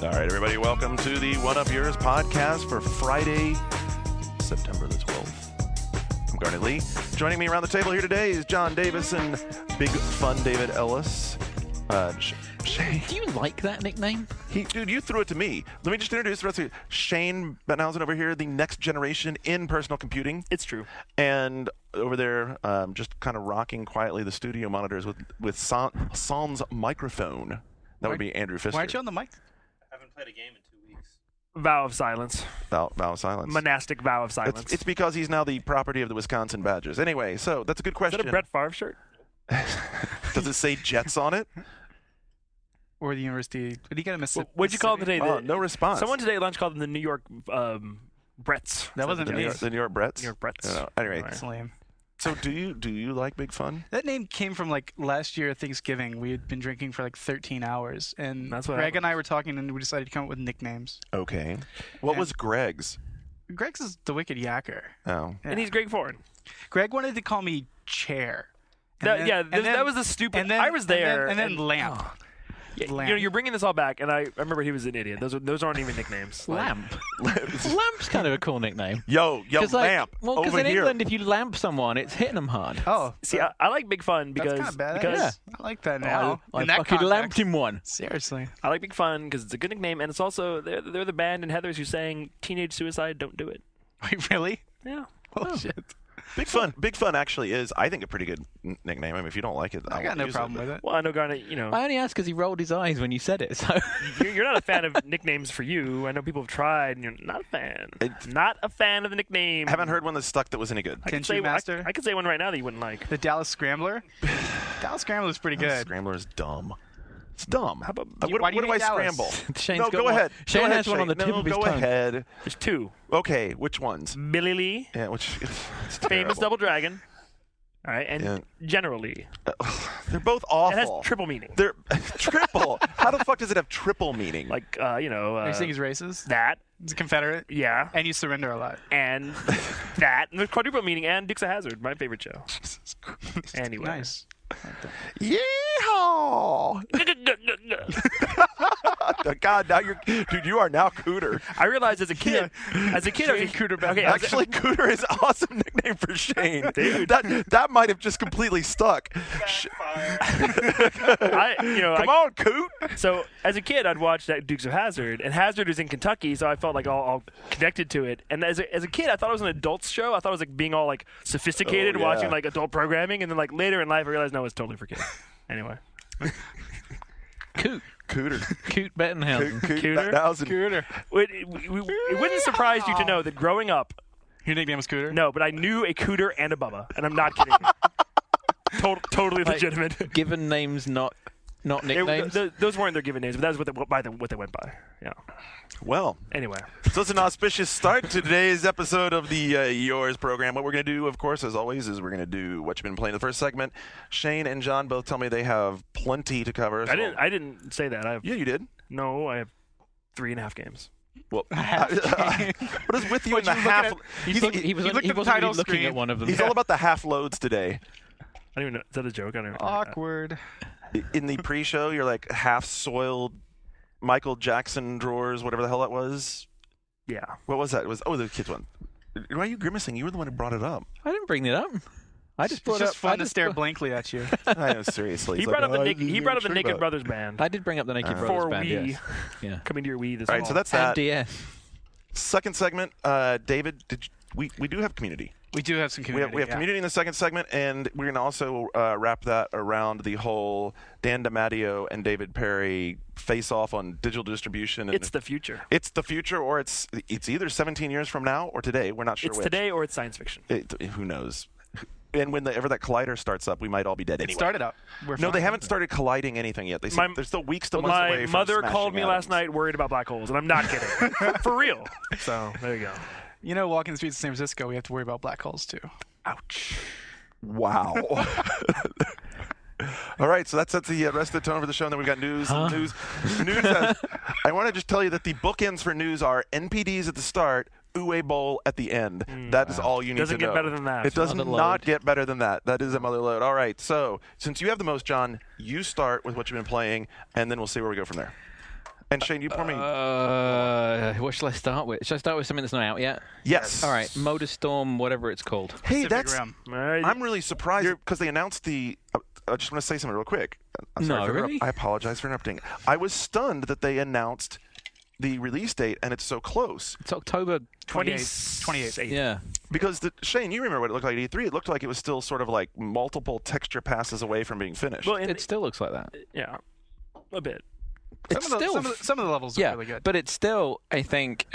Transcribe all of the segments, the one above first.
All right, everybody, welcome to the One Up Yours podcast for Friday, September the 12th. I'm Garnet Lee. Joining me around the table here today is John Davis and Big Fun David Ellis. Shane. Do you like that nickname? Dude, you threw it to me. Let me just introduce the rest of you. Shane Bettenhausen over here, the next generation in personal computing. It's true. And over there, just kind of rocking quietly the studio monitors with Sans microphone. That would be Andrew Pfister. Why aren't you on the mic? I haven't played a game in 2 weeks. Vow of silence. Vow of silence. Monastic vow of silence. It's because he's now the property of the Wisconsin Badgers. Anyway, so that's a good Is question. that a Brett Favre shirt? Does it say Jets on it? Or the University? Did he get a Mississippi? What'd you call them today? Oh, no response. Someone today at lunch called them the New York Bretts. That wasn't the me. New York Bretts? New York Bretts. Anyway, That's lame. so do you like Big Fun? That name came from like last year at Thanksgiving. We had been drinking for like 13 hours, and That's what Greg happens. and I were talking, and we decided to come up with nicknames. Okay. What And- was Greg's? Greg's is the Wicked Yacker. Oh. Yeah. And he's Greg Foran. Greg wanted to call me Chair. And That was the stupid. and then, I was there. And then Lamp. You Lamp. know, you're bringing this all back, and I remember he was an idiot. Those aren't even nicknames. Like, Lamp. Lamp's kind of a cool nickname. Yo, Lamp, Because over in here. England, if you lamp someone, it's hitting them hard. Oh, See, I like Big Fun that's because kind of badass. because I like that now. I In that fucking lamped context. him one. Seriously. I like Big Fun because it's a good nickname, and it's also they're the band in Heathers who sang "Teenage Suicide, Don't Do It." Wait, really? Yeah. Oh, shit. Big Fun actually is, I think, a pretty good nickname. I mean, if you don't like it, I got no problem with it. Well, I know Garnet. You know, I only asked because he rolled his eyes when you said it. So you're not a fan of nicknames for you. I know people have tried, and you're not a fan. It's- Not a fan of the nickname. I haven't heard one that stuck that was any good. I could Kenshi say Master? I could say one right now that you wouldn't like. The Dallas Scrambler? Dallas Scrambler is pretty good. Scrambler is dumb. It's dumb. How about what why do you do I hate Dallas? scramble? Shane's No, got go one. ahead. Shane Go ahead, has one on the Shane. tip No, of his go tongue. ahead. There's two. Okay, which ones? Billy Lee, Yeah, which? famous It's terrible. Double Dragon. All right, and Yeah. generally, They're both it has awful. triple meaning. They're triple. How the fuck does it have triple meaning? Like Are you saying he's racist? that, He's a Confederate? yeah, And you surrender a lot. and that, and there's quadruple meaning, and Dukes of Hazzard, my favorite show. Anyway, Nice. Yeehaw! God, now dude, you are now Cooter. I realized as a kid, I was Shane Cooter back. okay, Actually, Cooter is an awesome nickname for Shane. That might have just completely stuck. Come on, Coot. So as a kid, I'd watch that Dukes of Hazzard, and Hazzard is in Kentucky, so I felt like all connected to it. And as a kid, I thought it was an adults show. I thought it was like being all like sophisticated, Oh, yeah. watching like adult programming, and then like later in life, I realized no, it's totally for kids. Anyway, Coot. Cooter. Coot Bettenhausen. Coot. Cooter? Cooter. it wouldn't surprise you to know that growing up, Your nickname was Cooter? no, but I knew a Cooter and a Bubba, and I'm not kidding. Totally Like, legitimate. Given names, not nicknames. Those weren't their given names, but that was what they went by. Yeah. Well, Anyway, so it's an auspicious start to today's episode of the Yours program. What we're going to do, of course, as always, is we're going to do what you've been playing in the first segment. Shane and John both tell me they have plenty to cover. so- I didn't say that. Yeah, you did. No, I have 3.5 games. Well, what is with you in the you half? looking He's, he looked wasn't at the really title looking screen. at one of them. he's all about the half loads today. I don't even know. Is that a joke? I don't even know. Awkward. In the pre-show, you're like half soiled Michael Jackson drawers, whatever the hell that was. Yeah. What was that? It was the kids one. Why are you grimacing? You were the one who brought it up. I didn't bring it up. I just It's brought just up. fun I to just stare brought- blankly at you. I know, seriously. He It's brought like, up the "Oh, Naked. He you're brought up the sure Naked about it." Brothers band. I did bring up the Naked For Brothers For band. Wii. Yes. Yeah. Coming to your Wii this All right, fall. so that's And that. DS. Second segment, David, we do have community. We do have some community. We have community in the second segment, and we're going to also wrap that around the whole Dan DiMatteo and David Perry face-off on digital distribution. And It's the future. it's the future, or it's either 17 years from now or today. We're not sure It's which. today or it's science fiction. Who knows? And whenever that collider starts up, we might all be dead It anyway. started up. We're No, fine. they haven't started colliding anything yet. They My- they're still weeks to months away My from mother smashing called me last atoms. night worried about black holes, and I'm not kidding. For real. So there you go. You know, walking the streets of San Francisco, we have to worry about black holes, too. Ouch. Wow. All right, so that sets the rest of the tone for the show. And then we've got news. News. I want to just tell you that the bookends for news are NPDs at the start, Uwe Bowl at the end. That is all you need Doesn't to know. get better than that. It does Mother not load. get better than that. That is a mother load. All right, so since you have the most, John, you start with what you've been playing, and then we'll see where we go from there. And Shane, you pour me. What shall I start with? Should I start with something that's not out yet? Yes. All right, MotorStorm, whatever it's called. Hey, Pacific that's. Rim. All right. I'm really surprised because they announced the. I just want to say something real quick. I'm sorry No, for really? I apologize for interrupting. I was stunned that they announced the release date and it's so close. It's October 28th. Yeah. Because Shane, you remember what it looked like at E3? It looked like it was still sort of like multiple texture passes away from being finished. Well, and It still looks like that. yeah, a bit. It's still Some of the levels are yeah, really good. but it's still, I think,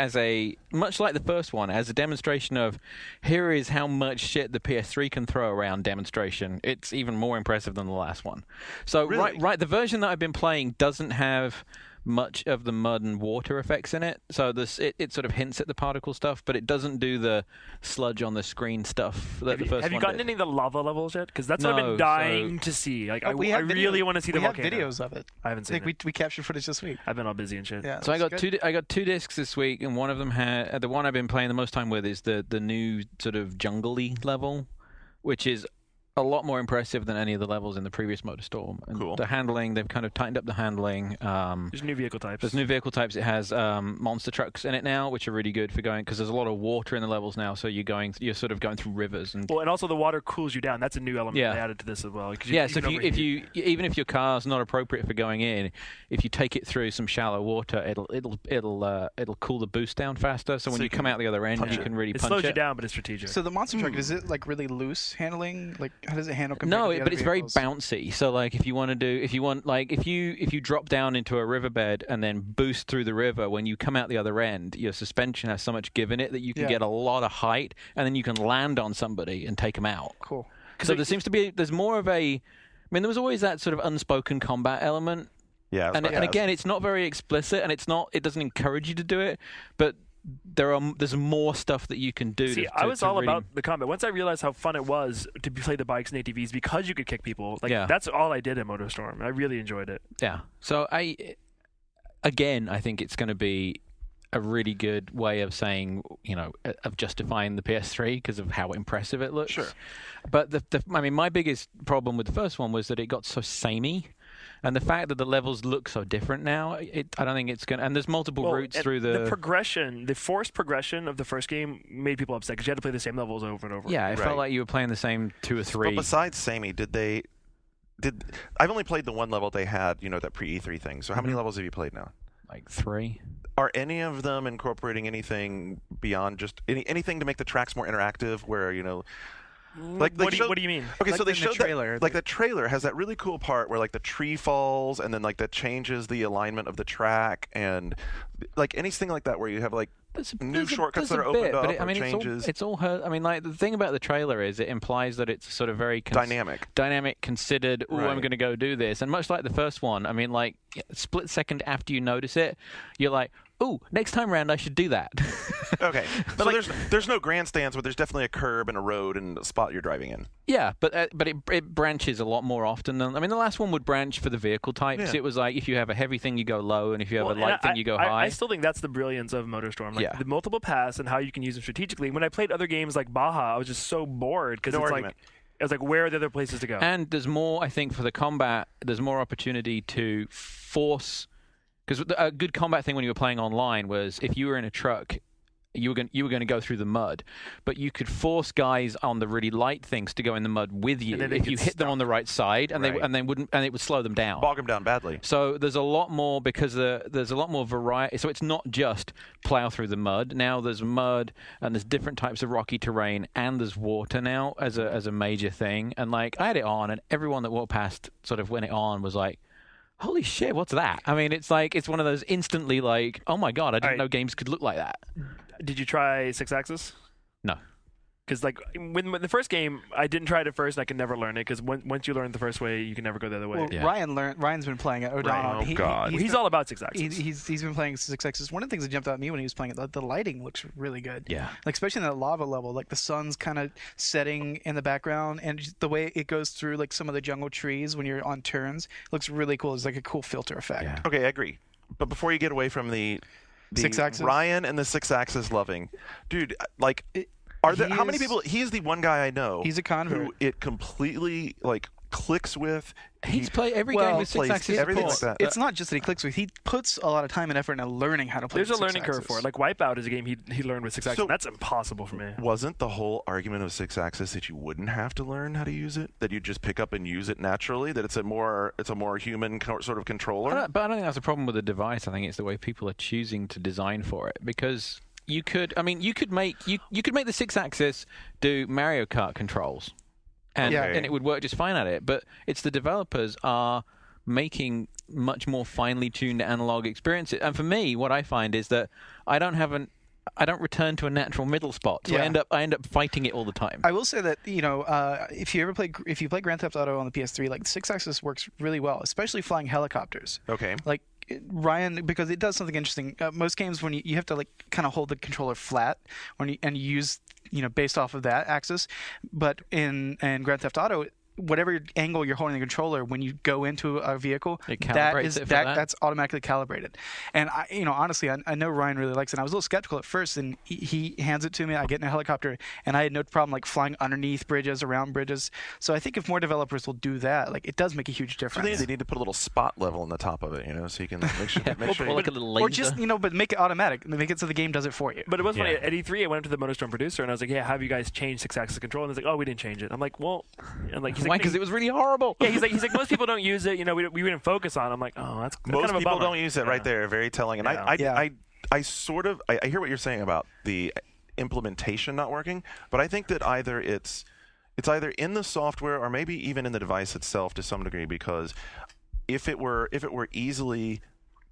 much like the first one, as a demonstration of here is how much shit the PS3 can throw around demonstration. It's even more impressive than the last one. So Really? right, the version that I've been playing doesn't have much of the mud and water effects in it. So it sort of hints at the particle stuff, but it doesn't do the sludge on the screen stuff that the first Have you one gotten did. any of the lava levels yet? Because that's what I've No, been dying to see. Like, I really want to see the We have volcano. videos of it. I haven't I seen think we captured footage this week. I've been all busy and shit. Yeah. So I that's got good. I got 2 discs this week, and one of them had the one I've been playing the most time with is the new sort of jungle-y level, which is a lot more impressive than any of the levels in the previous MotorStorm. And Cool. the handling, they've kind of tightened up the handling. There's new vehicle types. There's new vehicle types. It has monster trucks in it now, which are really good for going because there's a lot of water in the levels now. So you're sort of going through rivers and. Well, and also the water cools you down. That's a new element Yeah. they added to this as well. 'Cause Yeah, so can even if your car's not appropriate for going in, if you take it through some shallow water, it'll cool the boost down faster. So when So you you come out the other end, punch you it. can really it punch slows it. you down, but it's strategic. So the monster truck, is it like really loose handling? Like how does it handle compared No, to the but other it's vehicles? very bouncy. So like if you drop down into a riverbed and then boost through the river, when you come out the other end, your suspension has so much give in it that you can Yeah. get a lot of height, and then you can land on somebody and take them out. Cool. So there's more of a. I mean, there was always that sort of unspoken combat element, yeah. and again, it's not very explicit, and it doesn't encourage you to do it, but there's more stuff that you can do. See, I was all about the combat. Once I realized how fun it was to play the bikes and ATVs because you could kick people, that's all I did in MotorStorm. I really enjoyed it. Yeah. So I think it's going to be a really good way of saying, of justifying the PS3 because of how impressive it looks. Sure. But my biggest problem with the first one was that it got so samey. And the fact that the levels look so different now, I don't think it's going to... And there's multiple routes through the progression, the forced progression of the first game made people upset because you had to play the same levels over and over. Yeah, it Right. felt like you were playing the same 2 or 3. But besides Sammy, I've only played the one level they had, that pre-E3 thing. So how many levels have you played now? Like 3. Are any of them incorporating anything beyond just anything to make the tracks more interactive? Where like What do you mean? Okay, Like so they in the showed trailer, that, like the trailer has that really cool part where like the tree falls and then like that changes the alignment of the track and like anything like that where you have like new shortcuts that are opened up or changes. It's all her. I mean, like the thing about the trailer is it implies that it's sort of very dynamic, considered. Oh, Right. I'm going to go do this. And much like the first one, I mean, like split second after you notice it, you're like, oh, next time round I should do that. Okay, so there's no grandstands, but there's definitely a curb and a road and a spot you're driving in. Yeah, but it branches a lot more often than. I mean, the last one would branch for the vehicle types. Yeah. It was like if you have a heavy thing, you go low, and if you have a light thing, you go high. I still think that's the brilliance of MotorStorm. Like the multiple paths and how you can use them strategically. When I played other games like Baja, I was just so bored because it's like where are the other places to go? And there's more, I think, for the combat. There's more opportunity to force. Because a good combat thing when you were playing online was if you were in a truck, you were going to go through the mud, but you could force guys on the really light things to go in the mud with you if you hit them on the right side, and it would slow them down, bog them down badly. So there's a lot more because there's a lot more variety. So it's not just plow through the mud. Now there's mud and there's different types of rocky terrain and there's water now as a major thing. And like I had it on, and everyone that walked past sort of when it on was like, holy shit, what's that? I mean, it's one of those instantly like, oh my god, I didn't know games could look like that. Did you try 6-axis? No. Because like when the first game, I didn't try it at first, and I could never learn it. Because once you learn the first way, you can never go the other way. Well, Ryan's been playing it. O'Donnell. Oh God, he's all about 6-axis. He's been playing 6-axis. One of the things that jumped out at me when he was playing it, the lighting looks really good. Yeah. Like especially in that lava level, like the sun's kind of setting in the background, and just the way it goes through like some of the jungle trees when you're on turns looks really cool. It's like a cool filter effect. Yeah. Okay, I agree. But before you get away from the 6-axis? Ryan and the 6-axis loving, dude, like, how many people? He's the one guy I know. He's a convert. Who it completely like clicks with. He's played every well, game with plays 6-axis everything support. like that. It's not just that he clicks with. He puts a lot of time and effort into learning how to play. There's a with learning curve six-axis. for it. Like Wipeout is a game he learned with 6-axis. So- That's impossible for me. Wasn't the whole argument of 6-axis that you wouldn't have to learn how to use it? That you just pick up and use it naturally? That it's a more human sort of controller? But I don't think that's a problem with the device. I think it's the way people are choosing to design for it. Because you could make the 6-axis do Mario Kart controls, and Yeah. and it would work just fine at it. But it's the developers are making much more finely tuned analog experiences. And for me, what I find is that I don't return to a natural middle spot. So Yeah. I end up fighting it all the time. I will say that if you play Grand Theft Auto on the PS3, like the 6-axis works really well, especially flying helicopters. Okay. Like Ryan, because it does something interesting. Most games when you have to like kind of hold the controller flat and you use based off of that axis, but in Grand Theft Auto, whatever angle you're holding the controller when you go into a vehicle, It calibrates it for that? that's automatically calibrated. And honestly, I know Ryan really likes it. And I was a little skeptical at first, and he hands it to me. I get in a helicopter, and I had no problem like flying underneath bridges, around bridges. So I think if more developers will do that, like it does make a huge So difference. they need to put a little spot level on the top of it, so you can make sure. Or like a little laser. Or just but make it automatic. Make it so the game does it for you. But it was funny. Yeah. At E3, I went up to the MotorStorm producer and I was like, "Yeah, have you guys changed 6-axis control?" And he's like, "Oh, we didn't change it." I'm like, "Well," and like he's Why? like, Because it was really horrible. yeah, he's like most people don't use it. We didn't focus on it. I'm like, "Oh, that's Most kind of a people bummer." don't use it. Right there, very telling. And Yeah. I sort of I hear what you're saying about the implementation not working, but I think that either it's either in the software or maybe even in the device itself to some degree, because if it were easily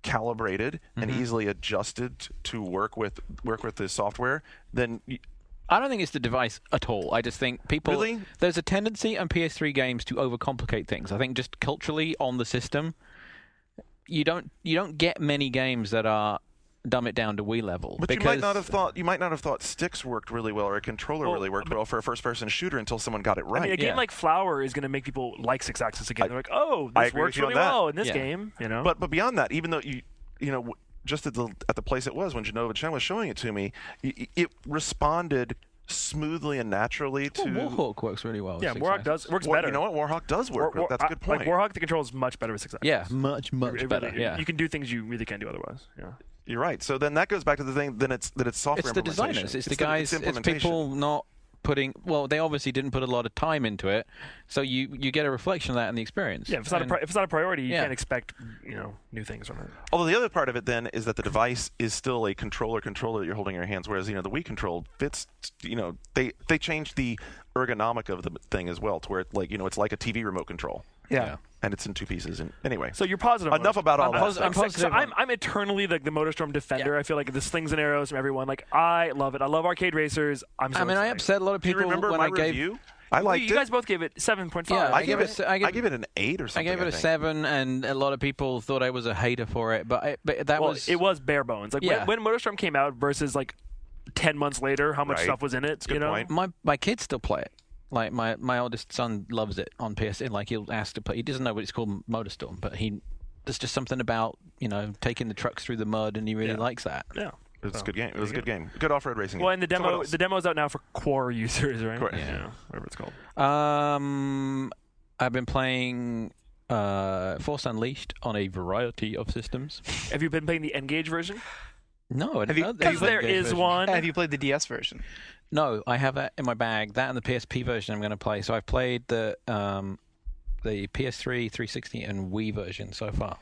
calibrated and easily adjusted to work with the software, then I don't think it's the device at all. I just think people. Really? There's a tendency on PS3 games to overcomplicate things. I think just culturally on the system, you don't get many games that are dumb it down to Wii level. But because you might not have thought sticks worked really well or a controller really worked well for a first-person shooter until someone got it right. I mean, a game Yeah. like Flower is going to make people like 6-axis again. They're like, "Oh, I this agree with works you on really that. well in this Yeah. game." But beyond that, even though just at the place it was when Genova Chen was showing it to me, it responded smoothly and naturally to. Warhawk works really well. with Yeah, 6-axis. Warhawk works Well, better. you know what? Warhawk does work. That's a good point. Like Warhawk, the control is much better with 6-axis. Yeah, much It better. really- Yeah, you can do things you really can't do otherwise. Yeah. You're right. So then that goes back to the thing. Then it's software. it's the implementation. designers. It's the guys. It's people not putting. Well, they obviously didn't put a lot of time into it, so you get a reflection of that in the experience. Yeah, if it's not a priority, you Yeah. can't expect new things from it. Although the other part of it then is that the device is still a controller that you're holding in your hands, whereas the Wii control fits. They changed the ergonomic of the thing as well to where it's like a TV remote control. Yeah. And it's in two pieces. And anyway, So you're positive. enough about all that. I'm positive. So I'm eternally like the MotorStorm defender. Yeah. I feel like the slings and arrows from everyone. Like I love it. I love arcade racers. I I upset a lot of Do you people remember when my I gave. review? I liked you it. guys both gave it 7.5. Yeah, I give it an 8 or I something. gave it a think. 7, and a lot of people thought I was a hater for it. But it was bare bones. Like Yeah. when MotorStorm came out versus like 10 months later, how much Right. stuff was in it? That's a good point. my kids still play it. Like my oldest son loves it on PS. Like he'll ask to play. He doesn't know what it's called, MotorStorm, but there's just something about taking the trucks through the mud, and he really likes that. Yeah. It was a good game. It was a good game. Good off-road racing game. Well, and So what else? the demo's out now for Core users, right? Correct. Yeah. Whatever it's called. I've been playing Force Unleashed on a variety of systems. Have you been playing the N-Gage version? No, I didn't you- know Because there is one. Have you played the DS version? No, I have that in my bag. That and the PSP version I'm going to play. So I've played the PS3, 360, and Wii version so far.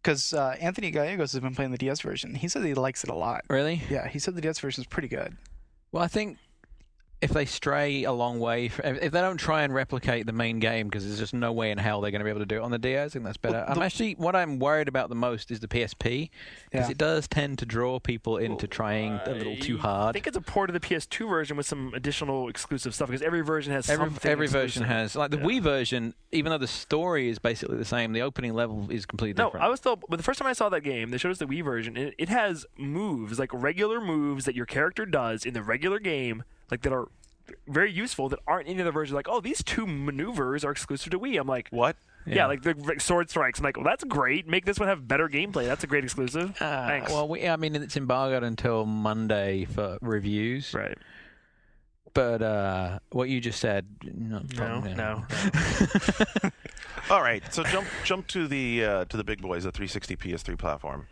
Because Anthony Gallegos has been playing the DS version. He said he likes it a lot. Really? Yeah, he said the DS version is pretty good. Well, I think if they stray a long way, if they don't try and replicate the main game, because there's just no way in hell they're going to be able to do it on the DS, I think that's better. What I'm worried about the most is the PSP, because Yeah. it does tend to draw people into trying a little too hard. I think it's a port of the PS2 version with some additional exclusive stuff because every version has something. Every version exclusive. has, like the Wii version, even though the story is basically the same, the opening level is completely No, different. I was still. But the first time I saw that game, they showed us the Wii version. And it has moves, like regular moves that your character does in the regular game, like that are very useful that aren't in the other version. Like, oh, these two maneuvers are exclusive to Wii. I'm like, What? yeah, like the sword strikes. I'm like, well, that's great. Make this one have better gameplay. That's a great exclusive. Thanks. Well, I mean, it's embargoed until Monday for reviews. Right. But what you just said, not No. All right, so jump to the big boys, the 360 PS3 platform.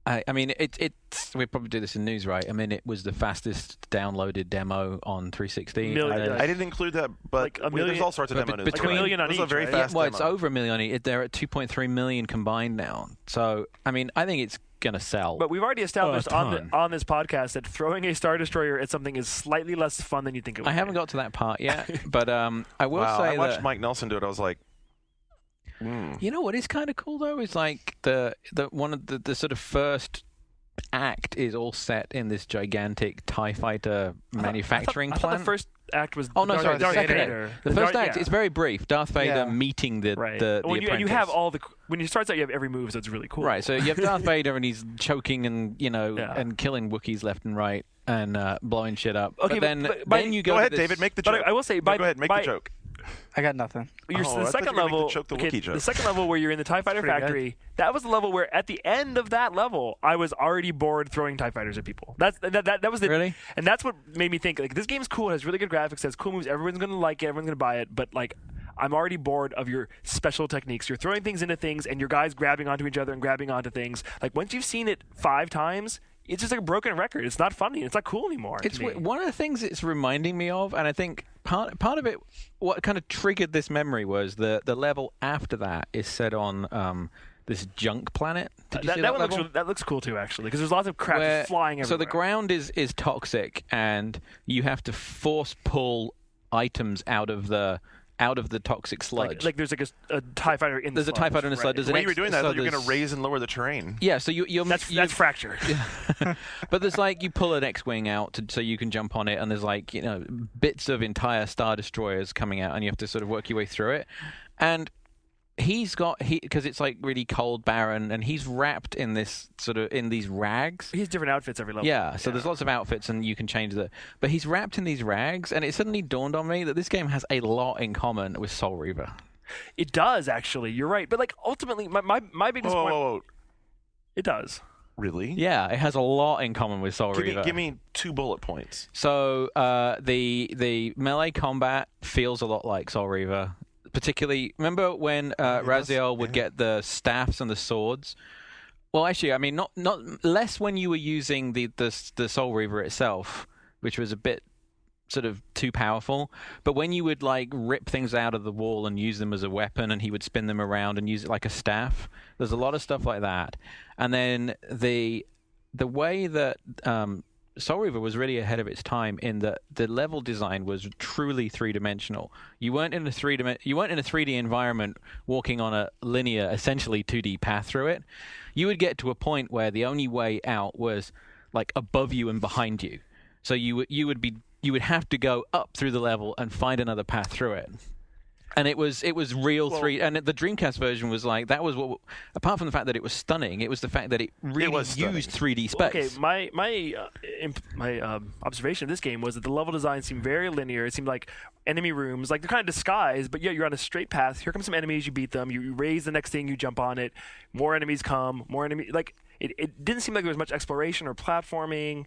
I mean, it's we probably do this in news, right? I mean, it was the fastest downloaded demo on 360. I didn't include that, but Like a million- there's all sorts of but demos. between- like a million on This is a each, very right? fast well, demo. it's over a million. They're at 2.3 million combined now. So, I mean, I think it's going to sell. But we've already established a ton. on this podcast that throwing a Star Destroyer at something is slightly less fun than you think it would I haven't be. got to that part yet. But I will Wow, say I watched that, Mike Nelson do it. I was like, you know what is kind of cool though is like the one of the sort of first act is all set in this gigantic TIE fighter manufacturing I thought plant. the first act was Oh no, sorry, the Darth second Vader. act. The first act yeah. is very brief. Darth Vader Yeah. meeting the Right. the When you apprentice. have all the when you start out, you have every move, so it's really cool. Right, so you have Darth Vader and he's choking and Yeah. and killing Wookiees left and right and blowing shit up. Okay, but then but then you go to ahead, this- David, make the But joke. I will say, No, by go ahead, make by, the joke. I got nothing. Oh, I the thought you second were gonna make level, the choke the okay, Wookiee joke. the second level where you're in the TIE Fighter pretty good. factory, that was the level where at the end of that level, I was already bored throwing TIE Fighters at people. That was the Really? and that's what made me think like this game's cool. It has really good graphics, has cool moves. Everyone's gonna like it. Everyone's gonna buy it. But like, I'm already bored of your special techniques. You're throwing things into things, and your guys grabbing onto each other and grabbing onto things. Like once you've seen it 5 times. It's just like a broken record. It's not funny. It's not cool anymore. It's to me. one of the things it's reminding me of, and I think part of it, what kind of triggered this memory was the level after that is set on this junk planet. Did you see that one level? that looks cool too, actually, because there's lots of crap Where- just flying everywhere. So the ground is toxic, and you have to force pull items out of the toxic sludge. like there's like a TIE fighter in the There's a TIE fighter in the sludge. right. There's The an way you were doing that, I so thought you were going there's- to raise and lower the terrain. Yeah, so you're That's fracture. But there's like you pull an X-wing out so you can jump on it, and there's like bits of entire Star Destroyers coming out, and you have to sort of work your way through it. And because it's like really cold, barren, and he's wrapped in this sort of in these rags. He has different outfits every level. Yeah, so there's lots of outfits, and you can change but he's wrapped in these rags, and it suddenly dawned on me that this game has a lot in common with Soul Reaver. It does actually. You're right, but like ultimately, my biggest point. Whoa. It does. Really? Yeah, it has a lot in common with Soul Reaver. Give me 2 bullet points. So the melee combat feels a lot like Soul Reaver. Particularly, remember when Raziel would get the staffs and the swords? Well, actually, I mean, not less when you were using the Soul Reaver itself, which was a bit sort of too powerful. But when you would like rip things out of the wall and use them as a weapon, and he would spin them around and use it like a staff, there's a lot of stuff like that. And then the way that Soul Reaver was really ahead of its time in that the level design was truly three-dimensional. You weren't in a 3D environment walking on a linear, essentially 2D path through it. You would get to a point where the only way out was like above you and behind you. So you would have to go up through the level and find another path through it. And it was real and the Dreamcast version was like that was what, apart from the fact that it was stunning, it was the fact that it really used 3D space. Okay, my observation of this game was that the level design seemed very linear. It seemed like enemy rooms, like they're kind of disguised, but yeah, you're on a straight path. Here come some enemies, you beat them, you raise the next thing, you jump on it. More enemies come, like it didn't seem like there was much exploration or platforming.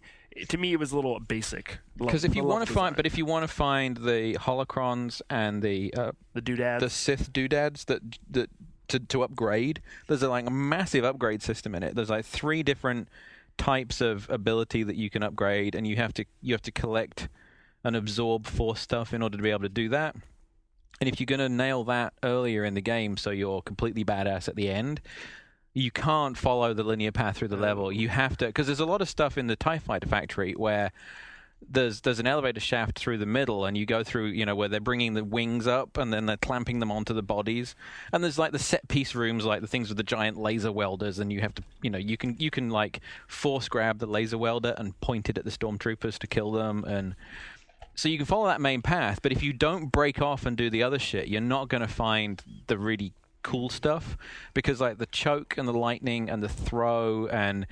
To me, it was a little basic. Because if you want to find the holocrons and the doodads, the Sith doodads that to upgrade, there's a massive upgrade system in it. There's like 3 different types of ability that you can upgrade, and you have to collect and absorb Force stuff in order to be able to do that. And if you're going to nail that earlier in the game, so you're completely badass at the end, you can't follow the linear path through the level. You have to, because there's a lot of stuff in the TIE Fighter factory where there's an elevator shaft through the middle, and you go through, where they're bringing the wings up and then they're clamping them onto the bodies. And there's like the set piece rooms, like the things with the giant laser welders, and you have to, you can like force grab the laser welder and point it at the stormtroopers to kill them. And so you can follow that main path, but if you don't break off and do the other shit, you're not going to find the really cool stuff, because like the choke and the lightning and the throw, and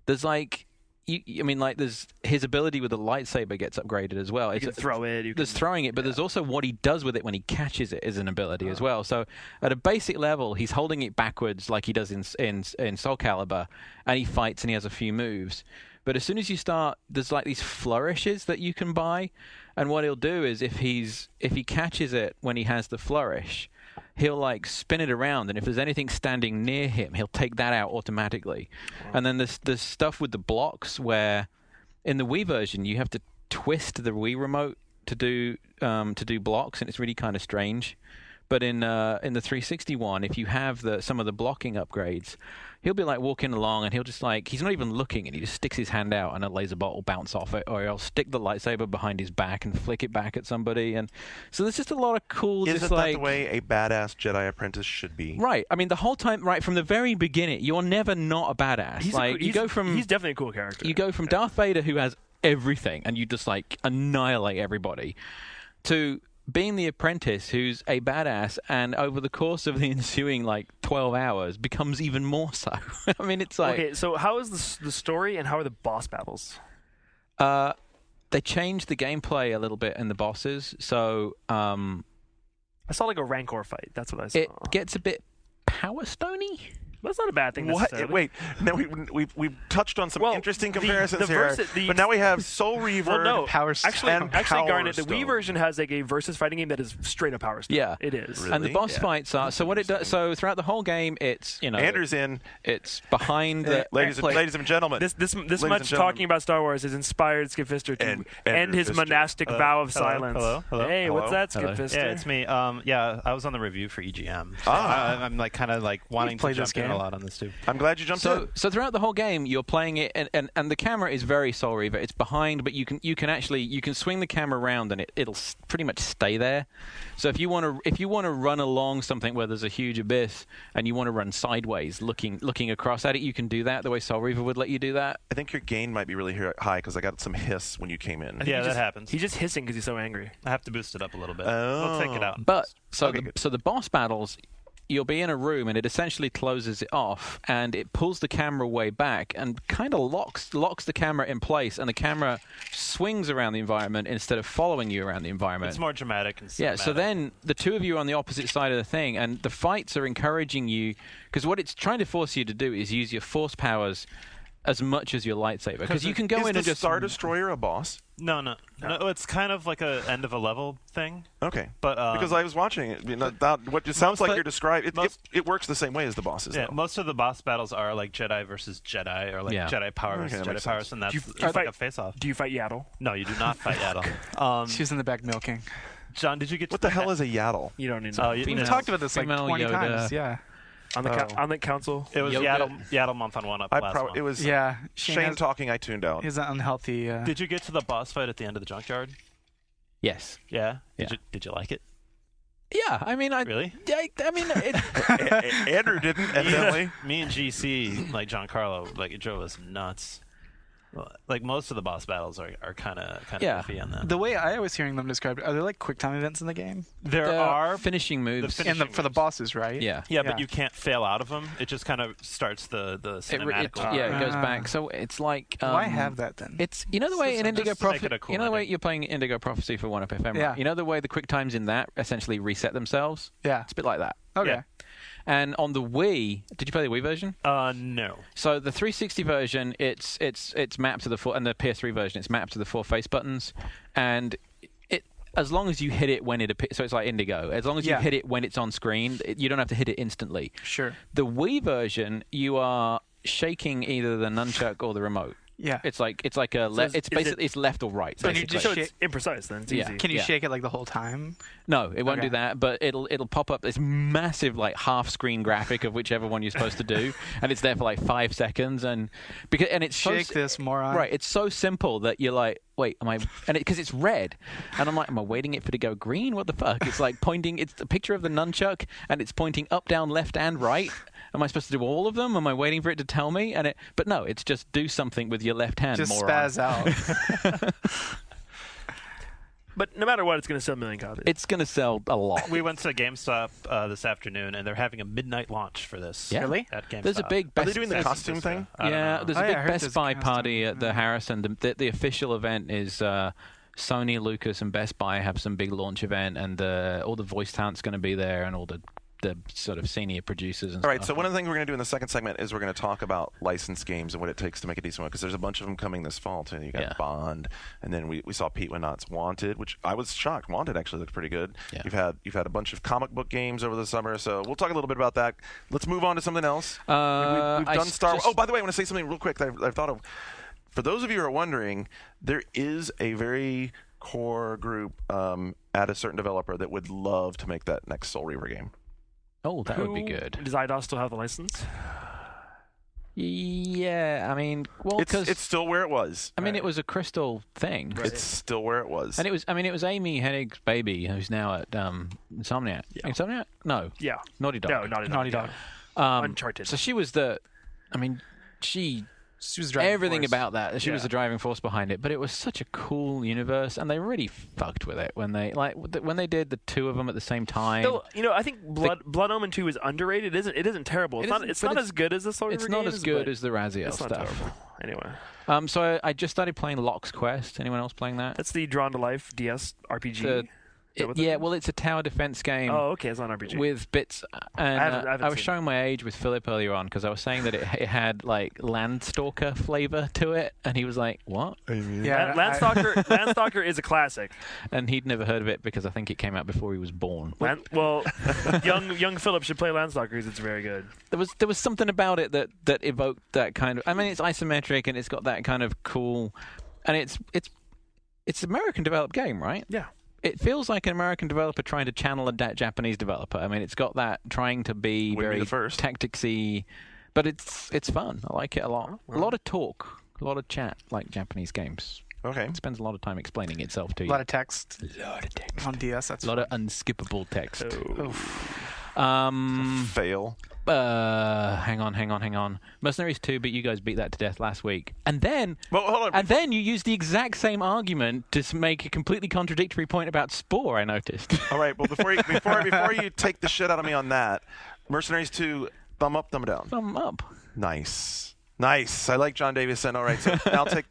there's like there's his ability with the lightsaber gets upgraded as well. you can throw it. There's throwing it, but there's also what he does with it when he catches it is an ability as well. So at a basic level, he's holding it backwards like he does in Soul Calibur, and he fights and he has a few moves. But as soon as you start, there's like these flourishes that you can buy, and what he'll do is if he catches it when he has the flourish, he'll like spin it around, and if there's anything standing near him, he'll take that out automatically. And then there's stuff with the blocks where in the Wii version you have to twist the Wii remote to do blocks, and it's really kind of strange. But in the 360 one, if you have some of the blocking upgrades, he'll be like walking along and he'll just like, he's not even looking, and he just sticks his hand out and a laser bolt will bounce off it, or he'll stick the lightsaber behind his back and flick it back at somebody. And so there's just a lot of cool. Isn't just that like, the way a badass Jedi apprentice should be? Right. I mean, the whole time, right from the very beginning, you're never not a badass. He's definitely a cool character. You go from Darth Vader, who has everything, and you just like annihilate everybody, to being the apprentice who's a badass, and over the course of the ensuing like 12 hours becomes even more so. I mean, it's like, okay, so how is the story and how are the boss battles? they changed the gameplay a little bit in the bosses, so I saw like a Rancor fight. That's what I saw. it gets a bit Power Stony. That's not a bad thing. What? Necessarily. Wait, now we've touched on some interesting comparisons here, the but now we have Soul Reaver. Well, no, Power Stone. actually, Garnet, the Stone. Wii version has like a versus fighting game that is straight up Power Stone. Yeah. It is. Really? And the boss Yeah. fights are so what it does. So throughout the whole game, it's Andrew's in. it's behind the Ladies and gentlemen. This Ladies and much gentlemen. talking about Star Wars has inspired Skip Fister to And end his Fister. monastic vow of silence. Hello? Hey, what's Hello? that, Skip Hello. Fister? Yeah, it's me. Yeah, I was on the review for EGM. Ah. I'm like kind of like wanting to played jump this in game? a lot on this too. I'm glad you jumped in. So throughout the whole game, you're playing it, and the camera is very Soul Reaver. It's behind, but you can swing the camera around, and it'll pretty much stay there. So if you want to run along something where there's a huge abyss, and you want to run sideways, looking across at it, you can do that the way Soul Reaver would let you do that. I think your gain might be really high because I got some hiss when you came in. Yeah, that happens. He's just hissing because he's so angry. I have to boost it up a little bit. Oh. We'll take it out. But so Okay, good. so the boss battles, you'll be in a room and it essentially closes it off, and it pulls the camera way back and kind of locks the camera in place, and the camera swings around the environment instead of following you around the environment. It's more dramatic and cinematic. Yeah, so then the two of you are on the opposite side of the thing, and the fights are encouraging you, because what it's trying to force you to do is use your force powers as much as your lightsaber, because you can go Is in the and just Star Destroyer a boss? No, it's kind of like a end of a level thing. Okay, But, because I was watching it, what it sounds like but you're describing, most- it works the same way as the bosses. Yeah, though. most of the boss battles are like Jedi versus Jedi, or like Yeah. Jedi power Okay, versus that Jedi makes powers, sense. and that's Do you it's like fight- a face-off. Do you fight Yaddle? No, you do not fight Yaddle. She's in the back milking. John, did you get to What the hell is a Yaddle? You don't need Oh, to. you- We No. talked about this like Female 20 Yoda. times. Yeah. on the council. It was Yoga. Yaddle month on one up last month. It was Yeah. Shane talking. I tuned out. Is an unhealthy. Did you get to the boss fight at the end of the junkyard? yes. Yeah. Yeah. Did you like it? Yeah, I mean, Really? I mean, it, Andrew didn't, evidently. Me and GC, like Giancarlo, like it drove us nuts. Like most of the boss battles are kind of Yeah. iffy on that. The way I was hearing them described, are there like quick time events in the game? There are finishing moves. fin- For the moves. bosses, right? Yeah. Yeah, but Yeah. you can't fail out of them. It just kind of starts the cinematic. It goes Ah. back. So it's like Why have that then? It's the way in Just Indigo to make Prophecy. it a cool You know the way ending. you're playing Indigo Prophecy for 1-Up FM. Yeah. Right? You know the way the quick times in that essentially reset themselves. Yeah. It's a bit like that. Okay. Yeah. And on the Wii, did you play the Wii version? No. So the 360 version, it's mapped to the four, and the PS3 version, it's mapped to the 4 face buttons, and it as long as you hit it when it appears, so it's like Indigo. As long as you Yeah. hit it when it's on screen, you don't have to hit it instantly. Sure. The Wii version, you are shaking either the nunchuck or the remote. Yeah. It's like a is it's left or right. So you basically. just So it's imprecise then. It's Yeah. easy. Can you Yeah. shake it like the whole time? No, it won't Okay. do that, but it'll pop up this massive like half-screen graphic of whichever one you're supposed to do, and it's there for like 5 seconds, and it's Shake so, this, moron. right. It's so simple that you're like, wait, am I? And because it's red, and I'm like, am I waiting it for it to go green? What the fuck? It's like pointing. It's a picture of the nunchuck, and it's pointing up, down, left, and right. Am I supposed to do all of them? Am I waiting for it to tell me? But no, it's just do something with your left hand. Just moron. spaz out. But no matter what, it's going to sell a million copies. It's gonna sell a lot. We went to GameStop this afternoon, and they're having a midnight launch for this. Yeah. Really? At GameStop. There's a big. Are they Best doing the That's costume just, thing? I don't Yeah, know. there's Oh, a yeah, I big heard Best there's Buy costume, party at the yeah. Harrison. The official event is Sony, Lucas, and Best Buy have some big launch event, and all the voice talent's going to be there, and all the the sort of senior producers and All stuff. right, so one of the things we're going to do in the second segment is we're going to talk about licensed games and what it takes to make a decent one, because there's a bunch of them coming this fall, too. You got Yeah. Bond, and then we saw Pete Wynot's Wanted, which I was shocked. Wanted actually looked pretty good. Yeah. You've had a bunch of comic book games over the summer, so we'll talk a little bit about that. Let's move on to something else. We've done Star Wars. Oh, by the way, I want to say something real quick that I've thought of. For those of you who are wondering, there is a very core group at a certain developer that would love to make that next Soul Reaver game. Oh, that would be good. Does IDOS still have the license? Yeah, I mean, well, because It's still where it was. I mean, it was a Crystal thing. Right. It's still where it was. And it was Amy Hennig's baby, who's now at Insomniac. Yeah. Insomniac? No, Yeah. Naughty Dog. No, Naughty Dog. Naughty Dog. Uncharted. So she was she was driving everything force. about that. She was Yeah. the driving force behind it. But it was such a cool universe, and they really fucked with it when they did the two of them at the same time. Still, I think Blood Omen 2 is underrated. It isn't terrible. It's not as good as the Soul Reaver It's not games, as good but as the Raziel it's not stuff. terrible. Anyway, So I just started playing Locke's Quest. Anyone else playing that? that's the Drawn to Life DS RPG. The- that what that yeah, is? well, it's a tower defense game. Oh, okay, it's not an RPG. With bits, and I haven't I was seen showing my age with Philip earlier on because I was saying that it had like Landstalker flavor to it, and he was like, "What?" Yeah, Landstalker is a classic. And he'd never heard of it because I think it came out before he was born. Young Philip should play Landstalkers. It's very good. There was something about it that evoked that kind of. I mean, it's isometric and it's got that kind of cool, and it's an American developed game, right? Yeah. It feels like an American developer trying to channel a Japanese developer. I mean, it's got that trying to be Wouldn't be very the first. tacticsy, but it's fun. I like it a lot. A lot of talk, a lot of chat, like Japanese games. Okay. It spends a lot of time explaining itself to a you. lot of text A lot of text. on DS. That's A lot of unskippable text. Oh. Fail. Hang on. Mercenaries 2, but you guys beat that to death last week. And then Well, hold on. And then you used the exact same argument to make a completely contradictory point about Spore, I noticed. All right. Well, before you take the shit out of me on that, Mercenaries 2, thumb up, thumb down. Thumb up. Nice. I like John Davison. All right. So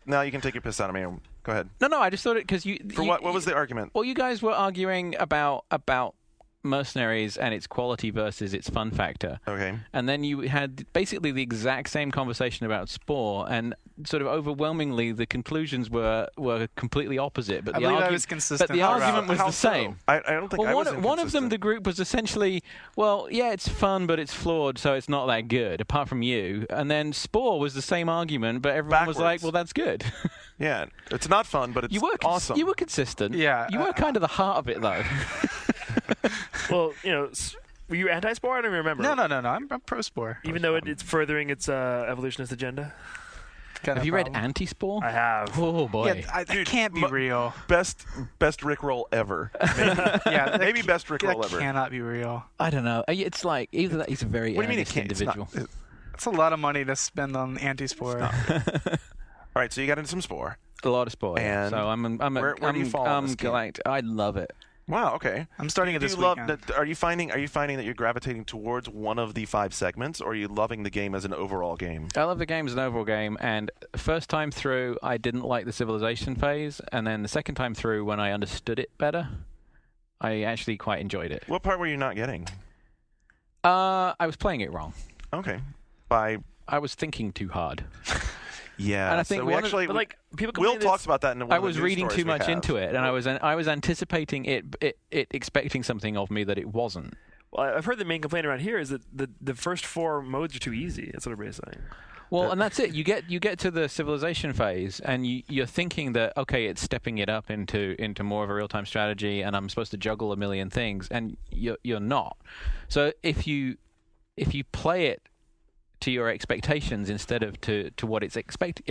now you can take your piss out of me. Go ahead. No, I just thought it because you... For what was the argument? Well, you guys were arguing about Mercenaries and its quality versus its fun factor. Okay. And then you had basically the exact same conversation about Spore, and sort of overwhelmingly the conclusions were completely opposite. But I the believe I argument, was consistent But the throughout. argument was How the so? same. I don't think Well, I was one of them, inconsistent. the group was essentially, well, yeah, it's fun, but it's flawed, so it's not that good, apart from you. And then Spore was the same argument, but everyone was like, Backwards. well, that's good. Yeah, it's not fun, but it's awesome. You were consistent. Yeah, You were kind of the heart of it, though. Well, were you anti-Spore? I don't even remember. No. I'm pro Spore. Even though it's furthering its evolutionist agenda. Have you read Anti-Spore? I have. Oh, boy. Yeah, that can't be real. best Rickroll ever. Yeah, Maybe best Rickroll that ever. cannot be real. I don't know. It's like, either that he's a very What do you mean it earnest can't? It's not- individual. It's a lot of money to spend on anti-Spore. All right, so you got into some Spore. A lot of Spore. Yeah. And So where do you fall on this game? Galactic. I love it. Wow. Okay. I'm starting it Do this you love? weekend. Are you finding that you're gravitating towards one of the 5 segments, or are you loving the game as an overall game? I love the game as an overall game, and first time through, I didn't like the civilization phase, and then the second time through, when I understood it better, I actually quite enjoyed it. What part were you not getting? I was playing it wrong. Okay. I was thinking too hard. Yeah. And I think so we one of- actually, But like people Will complain talks about that in one I of the was news reading stories too we much have. into it, and I was anticipating it expecting something of me that it wasn't. Well, I've heard the main complaint around here is that the first 4 modes are too easy. That's what everybody's saying. Well, and that's it. You get to the civilization phase, and you're thinking that okay, it's stepping it up into more of a real time strategy, and I'm supposed to juggle a million things, and you're not. So if you play it to your expectations instead of to what it's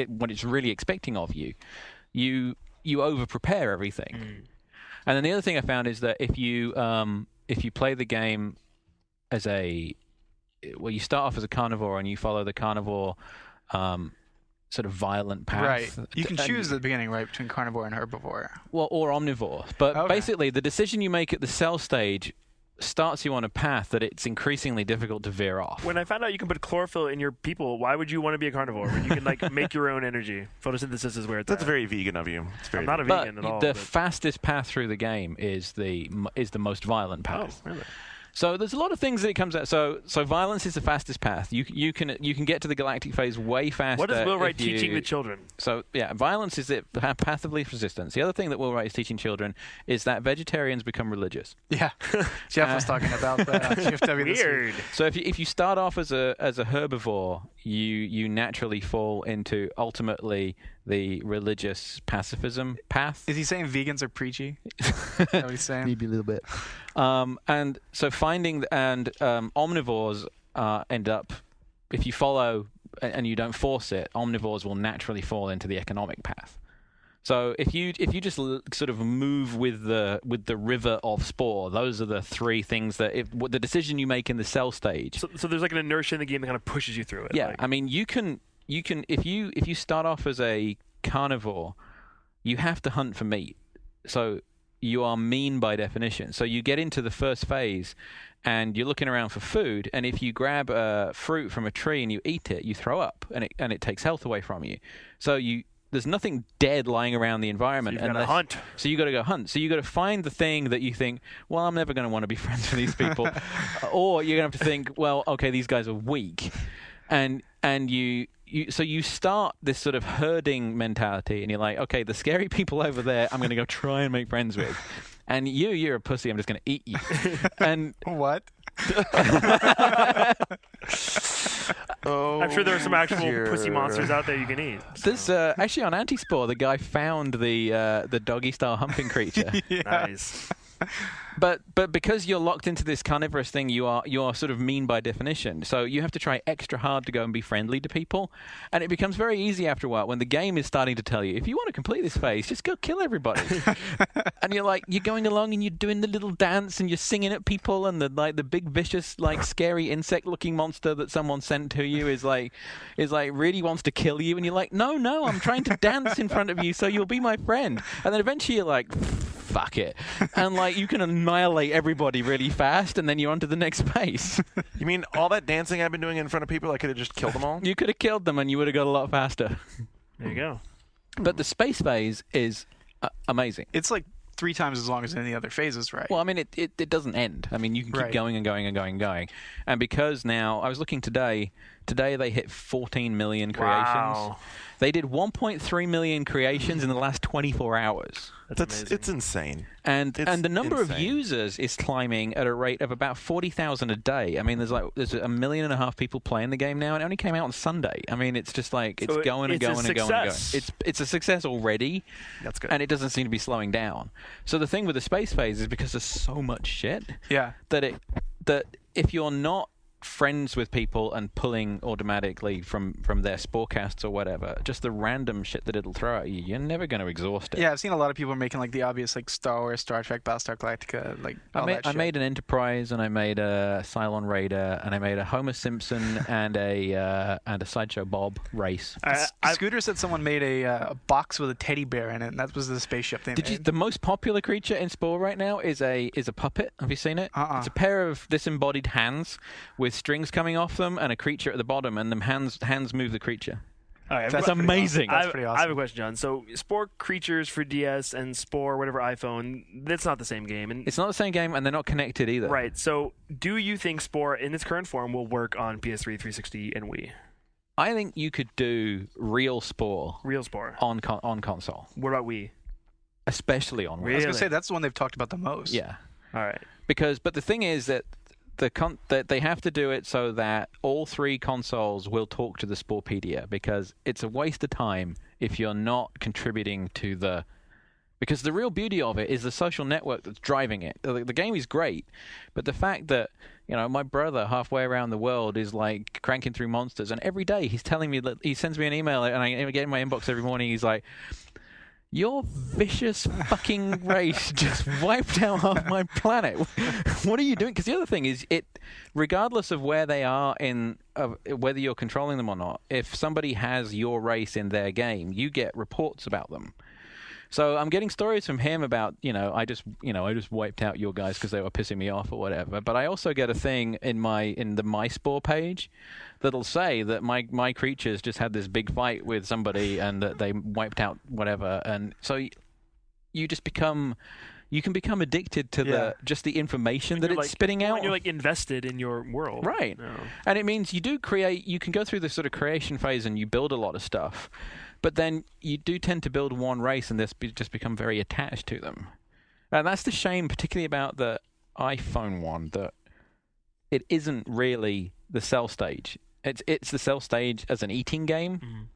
what it's really expecting of you, you over prepare everything. And then the other thing I found is that if you play the game as you start off as a carnivore and you follow the carnivore sort of violent path. Right. You can And- choose at the beginning, right, between carnivore and herbivore. well, or omnivore. But Okay. basically, the decision you make at the cell stage starts you on a path that it's increasingly difficult to veer off. When I found out you can put chlorophyll in your people, why would you want to be a carnivore when you can like make your own energy? Photosynthesis is where it's That's at. very vegan of you. It's very I'm not a vegan. vegan at all. the but- fastest path through the game is the most violent Oh, path. really? So there's a lot of things that it comes out. So violence is the fastest path. You can get to the galactic phase way faster. What is Will Wright if you- teaching the children? So yeah, violence is the path of least resistance. The other thing that Will Wright is teaching children is that vegetarians become religious. Yeah, Jeff was talking about that on GFW this week. Weird. So if you start off as a herbivore, you naturally fall into ultimately the religious pacifism path. Is he saying vegans are preachy? Is that what he's saying? Maybe a little bit. And so omnivores end up, if you follow and you don't force it, omnivores will naturally fall into the economic path. So if you just sort of move with the river of spore, those are the three things that the decision you make in the cell stage. So there's like an inertia in the game that kind of pushes you through it. Yeah, like- I mean you can if you start off as a carnivore, you have to hunt for meat. So you are mean by definition. So you get into the first phase and you're looking around for food, and if you grab a fruit from a tree and you eat it, you throw up and it takes health away from you. So there's nothing dead lying around the environment. So you've got to hunt. So you got to go hunt. So you got to find the thing that you think, well, I'm never going to want to be friends with these people, or you're going to have to think, well, okay, these guys are weak, and so you start this sort of herding mentality, and you're like, okay, the scary people over there, I'm going to go try and make friends with, and you're a pussy, I'm just going to eat you, and What? Oh, I'm sure there are some actual dear. pussy monsters out there you can eat. there's actually on Antispore, the guy found the doggy style humping creature. Nice. But because you're locked into this carnivorous thing, you are sort of mean by definition. So you have to try extra hard to go and be friendly to people, and it becomes very easy after a while when the game is starting to tell you, if you want to complete this phase, just go kill everybody. And you're going along and you're doing the little dance and you're singing at people, and the big vicious scary insect looking monster that someone sent to you is really wants to kill you, and you're like, no, I'm trying to dance in front of you so you'll be my friend. And then eventually you're like, fuck it, and you can annihilate everybody really fast, and then you're on to the next phase. You mean all that dancing I've been doing in front of people, I could have just killed them all? You could have killed them and you would have got a lot faster. There you go. But the space phase is amazing. It's like 3 times as long as any other phases, right? Well, I mean, it doesn't end. I mean, you can keep Right. going and going and going and going. And because now, I was looking today they hit 14 million creations. Wow. They did 1.3 million creations in the last 24 hours. That's amazing. It's insane. And It's the number of insane. users is climbing at a rate of about 40,000 a day. I mean, there's 1.5 million people playing the game now, and it only came out on Sunday. I mean, it's just it's So going and it's a going and going and going. success. It's a success already. That's good. And it doesn't seem to be slowing down. So the thing with the space phase is because there's so much shit Yeah. that if you're not friends with people and pulling automatically from their sporecasts or whatever, just the random shit that it'll throw at you, you're never going to exhaust it. Yeah, I've seen a lot of people making the obvious Star Wars, Star Trek, Battlestar Galactica, all that I shit. made an Enterprise, and I made a Cylon Raider, and I made a Homer Simpson and a Sideshow Bob race. Scooter said someone made a box with a teddy bear in it, and that was the spaceship they made. The most popular creature in Spore right now is a puppet. Have you seen it? Uh-uh. It's a pair of disembodied hands with strings coming off them and a creature at the bottom, and the hands move the creature. All right, That's I've- amazing. That's I've- pretty I have awesome. a question, John. So, Spore Creatures for DS and Spore whatever iPhone, that's not the same game. And It's not the same game, and they're not connected either. right. So, do you think Spore in its current form will work on PS3, 360, and Wii? I think you could do real Spore Real Spore. on console, What about Wii? especially on Wii. I was going Really? to say, that's the one they've talked about the most. Yeah. All right. But the thing is that that they have to do it so that all 3 consoles will talk to the Sporepedia, because it's a waste of time if you're not contributing to because the real beauty of it is the social network that's driving it. The game is great, but the fact that my brother halfway around the world is cranking through monsters, and every day he's telling me that he sends me an email, and I get in my inbox every morning. He's like, your vicious fucking race just wiped out half my planet. What are you doing? Because the other thing is, regardless of where they are whether you're controlling them or not, if somebody has your race in their game, you get reports about them. So I'm getting stories from him about, I just wiped out your guys because they were pissing me off or whatever. But I also get a thing in the My Spore page that'll say that my creatures just had this big fight with somebody and that they wiped out whatever. And so you just become you can become addicted to just the information that it's spitting out. When you're like invested in your world, right? No. And it means you do create. You can go through this sort of creation phase and you build a lot of stuff, but then you do tend to build one race and just become very attached to them. And that's the shame, particularly about the iPhone one, that it isn't really the cell stage. It's the cell stage as an eating game,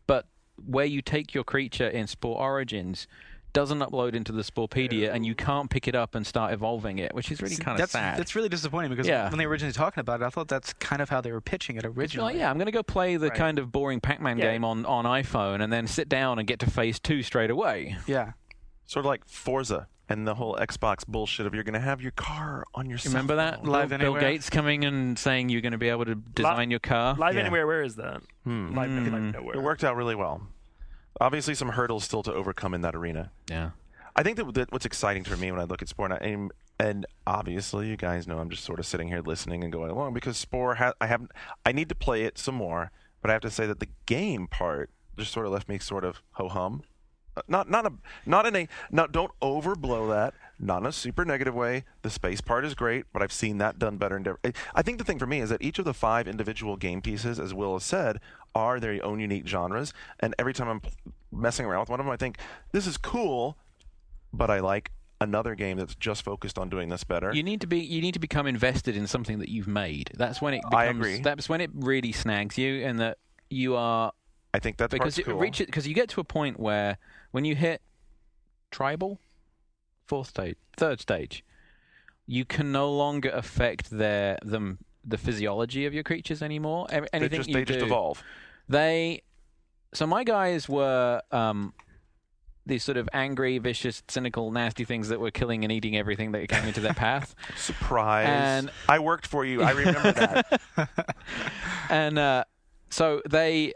but where you take your creature in Spore Origins doesn't upload into the Sporepedia, and you can't pick it up and start evolving it, which is really kind of sad. That's really disappointing because when they were originally talking about it, I thought that's kind of how they were pitching it originally. Well, I'm going to go play the kind of boring Pac-Man game on iPhone and then sit down and get to phase 2 straight away. Yeah. Sort of like Forza and the whole Xbox bullshit of you're going to have your car on your cell Remember that? Bill Gates coming and saying you're going to be able to design your car? Live Anywhere, where is that? Live Nowhere. It worked out really well. Obviously, some hurdles still to overcome in that arena. Yeah. I think that what's exciting for me when I look at Spore, and obviously you guys know I'm just sort of sitting here listening and going along because Spore, I need to play it some more, but I have to say that the game part just sort of left me sort of ho-hum. Don't overblow that. Not in a super negative way. The space part is great, but I've seen that done better. I think the thing for me is that each of the 5 individual game pieces, as Will has said, are their own unique genres. And every time I'm messing around with one of them, I think this is cool, but I like another game that's just focused on doing this better. You need to become invested in something that you've made. That's when it becomes. I agree. That's when it really snags you, and that you are. I think that's because cool. Because you get to a point where when you hit tribal, 3rd stage, you can no longer affect the physiology of your creatures anymore. They just evolve. So my guys were these sort of angry, vicious, cynical, nasty things that were killing and eating everything that came into their path. Surprise! And I worked for you. I remember that. And so they.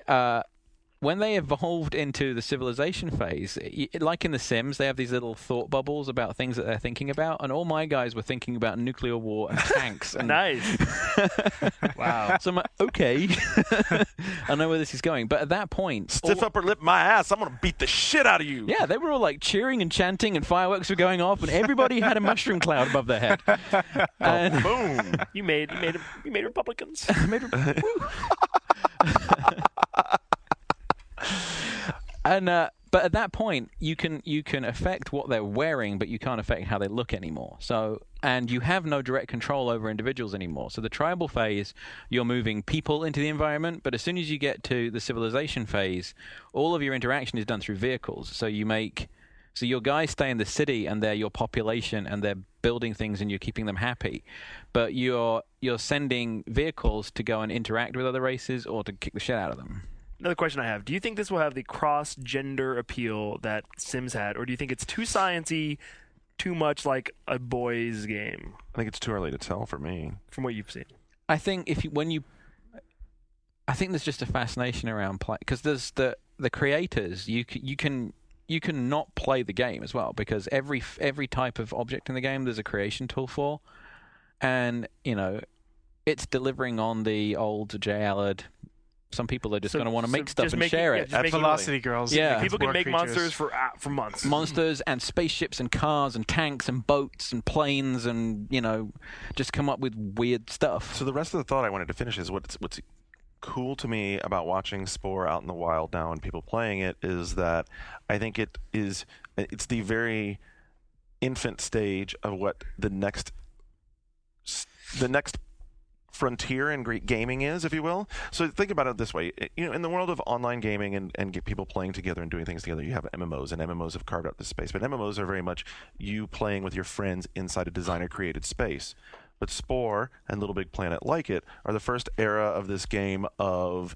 When they evolved into the civilization phase, like in The Sims, they have these little thought bubbles about things that they're thinking about, and all my guys were thinking about nuclear war and tanks. And Nice. Wow. So I'm like, okay, I know where this is going. But at that point, stiff upper lip my ass. I'm gonna beat the shit out of you. Yeah, they were all like cheering and chanting, and fireworks were going off, and everybody had a mushroom cloud above their head. And boom! You made Republicans. And but at that point, you can affect what they're wearing, but you can't affect how they look anymore. So, and you have no direct control over individuals anymore. So the tribal phase, you're moving people into the environment, but as soon as you get to the civilization phase, all of your interaction is done through vehicles. So your guys stay in the city, and they're your population, and they're building things, and you're keeping them happy. But you're sending vehicles to go and interact with other races or to kick the shit out of them. Another question I have. Do you think this will have the cross-gender appeal that Sims had, or do you think it's too sciencey, too much like a boys' game? I think it's too early to tell for me. From what you've seen. I think I think there's just a fascination around play, because there's the creators. You can not play the game as well, because every type of object in the game there's a creation tool for, and it's delivering on the old J. Allard. Some people are just going to want to make stuff and share it. Velocity girls. Yeah. People can make monsters for months. Monsters and spaceships and cars and tanks and boats and planes and, just come up with weird stuff. So the rest of the thought I wanted to finish is what's cool to me about watching Spore out in the wild now and people playing it is that I think it's the very infant stage of what the next frontier in gaming is, if you will. So think about it this way. In the world of online gaming and get people playing together and doing things together, you have MMOs, and MMOs have carved out this space. But MMOs are very much you playing with your friends inside a designer-created space. But Spore and Little Big Planet like it are the first era of this game of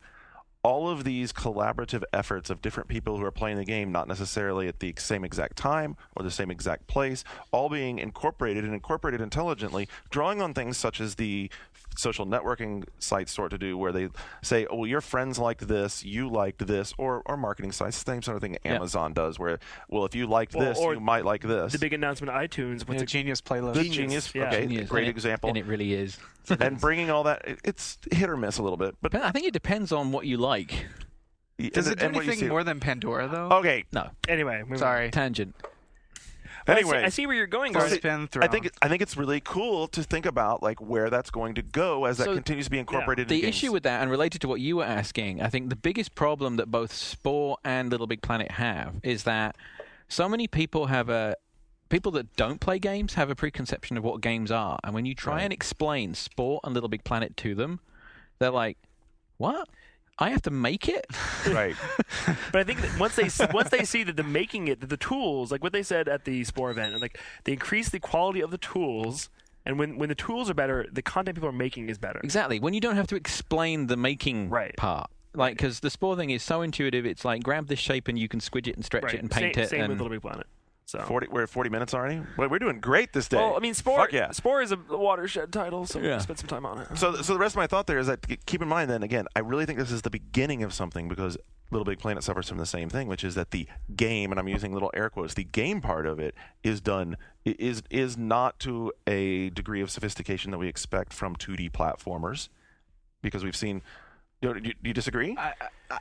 all of these collaborative efforts of different people who are playing the game, not necessarily at the same exact time or the same exact place, all being incorporated intelligently, drawing on things such as the social networking sites sort to do, where they say, oh, your friends liked this, you liked this, or marketing sites, the same sort of thing Amazon does, where, well, if you liked this, you might like this. The big announcement of iTunes with the Genius playlist. The Genius, okay, Genius. great example. And it really is. And bringing all that, it's hit or miss a little bit. But I think it depends on what you like. Does it do anything more than Pandora, though? Okay. No. Anyway, sorry. Tangent. Anyway, I see where you're going, Throw guys. spin, I think it's really cool to think about like where that's going to go as that So, continues to be incorporated. The in games. issue with that, and related to what you were asking, I think the biggest problem that both Spore and Little Big Planet have is that so many people people that don't play games have a preconception of what games are, and when you try and explain Spore and Little Big Planet to them, they're like, "What? I have to make it?" right? But I think that once they see that that the tools, like what they said at the Spore event, and like they increase the quality of the tools, and when the tools are better, the content people are making is better. Exactly. When you don't have to explain the making part. Like, because the Spore thing is so intuitive, it's like grab this shape and you can squidge it and stretch it and paint it. Same and with Little Big Planet. So We're at 40 minutes already. Well, we're doing great this day. Well, I mean, Spore. Fuck yeah. Spore is a watershed title, so Yeah. we'll spend some time on it. So the rest of my thought there is that keep in mind then again, I really think this is the beginning of something because Little Big Planet suffers from the same thing, which is that the game, and I'm using little air quotes, the game part of it is not to a degree of sophistication that we expect from 2D platformers, because we've seen. Do you disagree?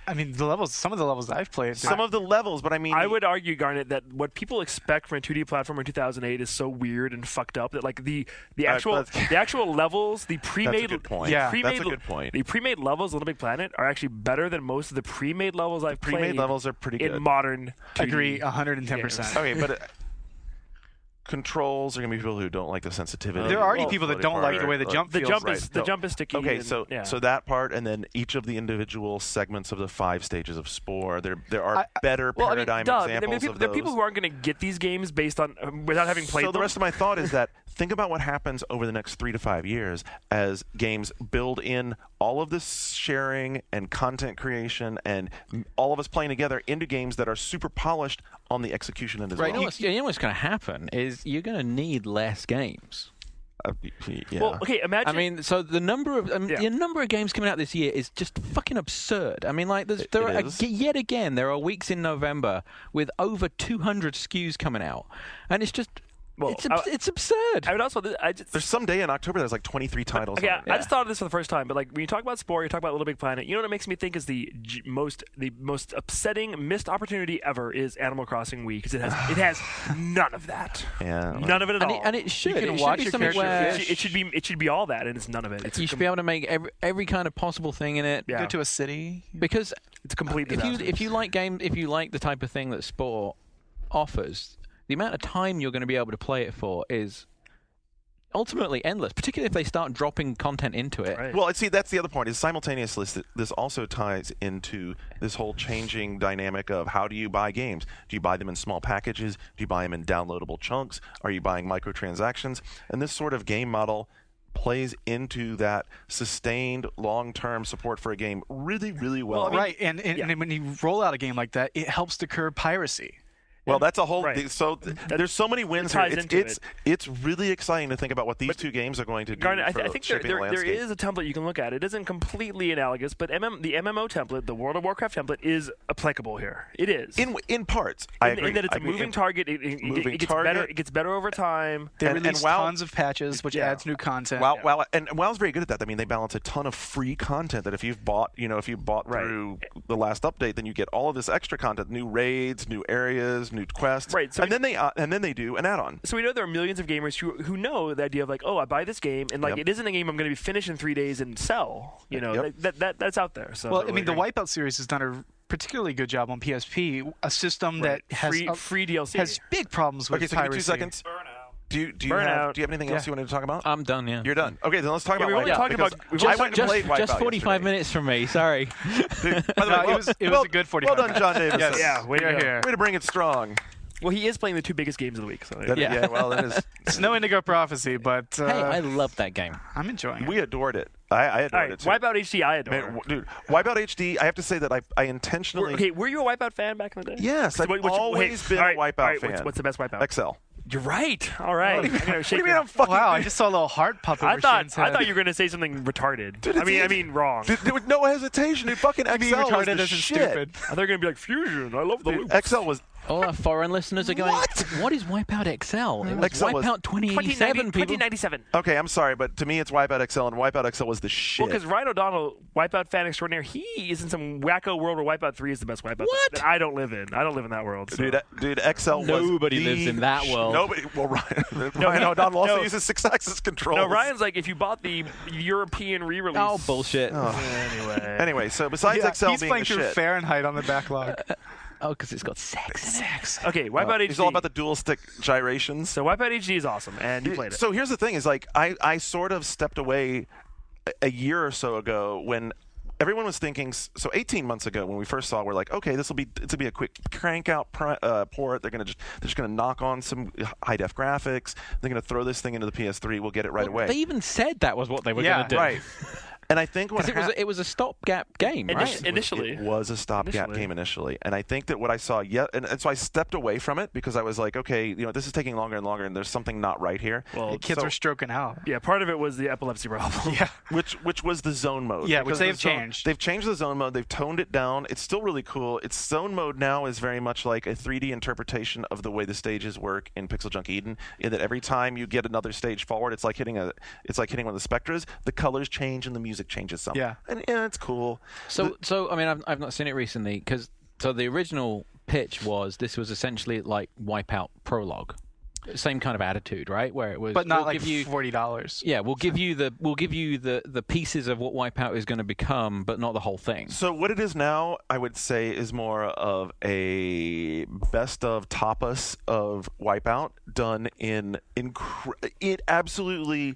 I mean, some of the levels I've played. Some of the levels, but I mean, I would argue, Garnet, that what people expect from a 2D platformer in 2008 is so weird and fucked up that like the actual levels, the pre-made That's a good point. Yeah, that's a good point. The pre-made levels of Little Big Planet are actually better than most of the pre-made levels I've played. Pre-made levels are pretty good. In modern 2D. Agree, 110%. Okay, but controls are going to be people who don't like the sensitivity. There are already people that don't like the way the jump The feels. jump is sticky. Okay, and, so yeah. so that part, and then each of the individual segments of the 5 stages of Spore. There are better paradigm examples of there are those. people who aren't going to get these games based on without having played So the them. rest of my thought is that think about what happens over the next 3 to 5 years as games build in all of this sharing and content creation and all of us playing together into games that are super polished on the execution end as right, well. you know what's going to happen is you're going to need less games. Yeah. Well, okay, imagine. I mean, so the number of games coming out this year is just fucking absurd. I mean, like yet again there are weeks in November with over 200 SKUs coming out, and it's just it's absurd. I would also. There's some day in October there's like 23 titles. Okay, on it. I just thought of this for the first time, but like when you talk about Spore, you talk about Little Big Planet. You know what it makes me think is the most upsetting missed opportunity ever is Animal Crossing Wii because it has none of that. Yeah. None of it at all. And it should. You can it watch should be your something character where fish. it should be all that, and it's none of it. It's you should be able to make every kind of possible thing in it. Yeah. Go to a city. Because it's a complete disaster. if you like the type of thing that Spore offers, the amount of time you're going to be able to play it for is ultimately endless, particularly if they start dropping content into it. Right. Well, see, that's the other point. Is simultaneously this also ties into this whole changing dynamic of how do you buy games? Do you buy them in small packages? Do you buy them in downloadable chunks? Are you buying microtransactions? And this sort of game model plays into that sustained long-term support for a game really, really well. Well, I mean, Right, and when you roll out a game like that, it helps to curb piracy. Well, that's a whole. Right. So there's so many wins here. ties into It's really exciting to think about what these two games are going to do. Garnet, for I think shaping the there landscape. is a template you can look at. It isn't completely analogous, but the MMO template, the World of Warcraft template, is applicable here. It is. in parts. I agree. In that it's I a agree. moving target. It gets better. It gets better over time. They And release WoW- tons of patches, which adds new content. And WoW's very good at that. I mean, they balance a ton of free content that if you've bought through the last update, then you get all of this extra content, new raids, new areas, new quests. Right. So and then they do an add-on. So we know there are millions of gamers who know the idea of like, oh, I buy this game and like Yep. it isn't a game I'm going to be finished in 3 days and sell. You know, Yep. that's out there. So Well, I mean, the Wipeout series has done a particularly good job on PSP, a system that has free DLC. has big problems with Okay, so give me piracy. 2 seconds. Do you Burnout. have anything else you wanted to talk about? I'm done. Yeah. You're done. Okay, then let's talk about we've only Wipeout. talked because about- we've I only went and played Wipeout just 45 yesterday. minutes from me. Sorry. Dude, by the way, it was a good 45 Well done, John Davis. Yes. Yeah, way to go. here. Way to bring it strong. Well, he is playing the 2 biggest games of the week. So Yeah. Well, that is. It's no Indigo Prophecy, but Hey, I love that game. I'm enjoying it. We adored it. I adored All right, it too. Wipeout HD, I adore. Man, dude, Wipeout HD. I have to say that I intentionally. Okay, were you a Wipeout fan back in the day? Yes, I've always been a Wipeout fan. What's the best Wipeout? XL. You're right. All right. I'm gonna What shake do you mean your- I'm fucking? Wow, I just saw a little heart pop over I thought Shane's head. you were gonna say something retarded. Dude, I mean wrong. There was no hesitation. Dude, fucking XL Being was retarded the isn't shit. stupid. I thought you were gonna be like Fusion. I love the Dude, loop. XL was. All our foreign listeners are going, what is Wipeout XL? It was XL was Wipeout 2087, people. 2097. Okay, I'm sorry, but to me it's Wipeout XL, and Wipeout XL was the shit. Well, because Ryan O'Donnell, Wipeout fan extraordinaire, he is in some wacko world where Wipeout 3 is the best Wipeout What? that I don't live in. I don't live in that world. So. Dude, XL was Nobody the lives in that world. Nobody. Well, Ryan O'Donnell also uses 6-axis controls. No, Ryan's like, if you bought the European re-release. Oh, bullshit. Anyway. So besides Yeah, Excel he's being playing the through shit, Fahrenheit on the backlog. Oh, because it's got sex in it. Okay, Wipeout HD. he's all about the dual stick gyrations. So Wipeout HD is awesome, and you played it. So here's the thing: is like I sort of stepped away a year or so ago when everyone was thinking. So 18 months ago, when we first saw, we're like, okay, it's gonna be a quick crank out port. They're just gonna knock on some high def graphics. They're gonna throw this thing into the PS3. We'll get it right away. They even said that was what they were Yeah, going to do. Right. And I think what Because it was a stopgap game, right? Initially. It was a stopgap game initially, and I think that what I saw, and so I stepped away from it because I was like, okay, this is taking longer and longer, and there's something not right here. Well, The kids so- were stroking out. Yeah, part of it was the epilepsy problem. Yeah. which was the zone mode. Yeah, Because which they've the zone- changed. They've changed the zone mode. They've toned it down. It's still really cool. Its zone mode now is very much like a 3D interpretation of the way the stages work in Pixel Junk Eden. In that every time you get another stage forward, it's like hitting one of the Spectras. The colors change and the music changes some. Yeah. and it's cool. So I mean, I've not seen it recently because the original pitch was this was essentially like Wipeout Prologue, same kind of attitude, right? Where it was, But not we'll like give you, $40. yeah, we'll give you the pieces of what Wipeout is going to become, but not the whole thing. So what it is now, I would say, is more of a best of tapas of Wipeout done in absolutely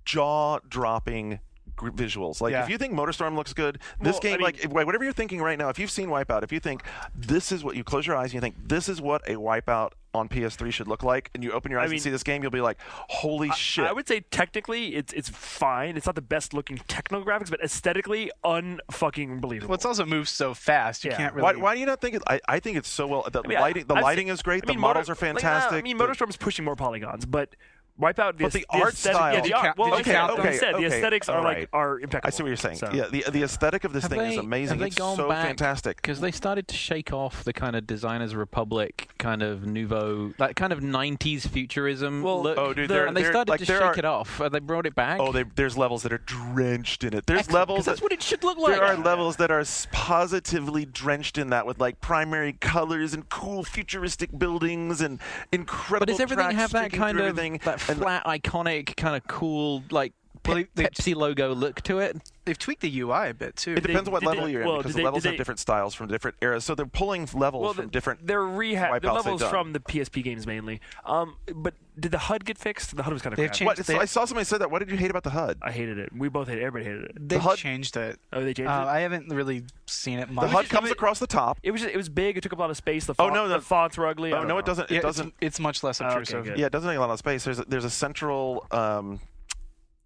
jaw-dropping visuals. Like, Yeah. if you think MotorStorm looks good, this Well, game, I mean- like, whatever you're thinking right now, if you've seen Wipeout, if you think this is what you close your eyes and you think this is what a Wipeout on PS3 should look like, and you open your eyes and see this game, you'll be like, holy shit. I would say technically it's fine. It's not the best looking techno graphics, but aesthetically unfucking believable. Well, it's also moves so fast. You Yeah. can't really. Why do you not think it? I think it's so well. The I mean, lighting is great. The models are fantastic. MotorStorm's pushing more polygons, but Wipeout. But the art aesthetic, style- Yeah, Did the you art. count- Well, did you okay, count like them? I said, the Okay, aesthetics are alright. are impeccable. I see what you're saying. So. Yeah, the aesthetic of this Have thing is they- amazing. Have they It's gone so back, fantastic. because they started to shake off the kind of Designers Republic kind of nouveau, that kind of 90s futurism Well, look. oh, dude, and they they're- started like, to there shake are- it off. They brought it back. Oh, there's levels that are drenched in it. There's Excellent, 'cause levels. that's what it should look like. There are levels that are positively drenched in that, with like primary colors and cool futuristic buildings and incredible. But does everything tracks have that streaking kind through of everything. that And- flat, iconic, kind of cool, like Well, they- Pepsi logo look to it? They've tweaked the UI a bit too. It depends on what did level they- you're in, well, because did the they- levels did have they- different styles from different eras. So they're pulling levels from different. They're the Wipeouts they've levels done. from the PSP games mainly. But did the HUD get fixed? The HUD was kind of They've crappy. changed- What? I saw somebody said that. What did you hate about the HUD? I hated it. We both hated it. Everybody hated it. They've HUD changed it. Oh, they changed it? I haven't really seen it much. The HUD just- comes it was- across the top. It was big. It took up a lot of space. The Oh, font, no, the fonts were ugly. I Oh don't no, know. it doesn't. Yeah, It doesn't. It's much less Okay, obtrusive. good. Yeah, it doesn't take a lot of space. There's a central.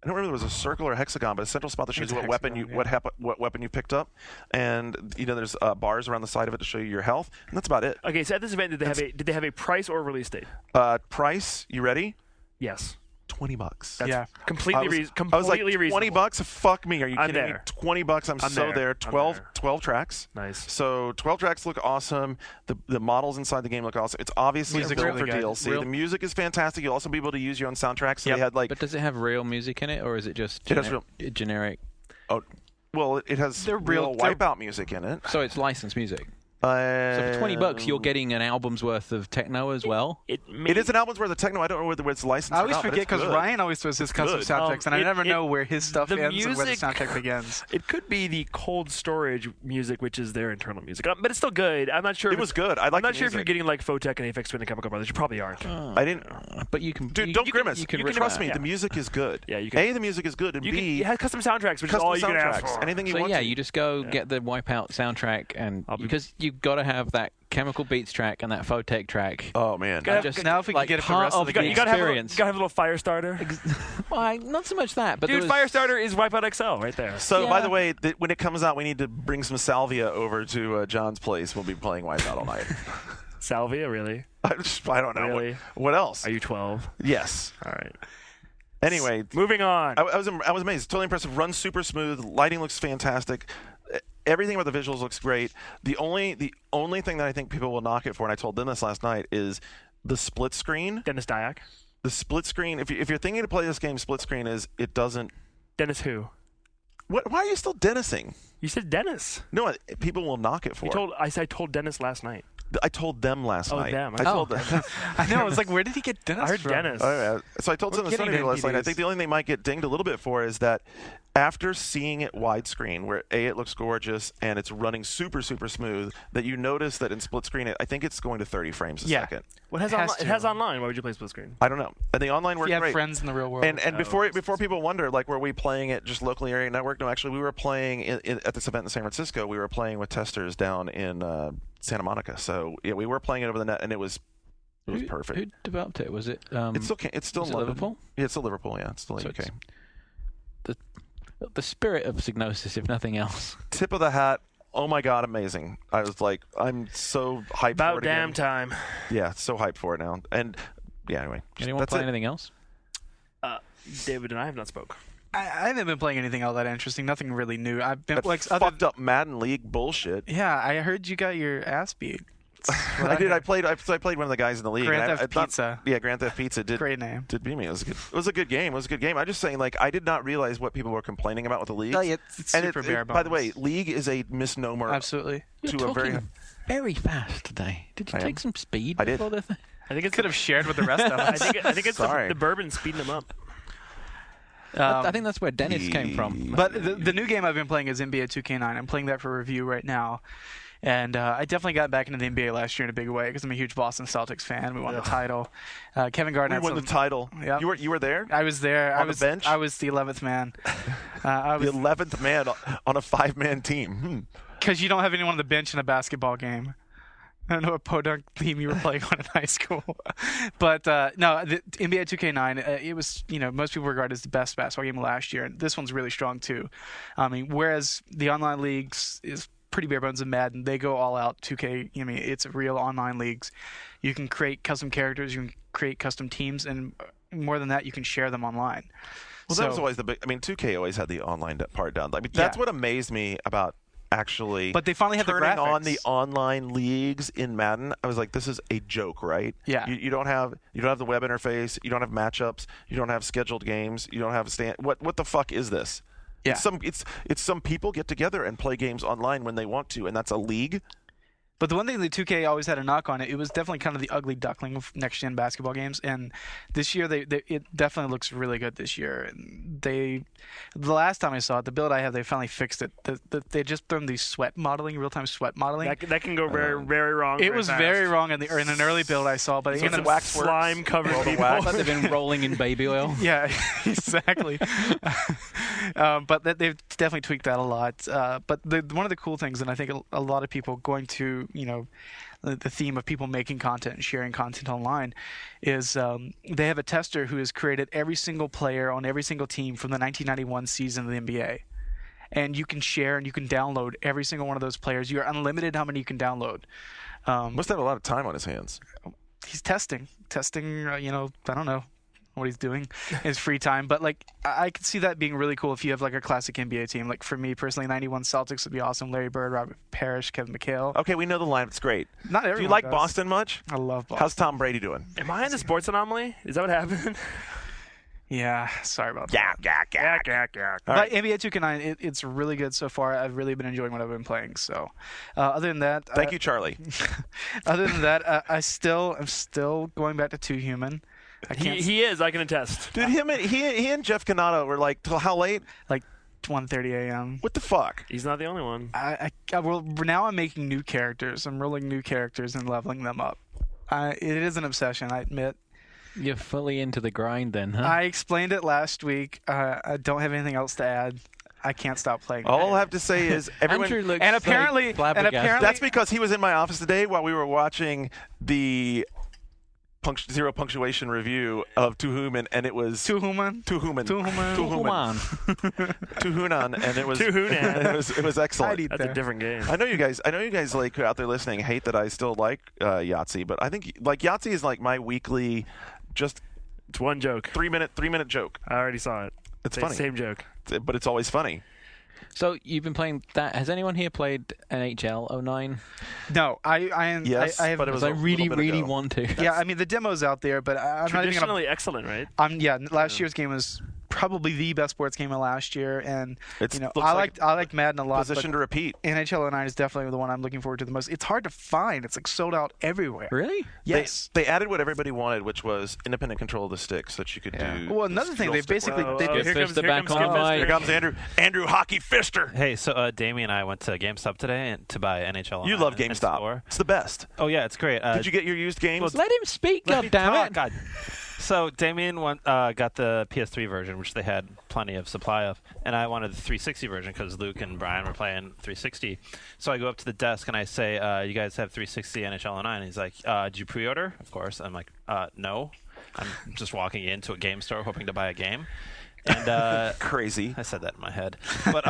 I don't remember if it was a circle or a hexagon, but a central spot that shows It's you a what weapon you hexagon, what weapon you picked up, and there's bars around the side of it to show you your health, and that's about it. Okay, so at this event, did they have a price or a release date? Price, you ready? Yes. $20. That's Yeah. completely I was like, reasonable. $20? Fuck me. Are you I'm kidding there. me? $20. I'm so there. there. I'm 12 there. 12 tracks. Nice. So 12 tracks look awesome. The models inside the game look awesome. It's obviously Music's built really for good. DLC. The music is fantastic. You'll also be able to use your own soundtracks. So Yep. they had like But does it have real music in it, or is it just It has real- generic? well, it has They're real they're- Wipeout music in it. So it's licensed music. So for $20, you're getting an album's worth of techno as well. It is an album's worth of techno. I don't know whether it's licensed. I or always not, but forget it's because good. Ryan always does his custom good. soundtracks, and I never it- know where his stuff the ends and where the music- soundtrack begins. It could be the cold storage music, which is their internal music, but it's still good. I'm not sure. It if was it's- good. I like I'm not the sure if you're music. getting like Photech and Aphex Twin and Chemical Brothers. You probably aren't. I didn't. But you can, Dude, you, don't you can- grimace. You can, You rip can- Trust that. me, yeah. the music is good. Yeah, you can- A, the music is good, and You B, it has custom soundtracks, which is custom all you can ask soundtracks. for. Anything you So want yeah, to. you just go get the Wipeout soundtrack, and because you've got to have that Chemical Beats track and that Photech track. Oh man. Gotta- Just Now if we could like get it for the part rest of the You got, game. you gotta have experience. a little Firestarter. Why, not so much that, but there Dude, was- Firestarter is Wipeout XL right there. So, by Yeah. the way, when it comes out, we need to bring some salvia over to John's place. We'll be playing Wipeout all night. Salvia, really? I don't know. Really? What else? Are you 12? Yes. All right. Anyway, Moving on. I was amazed. It's totally impressive. Runs super smooth. Lighting looks fantastic. Everything about the visuals looks great. The only thing that I think people will knock it for, and I told them this last night, is the split screen. Dennis Dyack. The split screen. If you're thinking to play this game, split screen it doesn't. Dennis who? What? Why are you still Dennising? You said Dennis. No, people will knock it for. I told Dennis last night. I told them last night. Them. I told them. I know. I was like, where did he get Dennis I heard from? Dennis. Oh, yeah. So I told some of the getting Sony people last night. I NPDs. think the only thing they might get dinged a little bit for is that after seeing it widescreen, where it looks gorgeous and it's running super, super smooth, that you notice that in split screen, I think it's going to 30 frames a second. What has It has online? It to. has online. Why would you play split screen? I don't know. And the online If worked you have great. friends in the real world. And before people wonder, like, were we playing it just locally area network? No, actually, we were playing at this event in San Francisco. We were playing with testers down in Santa Monica. So yeah, we were playing it over the net, and it was perfect. Who developed it? Was it? It's still was it London. Liverpool? Yeah, it's still Liverpool. Yeah, it's still So UK. it's- the spirit of Psygnosis, if nothing else. Tip of the hat. Oh my God, amazing! I was like, I'm so hyped for About it damn again. time. Yeah, so hyped for it now. And yeah, anyway, Anyone that's play it. anything else? David and I have not spoke. I haven't been playing anything all that interesting. Nothing really new. I've been That like fucked up Madden League bullshit. Yeah, I heard you got your ass beat. I did. I played one of the guys in the league. Grand and Theft I thought- Pizza. Yeah, Grand Theft Pizza did. Great name. Did beat me. It was a good game. It was a good game. I'm just saying, like, I did not realize what people were complaining about with the league. Oh, yeah, it's and super bare by the way, bones. league is a misnomer. Absolutely. You're To a talking very- very fast today. Did you I am. take some speed? I did. before the thing? I think it's Could have shared with the rest of us. I think it's Sorry. the bourbon speeding them up. I think that's where Dennis came from. But the new game I've been playing is NBA 2K9. I'm playing that for review right now. And I definitely got back into the NBA last year in a big way because I'm a huge Boston Celtics fan. We won the title. Kevin Garnett. We won the title. Yep. You were there. I was there. On the bench? I was the 11th man. I The was 11th man on a 5-man team. because you don't have anyone on the bench in a basketball game. I don't know what podunk team you were playing on in high school, but no, the NBA 2K9. It was, most people regard it as the best basketball game of last year, and this one's really strong too. I mean, whereas the online leagues is pretty bare bones and Madden, they go all out. 2K, it's real online leagues. You can create custom characters, you can create custom teams, and more than that, you can share them online. Well, that was always the big. I mean, 2K always had the online part down. I mean, that's Yeah. what amazed me about actually. But they finally had the turning on graphics. the online leagues in Madden. I was like, this is a joke, right? Yeah. You don't have the web interface. You don't have matchups. You don't have scheduled games. You don't have What the fuck is this? Yeah. It's some people get together and play games online when they want to, and that's a league. But the one thing that 2K always had a knock on it was definitely kind of the ugly duckling of next-gen basketball games. And this year, it definitely looks really good this year. And the last time I saw it, the build I have, they finally fixed it. They just thrown the sweat modeling, real-time sweat modeling. That can go very, very wrong. It was fast. very wrong in an early build I saw, but So in it's a waxworks. Slime covered people. Like they've been rolling in baby oil. Yeah, exactly. But they've definitely tweaked that a lot. But one of the cool things, and I think a lot of people going to, the theme of people making content and sharing content online, is they have a tester who has created every single player on every single team from the 1991 season of the NBA. And you can share and you can download every single one of those players. You're unlimited how many you can download. Must have a lot of time on his hands. He's testing. I don't know what he's doing in his free time, but like I could see that being really cool if you have like a classic NBA team. Like for me personally, 91 Celtics would be awesome. Larry Bird, Robert Parrish, Kevin McHale. Okay, we know the lineup. It's great. Not everyone. Do you like does. Boston much? I love Boston. How's Tom Brady doing? Am I in the sports anomaly? Is that what happened? Yeah, sorry about that. Yeah. But NBA 2K9, it's really good so far. I've really been enjoying what I've been playing. So, other than that, Thank you, Charlie. Other than that, I'm still going back to 2 Human. I can't He is. I can attest. Dude, he and Jeff Canado were like, till how late? like 1:30 a.m. What the fuck? He's not the only one. Well, now I'm making new characters. I'm rolling new characters and leveling them up. It is an obsession, I admit. You're fully into the grind then, huh? I explained it last week. I don't have anything else to add. I can't stop playing. All I'll have to say is everyone. Andrew looks And apparently- like flabbergasted. and That's because he was in my office today while we were watching the zero punctuation review of Tuhuman, and it was Tuhuman. Tuhuman, Come on. Tuhunan, and it was Tuhunan. it was excellent. I'd eat That's a there. different game. I know you guys like out there listening hate that I still like Yahtzee, but I think like Yahtzee is like my weekly, just It's one joke. 3 minute joke. I already saw it. It's Same- funny, Same joke. but it's always funny. So you've been playing that. Has anyone here played NHL 09? No, I Yes, have. but it was I a really, little bit really ago. want to. Yeah, I mean the demo's out there, but I'm not even gonna. Traditionally excellent, right? Last year's game was probably the best sports game of last year, and It's- you know, looks like I like Madden a lot. Position to But repeat. NHL 09 is definitely the one I'm looking forward to the most. It's hard to find. It's like sold out everywhere. Really? Yes. They added what everybody wanted, which was independent control of the stick, so that you could Yeah. do. Well, another this thing, drill they stick basically- work. they- here Fister back comes on Skip the Fister. mic. Here comes Andrew Hockey Fister. Hey, so Damien and I went to GameStop today to buy NHL. You Online love and GameStop. Store. It's the best. Oh yeah, it's great. Did you get your used games? Let him speak, Let me goddammit. talk, God. So Damien got the PS3 version, which they had plenty of supply of, and I wanted the 360 version because Luke and Brian were playing 360. So I go up to the desk and I say, "You guys have 360 NHL 09?" And he's like, "Did you pre-order?" Of course. I'm like, "No." I'm just walking into a game store hoping to buy a game. And Crazy. I said that in my head. But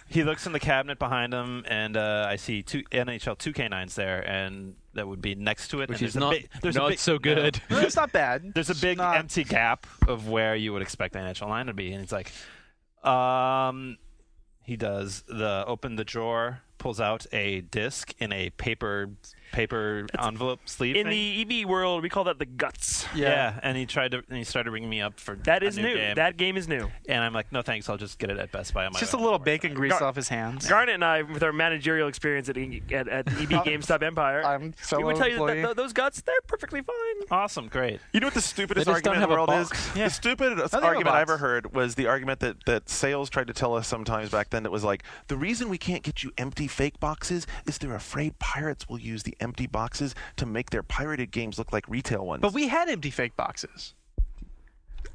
he looks in the cabinet behind him, and I see two NHL 2K9s there, and that would be next to it. Which and is there's a not, big- there's a not big- so good. No, it's not bad. There's a It's big not- empty gap of where you would expect the NHL line to be, and it's like, he does open the drawer, pulls out a disc in a paper envelope sleeve In thing. the EB world, we call that the guts. Yeah, and he started ringing me up for That a is new new. game. That game is new. And I'm like, no thanks, I'll just get it at Best Buy on my It's just a own. little bacon grease Gar- off his hands. Garnet and I, with our managerial experience at EB GameStop Empire, I'm we fellow would tell you employee. that those guts, they're perfectly fine. Awesome, great. You know what the stupidest They just argument in don't the have a world is? box. The stupidest have a argument I box. ever heard was the argument that sales tried to tell us sometimes back then. That was like, the reason we can't get you empty fake boxes is they're afraid pirates will use the empty boxes to make their pirated games look like retail ones. But we had empty fake boxes.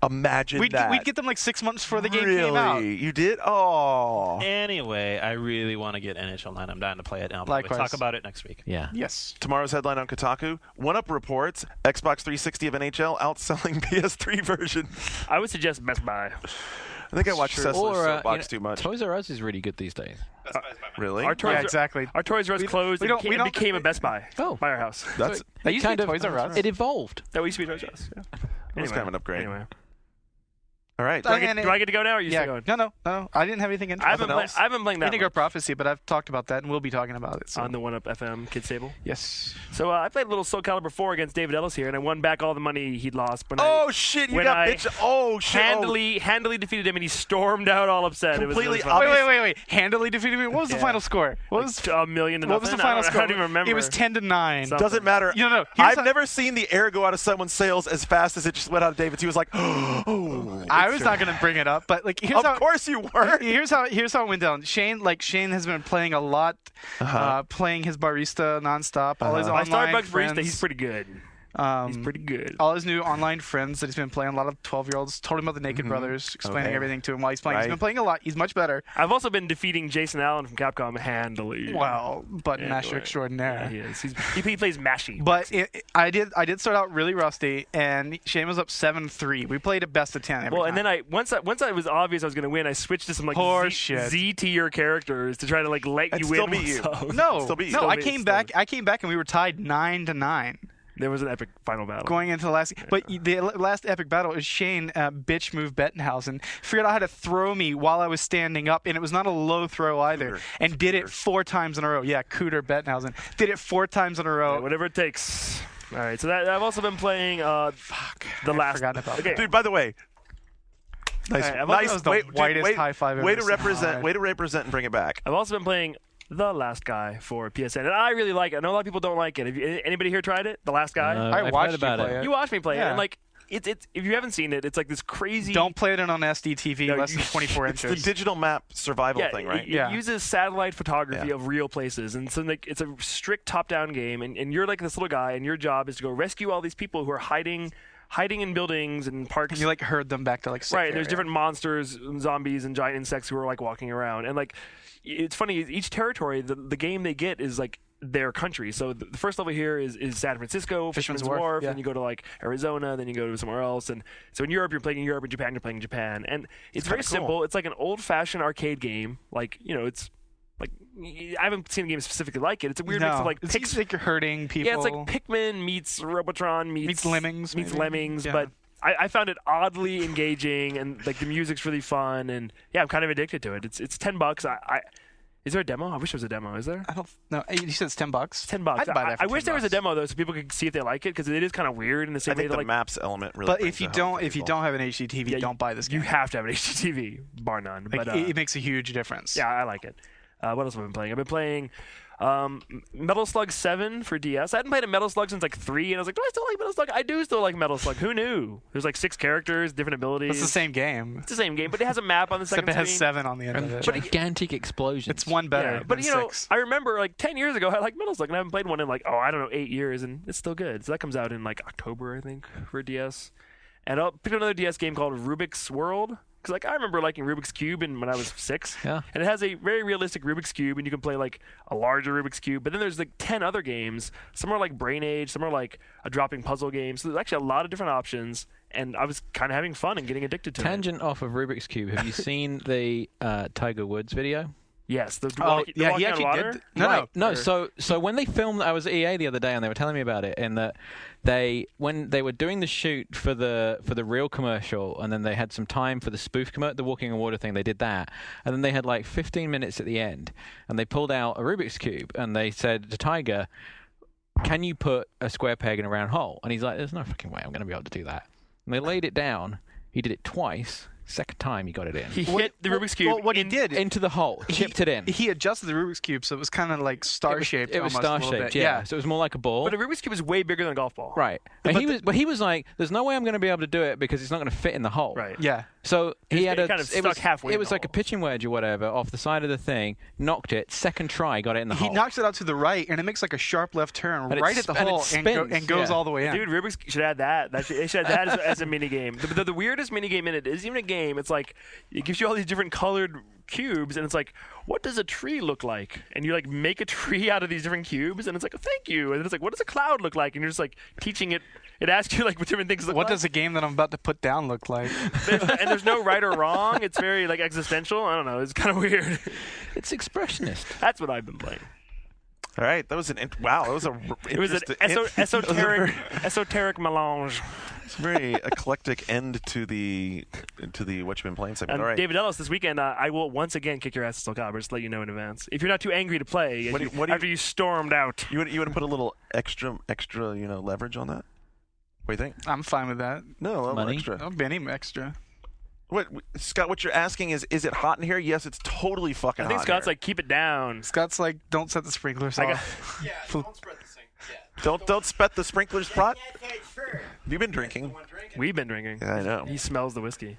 Imagine We'd that. get them like 6 months before the game really? came out. You did? Oh. Anyway, I really want to get NHL 9. I'm dying to play it now. But we'll Likewise. talk about it next week. Yeah. Yes. Tomorrow's headline on Kotaku: One-Up reports Xbox 360 of NHL outselling PS3 version. I would suggest Best Buy. I think I watched Cessler's soapbox too much. Toys R Us is really good these days. Really? Our Toys Yeah, R- exactly. Our Toys R Us closed we and don't- we don't- became a Best Buy Oh. by our house. That's They used to be Toys R Us. It evolved. That used to be Toys R Us. Yeah. that was kind of an upgrade. Anyway. All right. Do I get to go now, or are you Yeah. still going? No. I didn't have anything I interesting. haven't playing that Indigo much Prophecy, but I've talked about that, and we'll be talking about it. So. on the One Up FM Kids Table. Yes. So I played a little Soul Calibur 4 against David Ellis here, and I won back all the money he'd lost. When Oh shit! You when got I bitch. Oh shit! handily defeated him, and he stormed out all upset. It was Completely fun. Wait. Handily defeated me. What was the Yeah. final score? What was $1 million to what was the nothing? final score? I don't even remember. It was 10-9. Something. Doesn't matter. No. I've never seen the air go out of someone's sails as fast as it just went out of David's. He was like, "Oh." I was not going to bring it up, but like here's Of how. course you were. Here's how it went down. Shane has been playing a lot, playing his barista nonstop. All his My online Starbucks friends. barista, he's pretty good. He's pretty good. All his new online friends that he's been playing. A lot of 12-year-olds told him about the Naked Brothers, explaining Okay. everything to him while he's playing. He's Right. been playing a lot. He's much better. I've also been defeating Jason Allen from Capcom handily. Well, button Yeah, masher yeah, extraordinaire. he is. He plays Mashy. But I did start out really rusty, and Shane was up 7-3. We played at best of 10 every Well, time. and then once I was obvious I was going to win, I switched to some like Horseshit. Z tier characters to try to like let I'd you still win. beat you. So- no, Still beat you. no, Still I beat- came still back. I came back, and we were tied 9-9 There was an epic final battle. going into the last. But the last epic battle is Shane bitch move Bettenhausen figured out how to throw me while I was standing up, and it was not a low throw either, Cooter. and did it 4 times in a row. Yeah, Cooter Bettenhausen did it 4 times in a row. Yeah, whatever it takes. All right, so that I've also been playing the last. forgot about okay. that. Dude, by the way, nice, All right, I've nice. also- That was the wait, dude, whitest wait, high five I've way ever to seen in my represent. life. Way to represent and bring it back. I've also been playing The Last Guy for PSN, and I really like it. I know a lot of people don't like it. Have you, anybody here tried it? The Last Guy? I I've watched heard you about play it. it. You watched me play it, Yeah. and like it's if you haven't seen it, it's like this crazy. Don't play it on SDTV No, less than you- 24 It's the inches. digital map survival yeah, thing, right? It Yeah. uses satellite photography Yeah. of real places, and so like it's a strict top-down game, and you're like this little guy, and your job is to go rescue all these people who are hiding in buildings and parks. And you like herd them back to like safe Right, there's area. different monsters, zombies, and giant insects who are like walking around, and like it's funny. Each territory, the game they get is like their country. So the first level here is San Francisco, Fisherman's Fisherman's Wharf, Wharf, yeah. then you go to like Arizona, then you go to somewhere else, and so in Europe you're playing in Europe, in Japan you're playing in Japan, and it's very kinda cool. simple. It's like an old-fashioned arcade game, like it's like I haven't seen a game specifically like it. It's a weird mix of like it's just like you're hurting people. yeah, it's like Pikmin meets Robotron Meets Lemmings, meets maybe. Lemmings, Yeah. but I found it oddly engaging, and like the music's really fun, and yeah, I'm kind of addicted to it. It's $10. Is there a demo? I wish there was a demo. Is there? I don't know. You said it's $10. $10. I'd buy that for I wish there was a $10. demo though, so people could see if they like it, because it is kind of weird in the I same way think that the like maps element really. But brings if you it home don't, for if you people. don't have an HDTV, Yeah, don't buy this game. you have to have an HDTV, bar none. Like, But it makes a huge difference. yeah, I like it. What else have I been playing? I've been playing Metal Slug 7 for DS. I hadn't played a Metal Slug since like 3, and I was like, do I still like Metal Slug? I do still like Metal Slug. Who knew? There's like 6 characters, different abilities. It's the same game, It's the same game, but it has a map on the except second it has screen. 7 on the end of it. Gigantic explosions. It's one better. Yeah, but than you know, 6. I remember like 10 years ago, I liked Metal Slug, and I haven't played one in like, I don't know, 8 years, and it's still good. So that comes out in like October, I think, for DS. And I'll pick another DS game called Rubik's World. Because like I remember liking Rubik's Cube when I was 6. Yeah. And it has a very realistic Rubik's Cube, and you can play like a larger Rubik's Cube. But then there's like 10 other games. Some are like Brain Age, some are like a dropping puzzle game. So there's actually a lot of different options. And I was kind of having fun and getting addicted to it. Tangent off of Rubik's Cube. Have you seen the Tiger Woods video? Yes. The Oh, walking yeah, he on actually water? did. No, Right. no. No, so when they filmed, I was at EA the other day and they were telling me about it, and that when they were doing the shoot for the real commercial, and then they had some time for the spoof commercial, the walking on water thing, they did that, and then they had like 15 minutes at the end, and they pulled out a Rubik's Cube and they said to Tiger, can you put a square peg in a round hole? And he's like, there's no fucking way I'm going to be able to do that. And they laid it down. He did it twice. Second time he got it in. He hit the Rubik's Cube. Well, what he did, into the hole, chipped it in. He adjusted the Rubik's Cube, so it was kind of like star-shaped. It was almost a little star-shaped, bit. yeah. So it was more like a ball. But a Rubik's Cube is way bigger than a golf ball. Right. And he was like, there's no way I'm going to be able to do it because it's not going to fit in the hole. Right. Yeah. So he It had kind of stuck halfway it in was the like a hole. pitching wedge or whatever off the side of the thing, knocked it, second try, got it in the He hole. knocks it out to the right, and it makes like a sharp left turn And right it at the and it hole spins, and goes yeah. all the way in. Dude, Rubik's should add that. They should add that as a mini game. The weirdest mini game in it isn't even a game. It's like it gives you all these different colored cubes, and it's like, what does a tree look like? And you like make a tree out of these different cubes, and it's like, thank you. And it's like, what does a cloud look like? And you're just like teaching it. It asks you like what different things look What like. does a game that I'm about to put down look like? There's no right or wrong. It's very like existential. I don't know. It's kind of weird. It's expressionist. That's what I've been playing. All right, that was wow. That was It was an esoteric melange. It's a very eclectic end to the what you've been playing segment. And All right, David Ellis, this weekend, I will once again kick your ass at Soul Calibur. Just to let you know in advance. If you're not too angry to play, after you stormed out. you would put a little extra leverage on that. What do you think? I'm fine with that. No, a little Money? extra. I'll bet him extra. What, Scott? What you're asking is it hot in here? Yes, it's totally fucking I think hot. Scott's in like, keep it down. Scott's like, don't set the sprinklers I got- off. Yeah, don't spread the sink. Yeah. here. Don't spet the sprinklers pot. Okay, sure. Have you been drinking? We've been drinking. Yeah, I know. He smells the whiskey.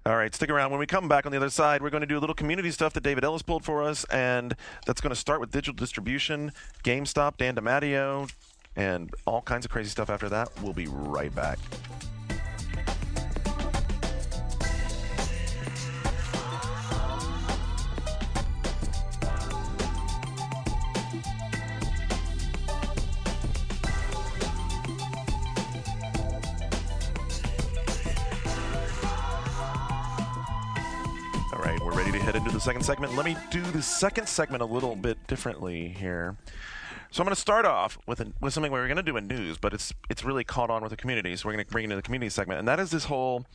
All right, stick around. When we come back on the other side, we're going to do a little community stuff that David Ellis pulled for us, and that's going to start with digital distribution, GameStop, Dan DiMatteo, and all kinds of crazy stuff after that. We'll be right back. All right, we're ready to head into the second segment. Let me do the second segment a little bit differently here. So I'm going to start off with something we're going to do in news, but it's really caught on with the community, so we're going to bring it into the community segment, and that is this whole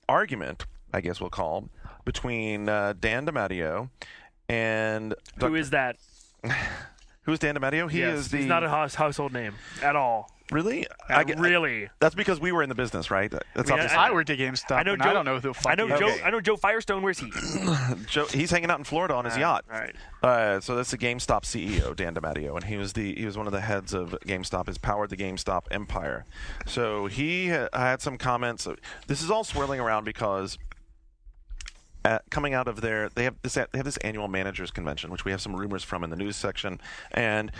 argument, I guess we'll call, between Dan DiMatteo and Who is that? Who's Dan DiMatteo? He's not a household name at all. Really? Really? That's because we were in the business, right? That's I mean, obviously I worked at GameStop, I know and Joe. I don't know who the fuck I know he is. Joe. Okay. I know Joe Firestone. Where's he? Joe, he's hanging out in Florida on his yacht. All right. So that's the GameStop CEO, Dan DiMatteo, and he was one of the heads of GameStop. Has powered the GameStop empire. So he had some comments. This is all swirling around because coming out of they have this annual managers convention, which we have some rumors from in the news section. And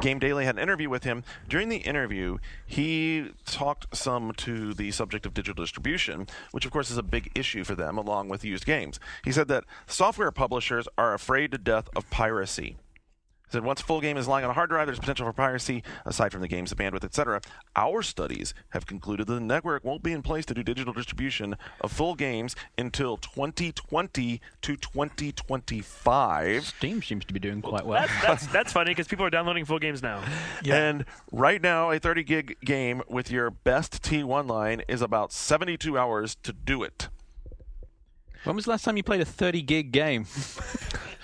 Game Daily had an interview with him. During the interview, he talked some to the subject of digital distribution, which of course is a big issue for them, along with used games. He said that software publishers are afraid to death of piracy. He said once a full game is lying on a hard drive, there's potential for piracy, aside from the games, the bandwidth, etc. Our studies have concluded that the network won't be in place to do digital distribution of full games until 2020 to 2025. Steam seems to be doing quite well. That's funny because people are downloading full games now. And right now, a 30 gig game with your best T1 line is about 72 hours to do it. When was the last time you played a 30 gig game?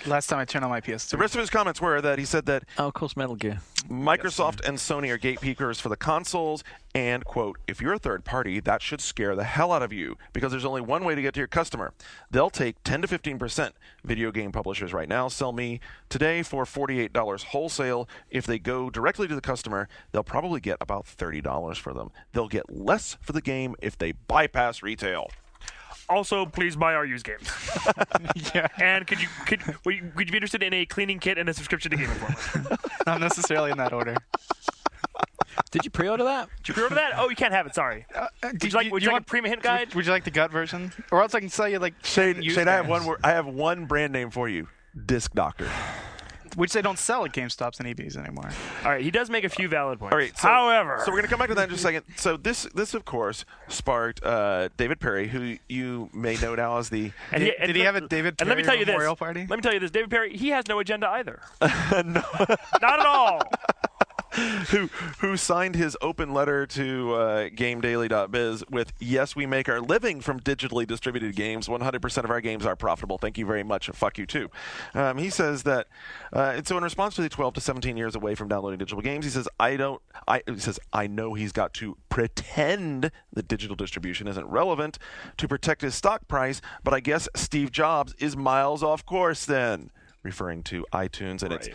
Last time I turned on my PS2. The rest of his comments were that he said that Oh, of course, Metal Gear. Microsoft and Sony are gatekeepers for the consoles, and, quote, if you're a third party, that should scare the hell out of you, because there's only one way to get to your customer. They'll take 10 to 15%. Video game publishers right now sell me today for $48 wholesale. If they go directly to the customer, they'll probably get about $30 for them. They'll get less for the game if they bypass retail. Also, please buy our used games. Yeah. And could you be interested in a cleaning kit and a subscription to Game Informer? Not necessarily in that order. Did you pre-order that? Did you pre-order that? Oh, you can't have it. Sorry. Would you like a premium hint guide? Would you like the gut version? Or else I can sell you like Shade, used I have games, I have one brand name for you. Disc Doctor. which they don't sell at GameStops and EBs anymore. All right, he does make a few valid points. All right, so, However, so we're going to come back to that in just a second. So this of course sparked David Perry, who you may know now as the. Did he have a David Perry and let me tell you memorial this, party? Let me tell you this: David Perry, he has no agenda either. No. Not at all. who signed his open letter to GameDaily.biz with, yes, we make our living from digitally distributed games. 100% of our games are profitable. Thank you very much, and fuck you too. He says that, so in response to the 12 to 17 years away from downloading digital games, he says, I know he's got to pretend that digital distribution isn't relevant to protect his stock price, but I guess Steve Jobs is miles off course then, referring to iTunes and its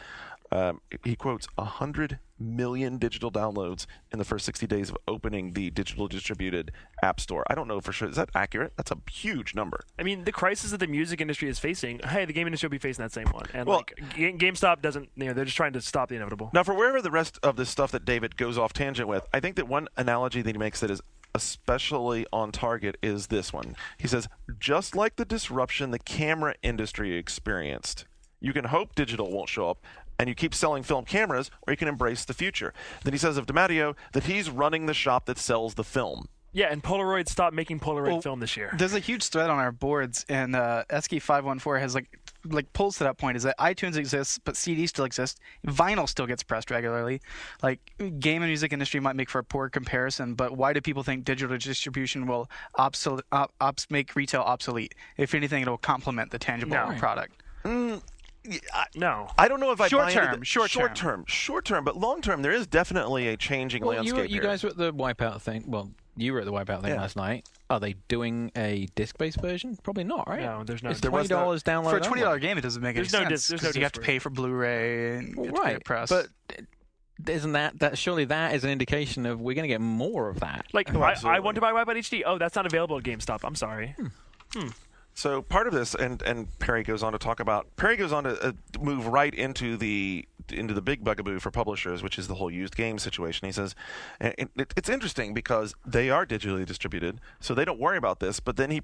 he quotes 100 million digital downloads in the first 60 days of opening the digital distributed app store. I don't know for sure. Is that accurate? That's a huge number. I mean, the crisis that the music industry is facing, hey, the game industry will be facing that same one. And Well, GameStop doesn't, they're just trying to stop the inevitable. Now, for wherever the rest of this stuff that David goes off tangent with, I think that one analogy that he makes that is especially on target is this one. He says, just like the disruption the camera industry experienced, you can hope digital won't show up, and you keep selling film cameras, or you can embrace the future. Then he says of DiMatteo that he's running the shop that sells the film. Yeah, and Polaroid stopped making Polaroid film this year. There's a huge thread on our boards, and Esky514 has like pulls to that point is that iTunes exists, but CDs still exist. Vinyl still gets pressed regularly. Like, game and music industry might make for a poor comparison, but why do people think digital distribution will make retail obsolete? If anything, it'll complement the tangible product. No. I don't know if I Short buy into term, the- short term. but long term, there is definitely a changing landscape you here. guys were at the Wipeout thing. Well, you were at the Wipeout thing last night. Are they doing a disc-based version? Probably not, right? No, there's no. It's There was $20 download. For a only. $20 game, it doesn't make any There's no sense. disc- there's no 'cause you have to disc pay for Blu-ray and you have to pay Right, press. but isn't that surely that is an indication of we're going to get more of that? Like, Oh, I absolutely. want to buy Wipeout HD. Oh, that's not available at GameStop. I'm sorry. So part of this, and Perry goes on to move right into the big bugaboo for publishers, which is the whole used game situation. He says it's interesting because they are digitally distributed, so they don't worry about this. But then he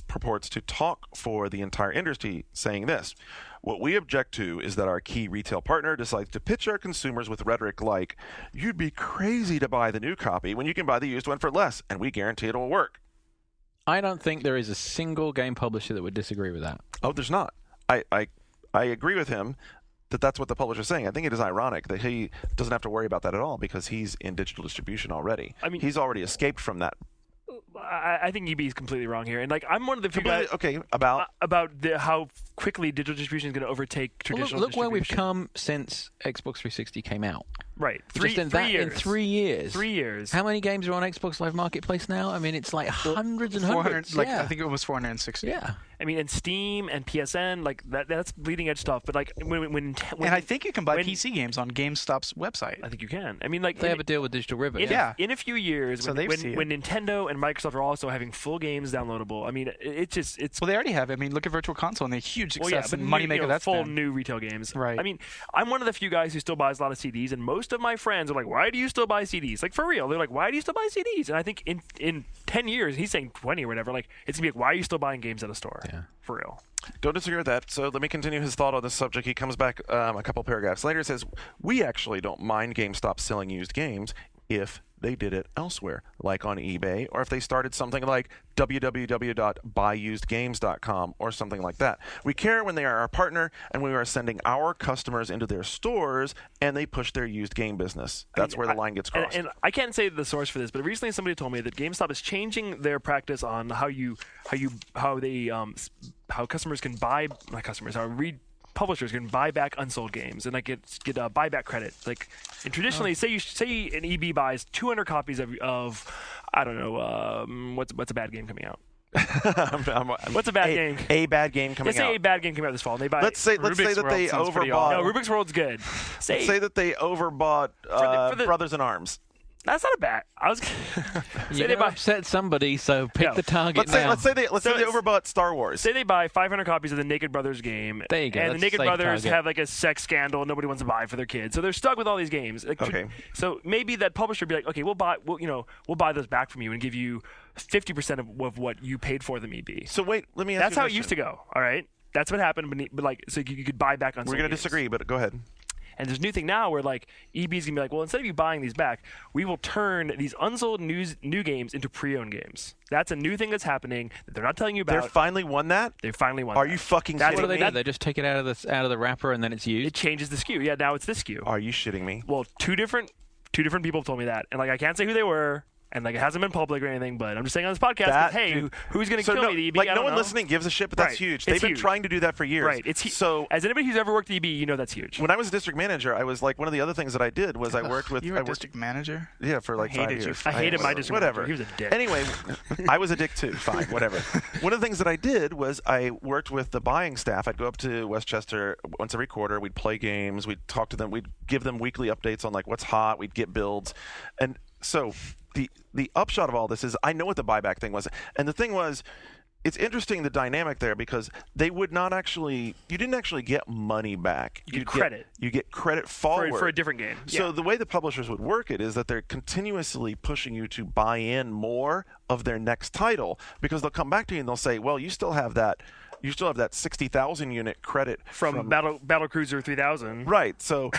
purports to talk for the entire industry, saying this: what we object to is that our key retail partner decides to pitch our consumers with rhetoric like, "You'd be crazy to buy the new copy when you can buy the used one for less, and we guarantee it will work." I don't think there is a single game publisher that would disagree with that. Oh, there's not. I agree with him that that's what the publisher's saying. I think it is ironic that he doesn't have to worry about that at all because he's in digital distribution already. I mean- he's already escaped from that. I think EB is completely wrong here. And, like, I'm one of the few guys Okay, about how quickly digital distribution is going to overtake Well, traditional look where we've distribution. come since Xbox 360 came out. Right. Just in 3 years. in 3 years. 3 years. How many games are on Xbox Live Marketplace now? I mean, it's like hundreds and 400, hundreds. like yeah. I think it was 460. Yeah. I mean, and Steam and PSN, like that's bleeding edge stuff. But like when And I think you can buy when- PC games on GameStop's website. I think you can. I mean, like They have a deal with Digital River. in a few years, So when, they see it. when Nintendo and Microsoft are also having full games downloadable. I mean, it's Well, they already have it. I mean, look at Virtual Console and the huge well, success yeah, but and moneymaker that's full been. new retail games. Right. I mean, I'm one of the few guys who still buys a lot of CDs, and most of my friends are like, "Why do you still buy CDs?" Like, for real, they're like, "Why do you still buy CDs?" And I think in 10 years, he's saying 20 or whatever. Like, it's gonna be like, "Why are you still buying games at a store?" Yeah. For real. Don't disagree with that. So let me continue his thought on this subject. He comes back a couple paragraphs later. Says we actually don't mind GameStop selling used games if they did it elsewhere, like on eBay, or if they started something like www.buyusedgames.com or something like that. We care when they are our partner and we are sending our customers into their stores and they push their used game business. That's where the line gets crossed. And I can't say the source for this, but recently somebody told me that GameStop is changing their practice on how customers can buy, not customers, publishers can buy back unsold games and like get buyback credit. Like, and traditionally, say an EB buys 200 copies of I don't know, what's a bad game coming out? What's a bad game? A bad game coming Let's say out. a bad game came out this fall. And they buy. Let's say that they overbought. No, Rubik's World's good. Let's say that they overbought for the- Brothers in Arms. That's not a bad. I was. You're going to upset somebody, so pick Yeah. the target Let's say now. they overbought Star Wars. Say they buy 500 copies of the Naked Brothers game. There you go, And the that's Naked a safe Brothers target. have like a sex scandal nobody wants to buy for their kids, so they're stuck with all these games. Like, Okay. So maybe that publisher would be like, okay, we'll buy those back from you and give you 50% of what you paid for them. EB. So wait, let me ask That's you a how it question. used to go. All right. That's what happened, but like, so you could buy back on. We're going to disagree, but go ahead. And there's a new thing now where like EB's gonna be like, well, instead of you buying these back, we will turn these unsold new games into pre-owned games. That's a new thing that's happening that they're not telling you about. They finally won that? They finally won. Are that. you fucking That's kidding What do me? they do? They just take it out of the wrapper and then it's used? It changes the SKU. Yeah, now it's this SKU. Are you shitting me? Well, two different people have told me that, and like I can't say who they were, and like it hasn't been public or anything, but I'm just saying on this podcast, That- 'cause, hey, dude. who's gonna So kill no, me? The EB? like I no don't one know. listening gives a shit, but that's Right. huge. It's They've been huge. trying to do that for years. Right. So as anybody who's ever worked at EB, you know that's huge. when I was a district manager, I was like one of the other things that I did was I worked with You were I a worked- district manager. Yeah, for like 5 hated you. years. I hated my district Whatever. manager. He was a dick. Anyway, I was a dick too. Fine, whatever. One of the things that I did was I worked with the buying staff. I'd go up to Westchester once every quarter. We'd play games. We'd talk to them. We'd give them weekly updates on like what's hot. We'd get builds, and so the upshot of all this is I know what the buyback thing was, and the thing was. It's interesting the dynamic there because they would not actually. You didn't actually get money back. You get credit. You get credit forward for a different game. So Yeah. the way the publishers would work it is that they're continuously pushing you to buy in more of their next title because they'll come back to you and they'll say, "Well, you still have that 60,000 unit credit from Battle Cruiser 3000. Right. So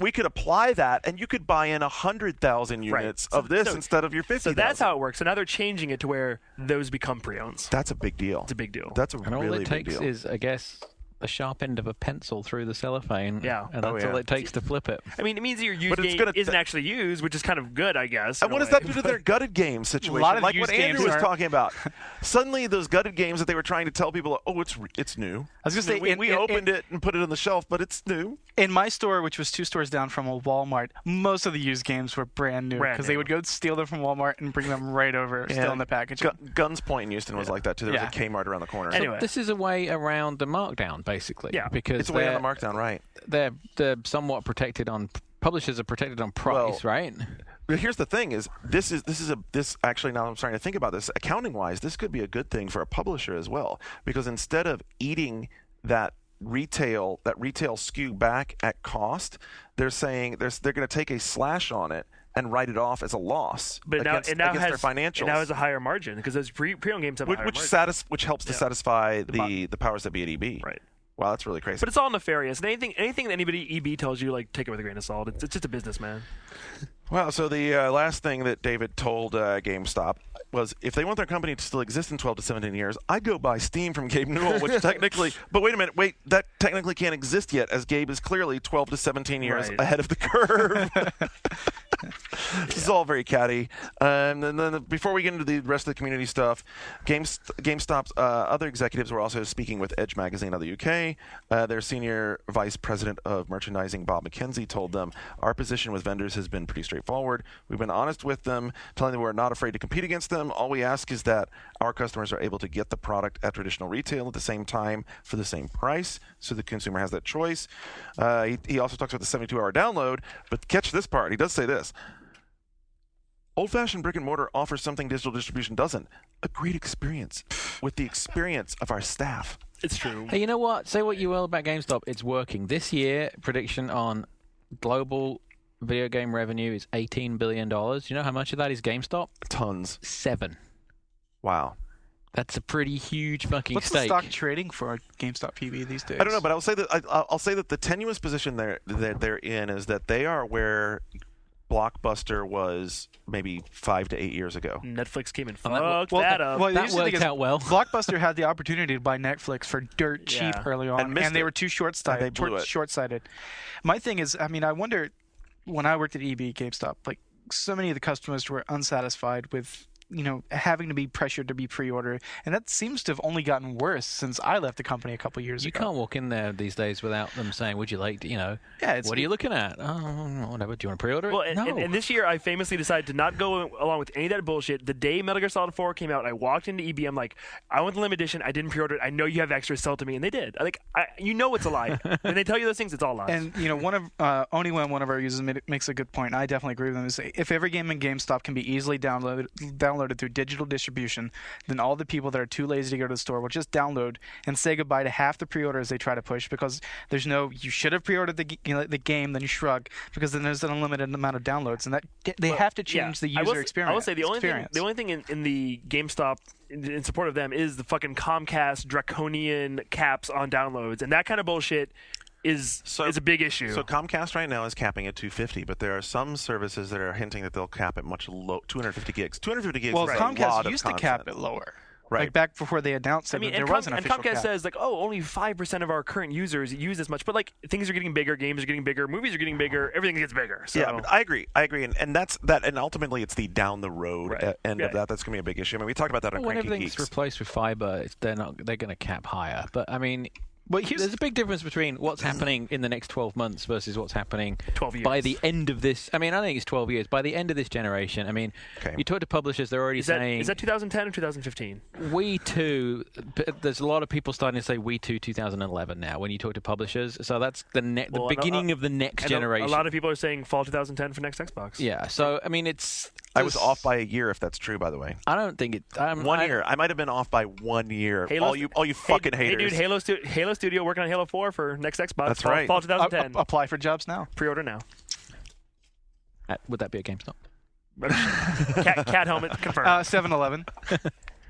we could apply that, and you could buy in 100,000 units of this instead of your 50,000. So that's how it works. So now they're changing it to where those become pre-owns. That's a big deal. It's a big deal. That's a And all really it big takes deal. is, I guess, the sharp end of a pencil through the cellophane. Yeah. And Oh, that's yeah. all it takes to flip it. I mean, it means that your used But it's game gonna- isn't actually used, which is kind of good, I guess. And what does that do to their gutted game situation? lot of like used what Andrew games was are- talking about. Suddenly, those gutted games that they were trying to tell people, oh, it's new. I was gonna say, we opened it and put it on the shelf, but it's new. In my store, which was 2 stores down from a Walmart, most of the used games were brand new Brand because they new. would go steal them from Walmart and bring them right over, still in the packaging. Guns Point in Houston was like that too. There was Yeah. a Kmart around the corner. Anyway. This is a way around the markdown, basically. Yeah. Because It's a way on the markdown, right? they're somewhat protected on publishers are protected on price, Well, right? But here's the thing: this actually now I'm starting to think about this accounting wise. This could be a good thing for a publisher as well because instead of eating that retail SKU back at cost, they're saying they're going to take a slash on it and write it off as a loss But now, against it now their has financials. It now has a higher margin because those pre-owned games have a higher margin. which helps to satisfy the powers that be at EB. Right. Wow, that's really crazy. But it's all nefarious. And anything that anybody EB tells you, like, take it with a grain of salt. It's just a business, man. Wow, so the last thing that David told GameStop was if they want their company to still exist in 12 to 17 years, I'd go buy Steam from Gabe Newell, which technically, but wait a minute, that technically can't exist yet, as Gabe is clearly 12 to 17 years Right. ahead of the curve. This is all very catty. And then before we get into the rest of the community stuff, GameStop's other executives were also speaking with Edge Magazine of the UK. Their senior vice president of merchandising, Bob McKenzie, told them, our position with vendors has been pretty straightforward. We've been honest with them, telling them we're not afraid to compete against them. All we ask is that our customers are able to get the product at traditional retail at the same time for the same price, so the consumer has that choice. He also talks about the 72-hour download, but catch this part. He does say this. Old-fashioned brick and mortar offers something digital distribution doesn't. A great experience with the experience of our staff. It's true. Hey, you know what? Say what you will about GameStop, it's working. This year, prediction on global video game revenue is $18 billion. You know how much of that is GameStop? Tons. 7. Wow. That's a pretty huge fucking What's the stake. stock trading for GameStop PB these days? I don't know, but I'll say that the tenuous position they're in is that they are where Blockbuster was maybe 5 to 8 years ago. Netflix came and Oh, that- fucked well, that up. well, That here's the thing worked is, out well. Blockbuster had the opportunity to buy Netflix for dirt cheap Yeah. early on, And missed they it. were too And they short-sighted. blew it. Short-sighted. My thing is, I mean, I wonder when I worked at EB GameStop, like so many of the customers were unsatisfied with having to be pressured to be pre-ordered, and that seems to have only gotten worse since I left the company a couple years You ago. can't walk in there these days without them saying, "Would you like, Yeah, what are you looking at? Oh, whatever. Do you want to pre-order it?" Well, and, no. and this year I famously decided to not go along with any of that bullshit. The day Metal Gear Solid 4 came out, I walked into EB. I'm like, I want the limited edition. I didn't pre-order it. I know you have extras. Sell it to me, and they did. It's a lie. When they tell you those things, it's all lies. And one of one of our users makes a good point. I definitely agree with them. Is if every game in GameStop can be easily downloaded through digital distribution, then all the people that are too lazy to go to the store will just download and say goodbye to half the pre-orders they try to push, because there's no you should have pre-ordered the game, then you shrug, because then there's an unlimited amount of downloads, and that they have to change the user experience. I will say the only thing in the GameStop in support of them is the fucking Comcast draconian caps on downloads, and that kind of bullshit is a big issue. So Comcast right now is capping at 250, but there are some services that are hinting that they'll cap it much low, 250 gigs. 250 gigs well, is a Comcast lot of used to content. cap it lower. Right. Like back before they announced it, there was an official Comcast cap. says only 5% of our current users use this much, but things are getting bigger, games are getting bigger, movies are getting bigger, everything gets bigger. So. Yeah, I agree, and that's that, and ultimately it's the down the road Right. end of that that's going to be a big issue. I mean, we talked about that on when Cranky everything's Geeks. replaced with fiber, they're going to cap higher. But I mean, But there's a big difference between what's happening in the next 12 months versus what's happening 12 years. by the end of this. I mean, I think it's 12 years. By the end of this generation, I mean, Okay. you talk to publishers, they're already saying... Is that 2010 or 2015? Wii 2, there's a lot of people starting to say Wii 2 2011 now when you talk to publishers. So that's the beginning of the next And generation. A lot of people are saying fall 2010 for next Xbox. Yeah, so, I mean, I was off by a year, if that's true, by the way. I don't think it... 1 year. I might have been off by 1 year. All you fucking haters. Hey, dude, Halo Studio working on Halo 4 for next Xbox. That's right. Fall 2010. Apply for jobs now. Pre-order now. Would that be a GameStop? Cat helmet confirmed. 7-Eleven.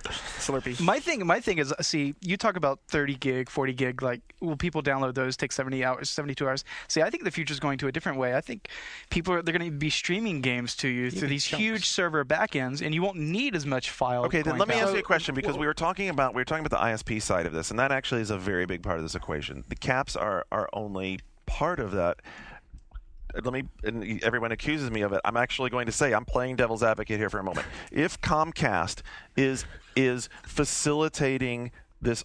Slurpee. My thing is, see, you talk about 30 gig, 40 gig, like, will people download those, take 70 hours, 72 hours? See, I think the future's going to a different way. I think they're going to be streaming games to you through these huge server backends, and you won't need as much file. Okay, then going let me down. ask you a question, because we were talking about the ISP side of this, and that actually is a very big part of this equation. The caps are only part of that. And everyone accuses me of it. I'm actually going to say, I'm playing devil's advocate here for a moment. If Comcast is facilitating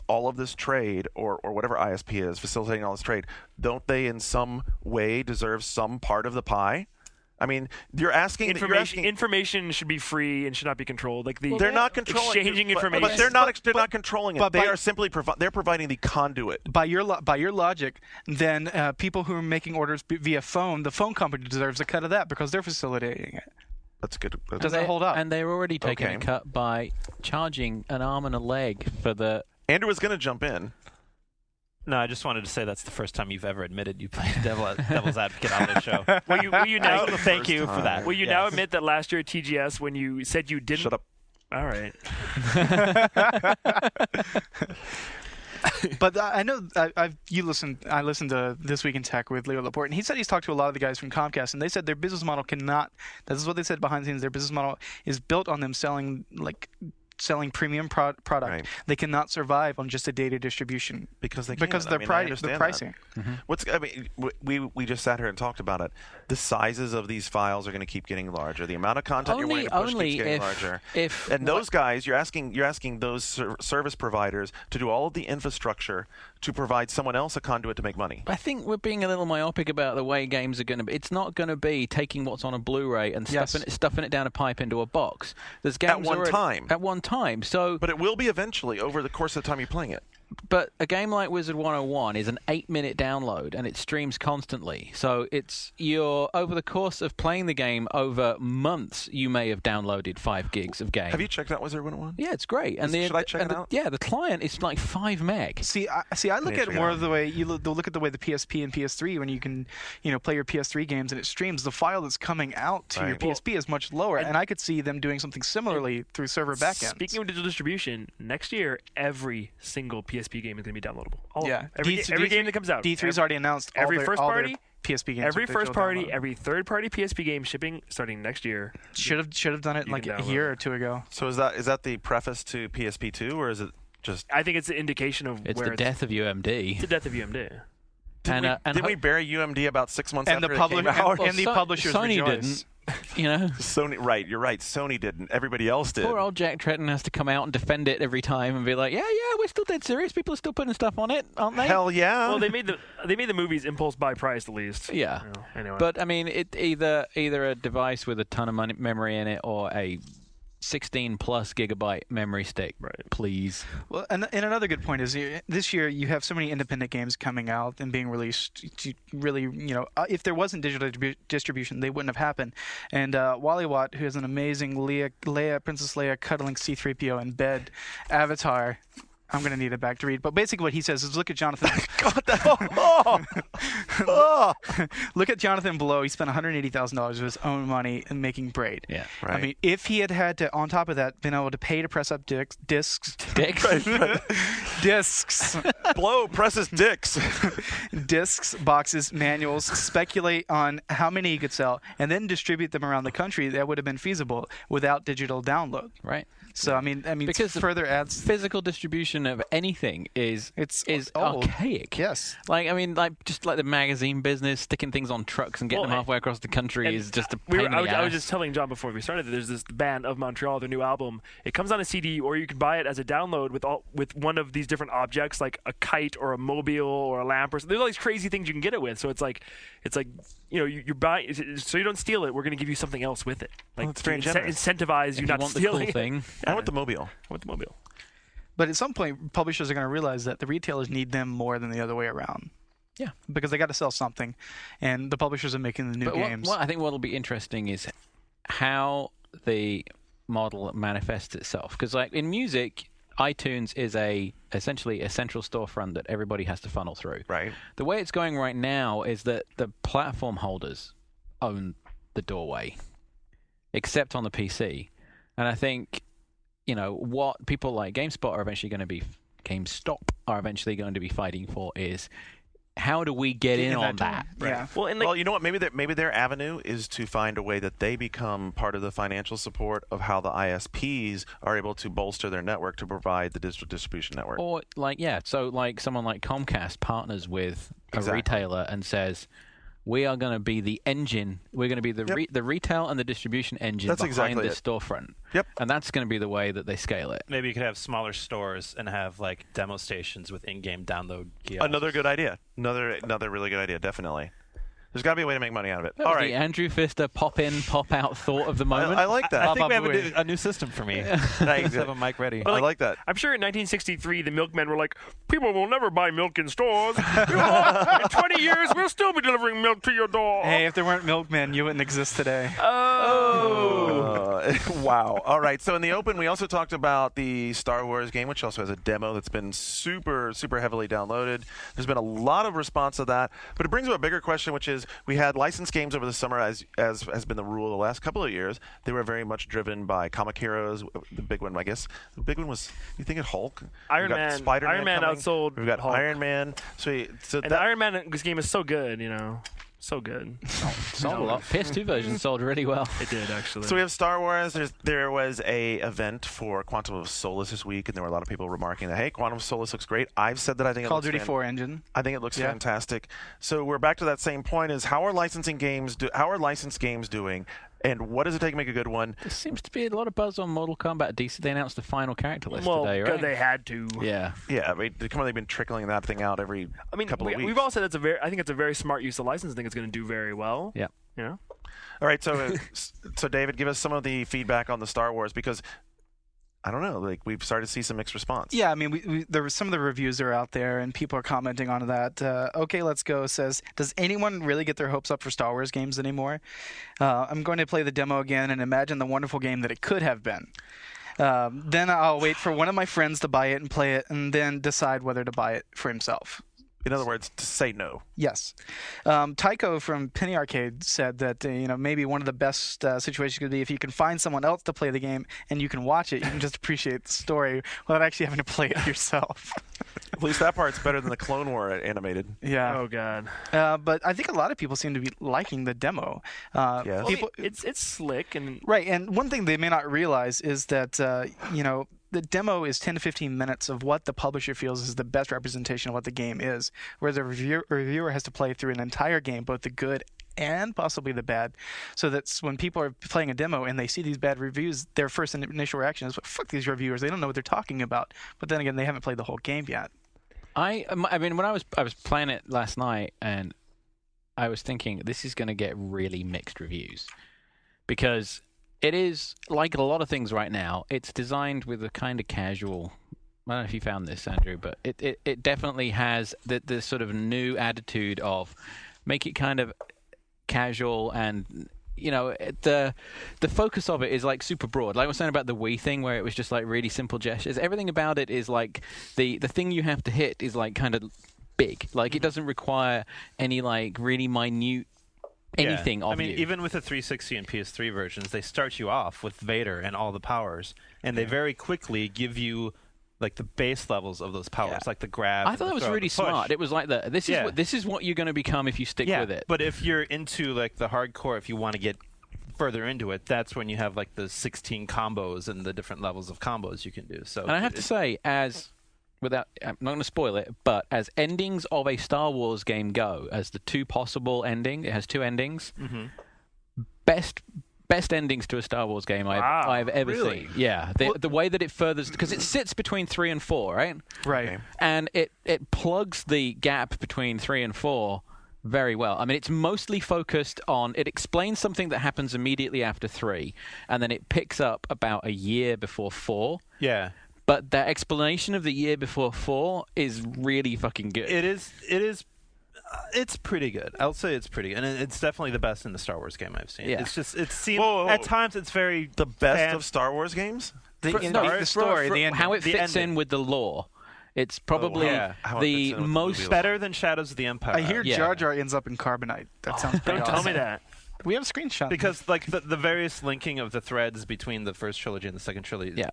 all of this trade, or whatever ISP is facilitating all this trade, don't they in some way deserve some part of the pie? I mean, Information should be free and should not be controlled. They're not controlling exchanging but information. they're not controlling it. but They by- are simply they're providing the conduit. By your logic, then people who are making orders via phone, the phone company deserves a cut of that because they're facilitating it. That's good. Does that hold up? And they're already taking Okay. a cut by charging an arm and a leg for the... Andrew was going to jump in. No, I just wanted to say that's the first time you've ever admitted you played devil's advocate on this show. Will you now? Thank you for that. Will you now admit that last year at TGS, when you said you didn't? Shut up. All right. But I know I listened to This Week in Tech with Leo Laporte, and he said he's talked to a lot of the guys from Comcast, and they said their business model cannot. This is what they said behind the scenes. Their business model is built on them selling premium product. Right. They cannot survive on just a data distribution Because they because can't. their I understand pricing. that. We just sat here and talked about it. The sizes of these files are going to keep getting larger. The amount of content you're willing to push keeps getting larger. And those guys, you're asking those service providers to do all of the infrastructure to provide someone else a conduit to make money. I think we're being a little myopic about the way games are going to be. It's not going to be taking what's on a Blu-ray and stuffing it down a pipe into a box. There's games At one time. So, But it will be eventually over the course of the time you're playing it. but a game like Wizard 101 is an 8-minute download and it streams constantly. So over the course of playing the game over months, you may have downloaded 5 gigs of game. Have you checked out Wizard 101? Yeah, it's great. And Should I check it out? Yeah, the client is like 5 meg. See, I look at it more of the way you look at the way the PSP and PS3 when you can, play your PS3 games and it streams. The file that's coming out to your Right. PSP is much lower, and I could see them doing something similarly through server backends. Speaking of digital distribution, next year every single PSP game is going to be downloadable. All of yeah, them. Every game that comes out. D3's already announced. Every first party PSP games. Every with digital first party, download. every third party PSP game shipping starting next year. should have done it You like can a download year it. or two ago. So is that the preface to PSP2, or is it just? I think it's an indication of It's where the death of UMD. It's the death of UMD. Did we bury UMD about 6 months And the after it came out? and the publishers Sony rejoice. didn't. You know, Sony, right? You're right. Sony didn't. Everybody else did. poor old Jack Tretton has to come out and defend it every time and be like, yeah, we're still dead serious. People are still putting stuff on it, aren't they? Hell yeah. Well, they made the movies impulse buy price at least. Yeah. You know, anyway. But I mean, it either a device with a ton of memory in it or a 16 plus gigabyte memory stick. Right. Please. Well, and another good point is this year you have so many independent games coming out and being released. To really, if there wasn't digital distribution, they wouldn't have happened. And Wally Watt, who has an amazing Princess Leia cuddling C-3PO in bed avatar. I'm going to need it back to read. But basically what he says is look at Jonathan. Look at Jonathan Blow. He spent $180,000 of his own money in making Braid. Yeah. Right. I mean, if he had to, on top of that, been able to pay to press up discs, discs, Blow presses dicks. discs, boxes, manuals, speculate on how many he could sell, and then distribute them around the country, that would have been feasible without digital download. Right. So I mean, Because the further adds. Physical distribution of anything is old. archaic. Yes. Like, I mean, just like the magazine business, sticking things on trucks and getting them halfway across the country is just a pain in the ass. I was just telling John before we started that there's this band of Montreal, their new album. It comes on a CD, or you can buy it as a download with one of these different objects, like a kite or a mobile or a lamp or something. There's all these crazy things you can get it with. So it's like you buy, so you don't steal it. We're going to give you something else with it. Like that's very to generous. incentivize you If not want stealing the cool thing. I want the mobile. with the mobile. But at some point, publishers are going to realize that the retailers need them more than the other way around. Yeah. Because they got to sell something, and the publishers are making the new But games. what I think what'll be interesting is how the model manifests itself. Because like in music, iTunes is essentially a central storefront that everybody has to funnel through. Right. The way it's going right now is that the platform holders own the doorway, except on the PC. And I think, what people like GameStop are eventually going to be fighting for is how do we get in on that? Yeah. Well, and Well, you know what? Maybe their avenue is to find a way that they become part of the financial support of how the ISPs are able to bolster their network to provide the digital distribution network. Or so like someone like Comcast partners with a Exactly. retailer and says, we are going to be the engine. We're going to be the retail and the distribution engine That's behind exactly this it. storefront. Yep. And that's going to be the way that they scale it. Maybe you could have smaller stores and have like demo stations with in-game download kiosks. Another good idea. Another really good idea. Definitely. There's got to be a way to make money out of it. That All was right. the Andrew Pfister pop in, pop out thought of the moment. I like that. I think we have Probably. a new system for me. Nice. Let's have a mic ready. I like that. I'm sure in 1963 the milkmen were like, people will never buy milk in stores. In 20 years we'll still be delivering milk to your door. Hey, if there weren't milkmen, you wouldn't exist today. Wow. All right. So in the open, we also talked about the Star Wars game, which also has a demo that's been super, super heavily downloaded. There's been a lot of response to that, but it brings up a bigger question, which is we had licensed games over the summer, as has been the rule the last couple of years. They were very much driven by comic heroes. The big one, I guess. The big one was, you think of Hulk? Iron We've got Man. Spider-Man Iron Man coming. outsold We've got Hulk. Iron Man. So And that, the Iron Man this game is so good, so good. sold a lot. PS2 version sold really well. It did actually. So we have Star Wars. There was a event for Quantum of Solace this week, and there were a lot of people remarking that, hey, Quantum of Solace looks great. I've said that I think Call it of looks Duty 4 engine. I think it looks Yeah. fantastic. So we're back to that same point: is how are licensing games? How are licensed games doing? And what does it take to make a good one? There seems to be a lot of buzz on Mortal Kombat DC. They announced the final character list well, today, right? they had to. Yeah. Yeah, I mean, come on, they've been trickling that thing out every couple of weeks. We've all said I think it's a very smart use of license. I think it's going to do very well. Yeah. All right, so David, give us some of the feedback on the Star Wars, because I don't know, like we've started to see some mixed response. Yeah, I mean, there were some of the reviews are out there, and people are commenting on that. Okay, Let's Go says, does anyone really get their hopes up for Star Wars games anymore? I'm going to play the demo again and imagine the wonderful game that it could have been. Then I'll wait for one of my friends to buy it and play it, and then decide whether to buy it for himself. In other words, to say no. Yes. Tycho from Penny Arcade said that maybe one of the best situations could be if you can find someone else to play the game and you can watch it, you can just appreciate the story without actually having to play it yourself. At least that part's better than the Clone War animated. Yeah. Oh god. But I think a lot of people seem to be liking the demo. Yes. Well, People, it's slick and right, and one thing they may not realize is that the demo is 10 to 15 minutes of what the publisher feels is the best representation of what the game is, whereas a reviewer has to play through an entire game, both the good and possibly the bad, so that when people are playing a demo and they see these bad reviews, their first initial reaction is, fuck these reviewers, they don't know what they're talking about. But then again, they haven't played the whole game yet. I mean, when I was playing it last night, and I was thinking this is going to get really mixed reviews, because it is, like a lot of things right now, it's designed with a kind of casual. I don't know if you found this, Andrew, but it definitely has the sort of new attitude of make it kind of casual, and the focus of it is like super broad. Like I was saying about the Wii thing, where it was just like really simple gestures. Everything about it is like the thing you have to hit is like kind of big. Like it doesn't require any like really minute anything of you. Even with the 360 and PS3 versions, they start you off with Vader and all the powers, and they very quickly give you like the base levels of those powers, like the grab. I thought that was really smart. It was like this is what you're going to become if you stick with it. But if you're into like the hardcore, if you want to get further into it, that's when you have like the 16 combos and the different levels of combos you can do. So, and I have to say, I'm not going to spoil it, but as endings of a Star Wars game go, as the two possible ending, it has two endings. Mm-hmm. Best endings to a Star Wars game I've ever seen. Yeah, the way that it furthers, because it sits between 3 and 4, right? Right. Okay. And it plugs the gap between 3 and 4 very well. I mean, it's mostly focused on, it explains something that happens immediately after 3, and then it picks up about a year before 4. Yeah. But that explanation of the year before 4 is really fucking good. It is. It's pretty good. I'll say it's pretty good. And it's definitely the best in the Star Wars game I've seen. Yeah. It's just, it seems, Whoa. at times it's very... The best of Star Wars games? The story, the ending. how it the fits ending. in with the lore. It's probably How it the fits in with the most movie. better than Shadows of the Empire. I hear Yeah. Jar Jar ends up in Carbonite. That sounds pretty don't awesome. tell me that. We have a screenshot. Because like the various linking of the threads between the first trilogy and the second trilogy. Yeah.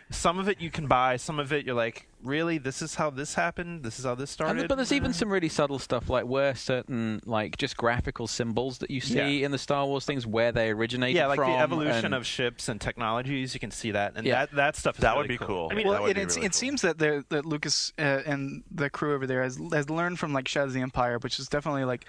Some of it you can buy, some of it you're like, really? This is how this happened? This is how this started? But there's even some really subtle stuff, like where certain, like, just graphical symbols that you see in the Star Wars things, where they originated yeah, like from. the evolution and of ships and technologies, you can see that, and Yeah. that stuff is That really would be cool. I mean, That Well, would be it really cool. seems that that Lucas and the crew over there has learned from like Shadows of the Empire, which is definitely like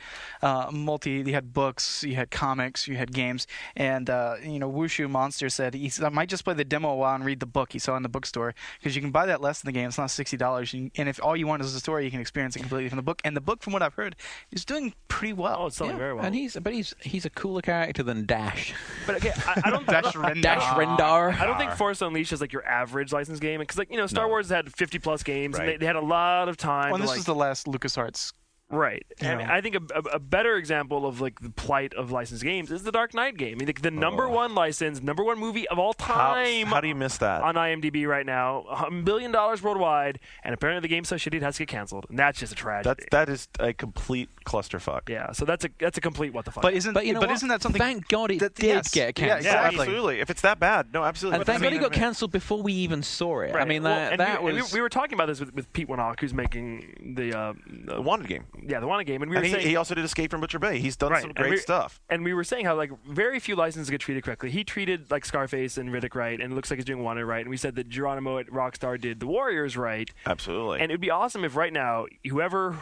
multi. You had books, you had comics, you had games, and Wushu Monster said I might just play the demo a while and read the book he saw in the bookstore, because you can buy that less than the game. It's not $60, and if all you want is the story, you can experience it completely from the book. And the book, from what I've heard, is doing pretty well. Oh, it's selling very well. And he's a cooler character than Dash. But again, I don't. Dash Rendar. Dash Rendar. I don't think Force Unleashed is like your average licensed game, because Star Wars had 50 plus games, Right. and they had a lot of time. Well, to, this like, is the last LucasArts. Right. Yeah. I mean, I think a better example of like the plight of licensed games is the Dark Knight game. I mean, the number one licensed, number one movie of all time How do you miss that? on IMDb right now, $1 billion worldwide, and apparently the game's so shitty it has to get canceled, and that's just a tragedy. That is a complete clusterfuck. Yeah, so that's a complete what the fuck. But isn't But you know what? isn't that something? Thank God it that- did yes. get Yeah, cancelled. Yeah, exactly. absolutely. If it's that bad, no, absolutely. And thank God it got cancelled before we even saw it. Right. I mean, Well, that, and that we, was... we were talking about this with Pete Winnock, who's making the Wanted game. the Wanted game, and we were And saying he also did Escape from Butcher Bay. He's done Right, some and great stuff. And we were saying how like very few licenses get treated correctly. He treated like Scarface and Riddick right, and it looks like he's doing Wanted right. And we said that Geronimo at Rockstar did The Warriors right. Absolutely. And it'd be awesome if right now whoever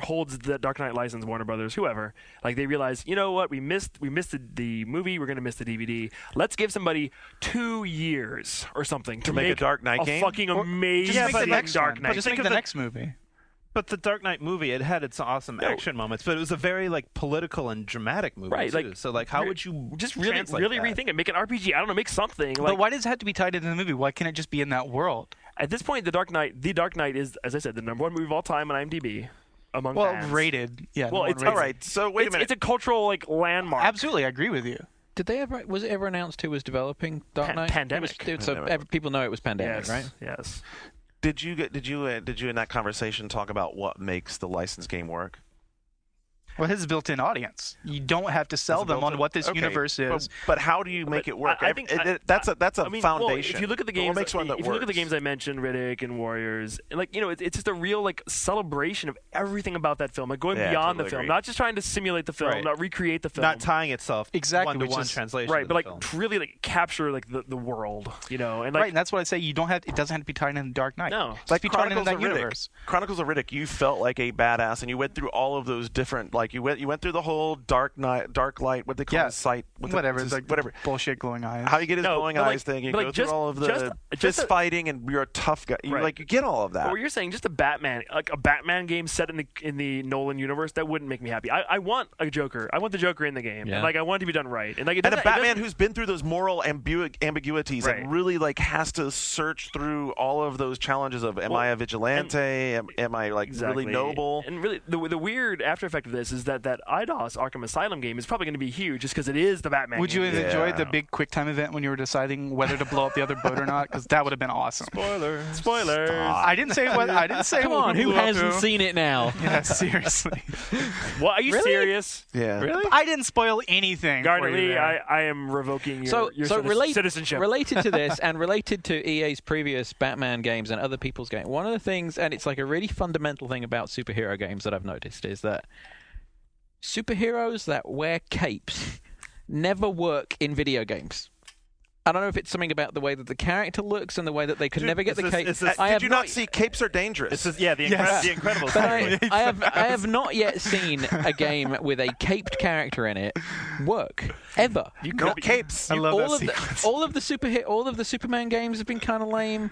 holds the Dark Knight license, Warner Brothers, whoever, like they realize, you know what, we missed the movie, we're gonna miss the DVD. Let's give somebody 2 years or something to make a Dark Knight a game? fucking amazing Just make the next Dark one. Knight. Just think make of the the- next movie. But the Dark Knight movie, it had its awesome action moments, but it was a very like political and dramatic movie Right, too. like, So like, how would you just really translate that? rethink it? Make an RPG. I don't know, make something. But Like, why does it have to be tied into the movie? Why can't it just be in that world? at this point, The Dark Knight is, as I said, the number one movie of all time on IMDb among Well, fans. rated. Yeah. Well, no one it's- rated. All right. So wait a minute. It's a cultural like landmark. Absolutely, I agree with you. Did they ever? Was it ever announced who was developing Dark Knight? Pandemic. So Pandemic. people know it was Pandemic, Yes. right? Yes. Did you in that conversation talk about what makes the licensed game work? Well, his built-in audience. You don't have to sell them on what this universe is. But how do you make it work? I think that's a well, foundation. if you look at the games, What makes one that if you look at the works? games I mentioned, Riddick and Warriors, and it's just a real celebration of everything about that film, going Yeah, beyond totally the film, agree. not just trying to simulate the film, Right. not recreate the film, Not tying itself Exactly, which one-to-one is- translation. right, of but the film. to really capture the world, and Right, and that's what I say. You don't have. It doesn't have to be tied in the Dark Knight. No. It's like be tied in Chronicles that of Riddick. universe. Chronicles of Riddick, you felt like a badass, and you went through all of those different, you went through the whole dark light, what they call Yeah, it, sight, whatever. It's like whatever. bullshit glowing eyes. How you get his No, glowing but eyes thing, you but go through all of the just fist a- fighting, and you're a tough guy. You, Right. you get all of that. But what you're saying, just a Batman game set in the Nolan universe, that wouldn't make me happy. I want a Joker. I want the Joker in the game, Yeah. and I want it to be done right. And And a Batman who's been through those moral ambiguities Right. and really has to search through all of those challenges of am I a vigilante? Am I Exactly. really noble? And really, the weird after effect of this is that IDOS Arkham Asylum game is probably going to be huge just because it is the Batman. Would you game. have enjoyed the Yeah. big QuickTime event when you were deciding whether to blow up the other boat or not? Because that would have been awesome. Spoilers. I didn't say what. I didn't say Come on, who blew up hasn't who. seen it now? Yeah, seriously. What? Are you Really? serious? Yeah. Really? I didn't spoil anything. Gardner for you Lee, there. I am revoking your citizenship. Related to this and related to EA's previous Batman games and other people's games, one of the things, and it's like a really fundamental thing about superhero games that I've noticed, is that superheroes that wear capes never work in video games. I don't know if it's something about the way that the character looks and the way that they could Dude, never get it's the this- cape. it's this- I Did have you not see Capes Are Dangerous? It's just, the Incredibles. But actually. I have not yet seen a game with a caped character in it work ever. No capes. I love all that of sequence. all of the Superman games have been kind of lame.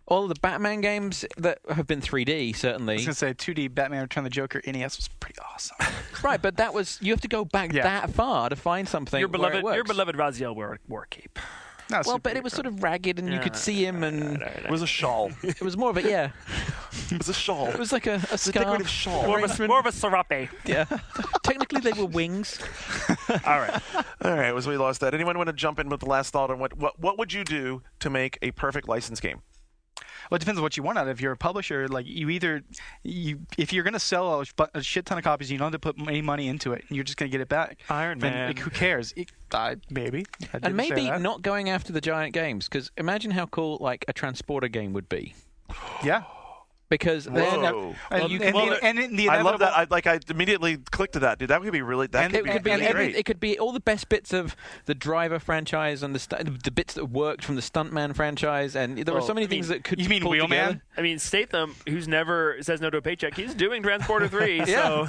All of the Batman games that have been 3D I certainly. was gonna say 2D Batman Return of the Joker NES was pretty awesome. Right, but that was you have to go back Yeah. that far to find something Your where it works. beloved Raziel wore a cape. No, Well, but it was sort of ragged and you could see him, and It was a shawl. it was more of a It was a shawl. It was like a a decorative scarf. shawl. More of a serape. Yeah. Technically, they were wings. All right. All right, so we lost that. Anyone want to jump in with the last thought on what would you do to make a perfect license game? Well, it depends on what you want out of it. If you're a publisher, like if you're going to sell a shit ton of copies, you don't have to put any money into it, and you're just going to get it back. Iron Then, Man. like, who cares? Maybe. I And didn't say maybe that. not going after the giant games, because imagine how cool like a transporter game would be. Yeah. Because then Whoa. And, you and, can- the, and in the I love inevitable- that. I immediately clicked to that, dude. That could be really. That And could it could be really great. it could be all the best bits of the Driver franchise and the bits that worked from the Stuntman franchise, and there were so many things that could. you mean pull Wheelman? together. I mean, Statham, who's never says no to a paycheck, he's doing Transporter 3. So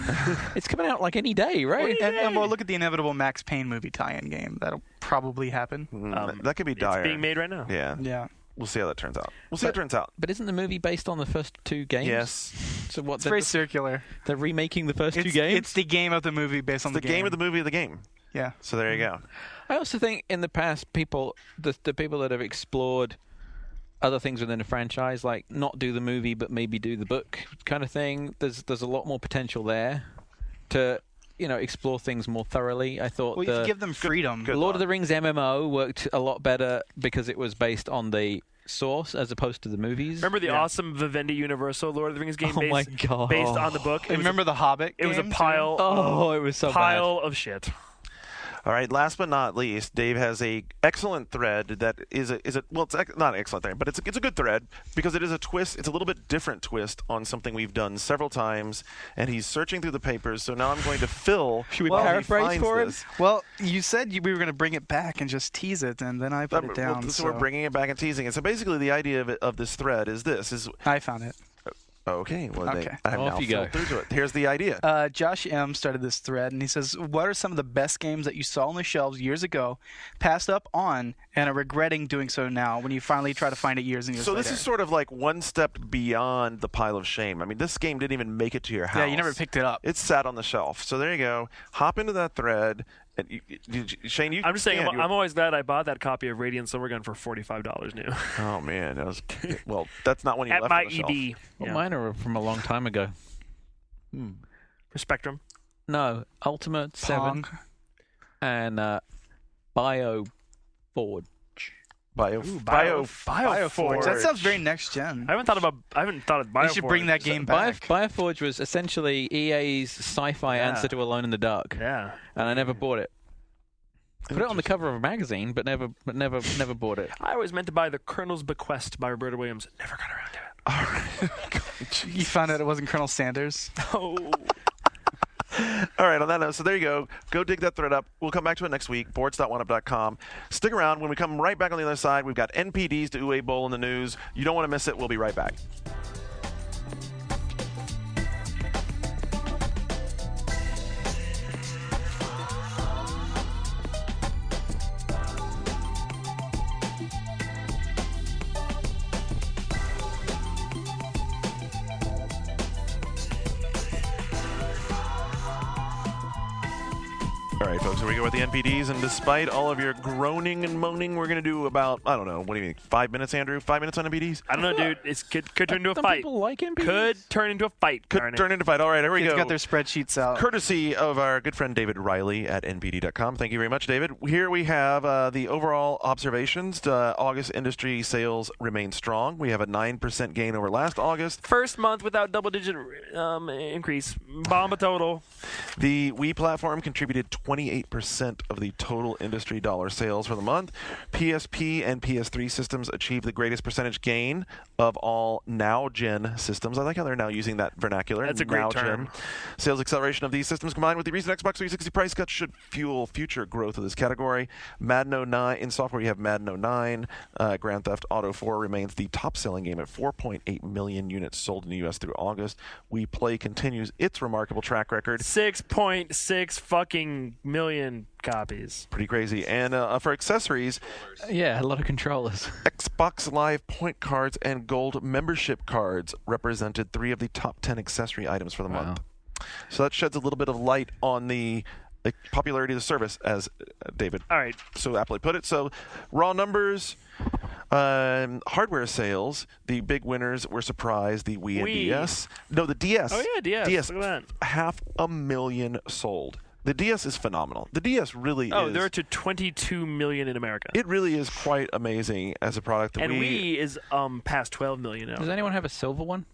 It's coming out like any day, right? and well, look at the inevitable Max Payne movie tie-in game. That'll probably happen. That could be dire. it's being made right now. Yeah. Yeah. We'll see how that turns out. We'll see how it turns out. But isn't the movie based on the first two games? Yes. So what? It's very circular. They're remaking the first two It's, games. it's the game of the movie based on The game of the movie of the game. Yeah. So there you go. I also think in the past, the people that have explored other things within a franchise, like not do the movie but maybe do the book kind of thing. There's a lot more potential there to explore things more thoroughly. I thought Well, you have to give them freedom. good Lord thought. of the Rings MMO worked a lot better because it was based on the source as opposed to the movies. Remember the awesome Vivendi Universal Lord of the Rings game Oh my God. based on the book? And remember the Hobbit? It was a game, too? pile. Oh, it was so pile of shit. All right. Last but not least, Dave has a excellent thread that is a well, it's not an excellent thread, but it's a good thread because it is a twist. It's a little bit different twist on something we've done several times, and he's searching through the papers. So now I'm going to Phil. Should we while he paraphrase finds for him? this. Well, you said we were going to bring it back and just tease it, and then I put it down. So we're bringing it back and teasing it. So basically, the idea of this thread is this: I found it. okay. Well, Okay. I have Off now you go. filled through to it. Here's the idea. Josh M. started this thread, and he says, what are some of the best games that you saw on the shelves years ago, passed up on, and are regretting doing so now when you finally try to find it years and years So later? this is sort of like one step beyond the pile of shame. I mean, this game didn't even make it to your house. Yeah, you never picked it up. It sat on the shelf. So there you go. Hop into that thread. And Shane, you I'm just saying, can. I'm always glad I bought that copy of Radiant Silvergun for $45 new Oh man, that was well. That's not when you at left my on the shelf. EB. Well, Yeah. mine are from a long time ago. For Spectrum. No, Ultimate 7 Pong. and Bio Forge. Bioforge. That sounds very next gen. I haven't thought of Bioforge. They should bring that game back. Bioforge was essentially EA's sci-fi answer to Alone in the Dark. Yeah. And I never bought it. Put it on the cover of a magazine, but never bought it. I always meant to buy The Colonel's Bequest by Roberta Williams. Never got around to it. You found out it wasn't Colonel Sanders. Oh. All right, on that note, so there you go. Go dig that thread up. We'll come back to it next week, boards.oneup.com. Stick around. When we come right back on the other side, we've got NPDs to UA Bowl in the news. You don't want to miss it. We'll be right back. All right, folks, here we go with the NPDs, and despite all of your groaning and moaning, we're going to do about, I don't know, what do you think, 5 minutes, Andrew? 5 minutes on NPDs? I don't know, dude. It could turn into a Some fight. people like NPDs. Could turn into a fight. Could turn into a fight. All right, here we Kids go. got their spreadsheets out. Courtesy of our good friend David Riley at NPD.com. Thank you very much, David. Here we have the overall observations. August industry sales remain strong. We have a 9% gain over last August. First month without double-digit increase. Bomba total. The Wii platform contributed 28% of the total industry dollar sales for the month. PSP and PS3 systems achieved the greatest percentage gain of all now-gen systems. I like how they're now using that vernacular. That's a great now-gen. term. Sales acceleration of these systems combined with the recent Xbox 360 price cuts should fuel future growth of this category. Madden 09 in software, you have Madden 09. Grand Theft Auto 4 remains the top-selling game at 4.8 million units sold in the U.S. through August. Wii Play continues its remarkable track record. 6.6 fucking million copies. Pretty crazy. And for accessories, Yeah, a lot of controllers. Xbox Live point cards and gold membership cards represented 3 of the top 10 accessory items for the month. So that sheds a little bit of light on the popularity of the service, as David All right. so aptly put it. So raw numbers, hardware sales, the big winners were surprised, the Wii and Wii. DS. No, the DS. Oh, yeah, DS. DS, Look at that. 500,000 sold. The DS is phenomenal. The DS really Oh, is. they're to 22 million in America. It really is quite amazing as a product. The and Wii is past 12 million now. Does anyone have a silver one?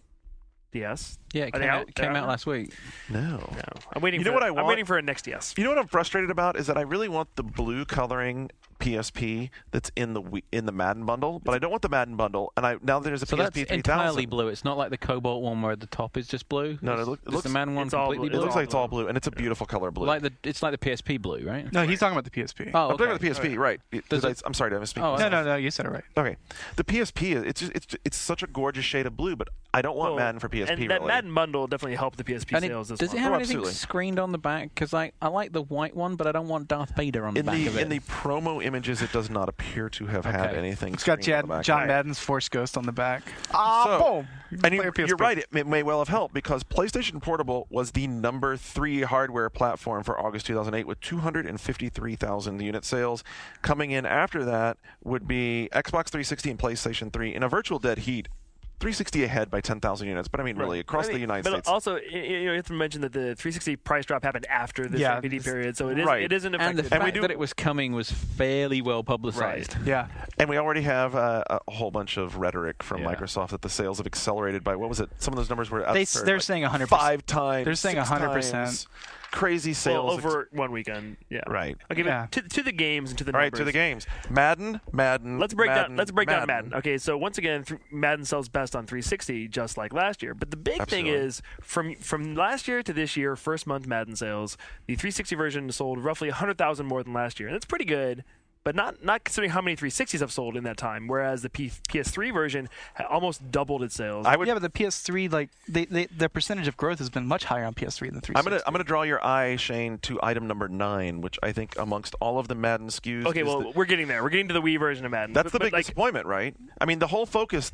DS? Yeah, it Are they out? came They're out out? last week. No. No. I'm waiting You know for what I I'm want? waiting for a next DS. You know what I'm frustrated about is that I really want the blue coloring PSP that's in the Madden bundle, but I don't want the Madden bundle. And now there's a So PSP that's 3000. entirely blue. It's not like the Cobalt one where the top is just blue. No, It's- it is looks- the Man one it's all completely blue. It blue. looks like it's all blue, and it's a beautiful color blue. It's like the PSP blue, right? No, he's talking about the PSP. Oh, I'm talking okay. about the PSP, right? I'm sorry, did I misspeak? Oh, No, you said it right. Okay, the PSP it's such a gorgeous shade of blue, but I don't want Madden for PSP. And that really. Madden bundle definitely helped the PSP And sales this does it month. have Oh, anything absolutely. screened on the back? Because I like the white one, but I don't want Darth Vader on the in back of it. the promo images, it does not appear to have had Okay. anything. It's got screened on the back. John Madden's Force Ghost on the back. So- Boom. And Play you're your PSP. right, it may well have helped because PlayStation Portable was the number 3 hardware platform for August 2008 with 253,000 unit sales. Coming in after that would be Xbox 360 and PlayStation 3 in a virtual dead heat. 360 ahead by 10,000 units, but I mean, really, across the United but States. also, you have to mention that the 360 price drop happened after this Yeah, NPD it's- period, so it is right. it isn't and the affected. fact we do- that it was coming was fairly well publicized. Yeah. And we already have a whole bunch of rhetoric from Yeah. Microsoft that the sales have accelerated by, what was it? Some of those numbers were up They're for, saying 100%. 5 times. They're saying 6 100%. times. Crazy Well, sales. over one weekend. Yeah. Right. Okay, Yeah. but to the games and to the All right, numbers. to the games. Madden. Let's break Madden, down Madden. Okay, so once again, Madden sells best on 360, just like last year. But the big thing Absolutely. is, from last year to this year, first month Madden sales, the 360 version sold roughly 100,000 more than last year, and that's pretty good. But not considering how many 360s have sold in that time, whereas the PS3 version almost doubled its sales. I would. Yeah, but the PS3, like, the percentage of growth has been much higher on PS3 than 360. I'm gonna draw your eye, Shane, to item number 9, which I think amongst all of the Madden SKUs. Okay, is well, we're getting there. We're getting to the Wii version of Madden. that's the But, big like, disappointment, right? I mean, the whole focus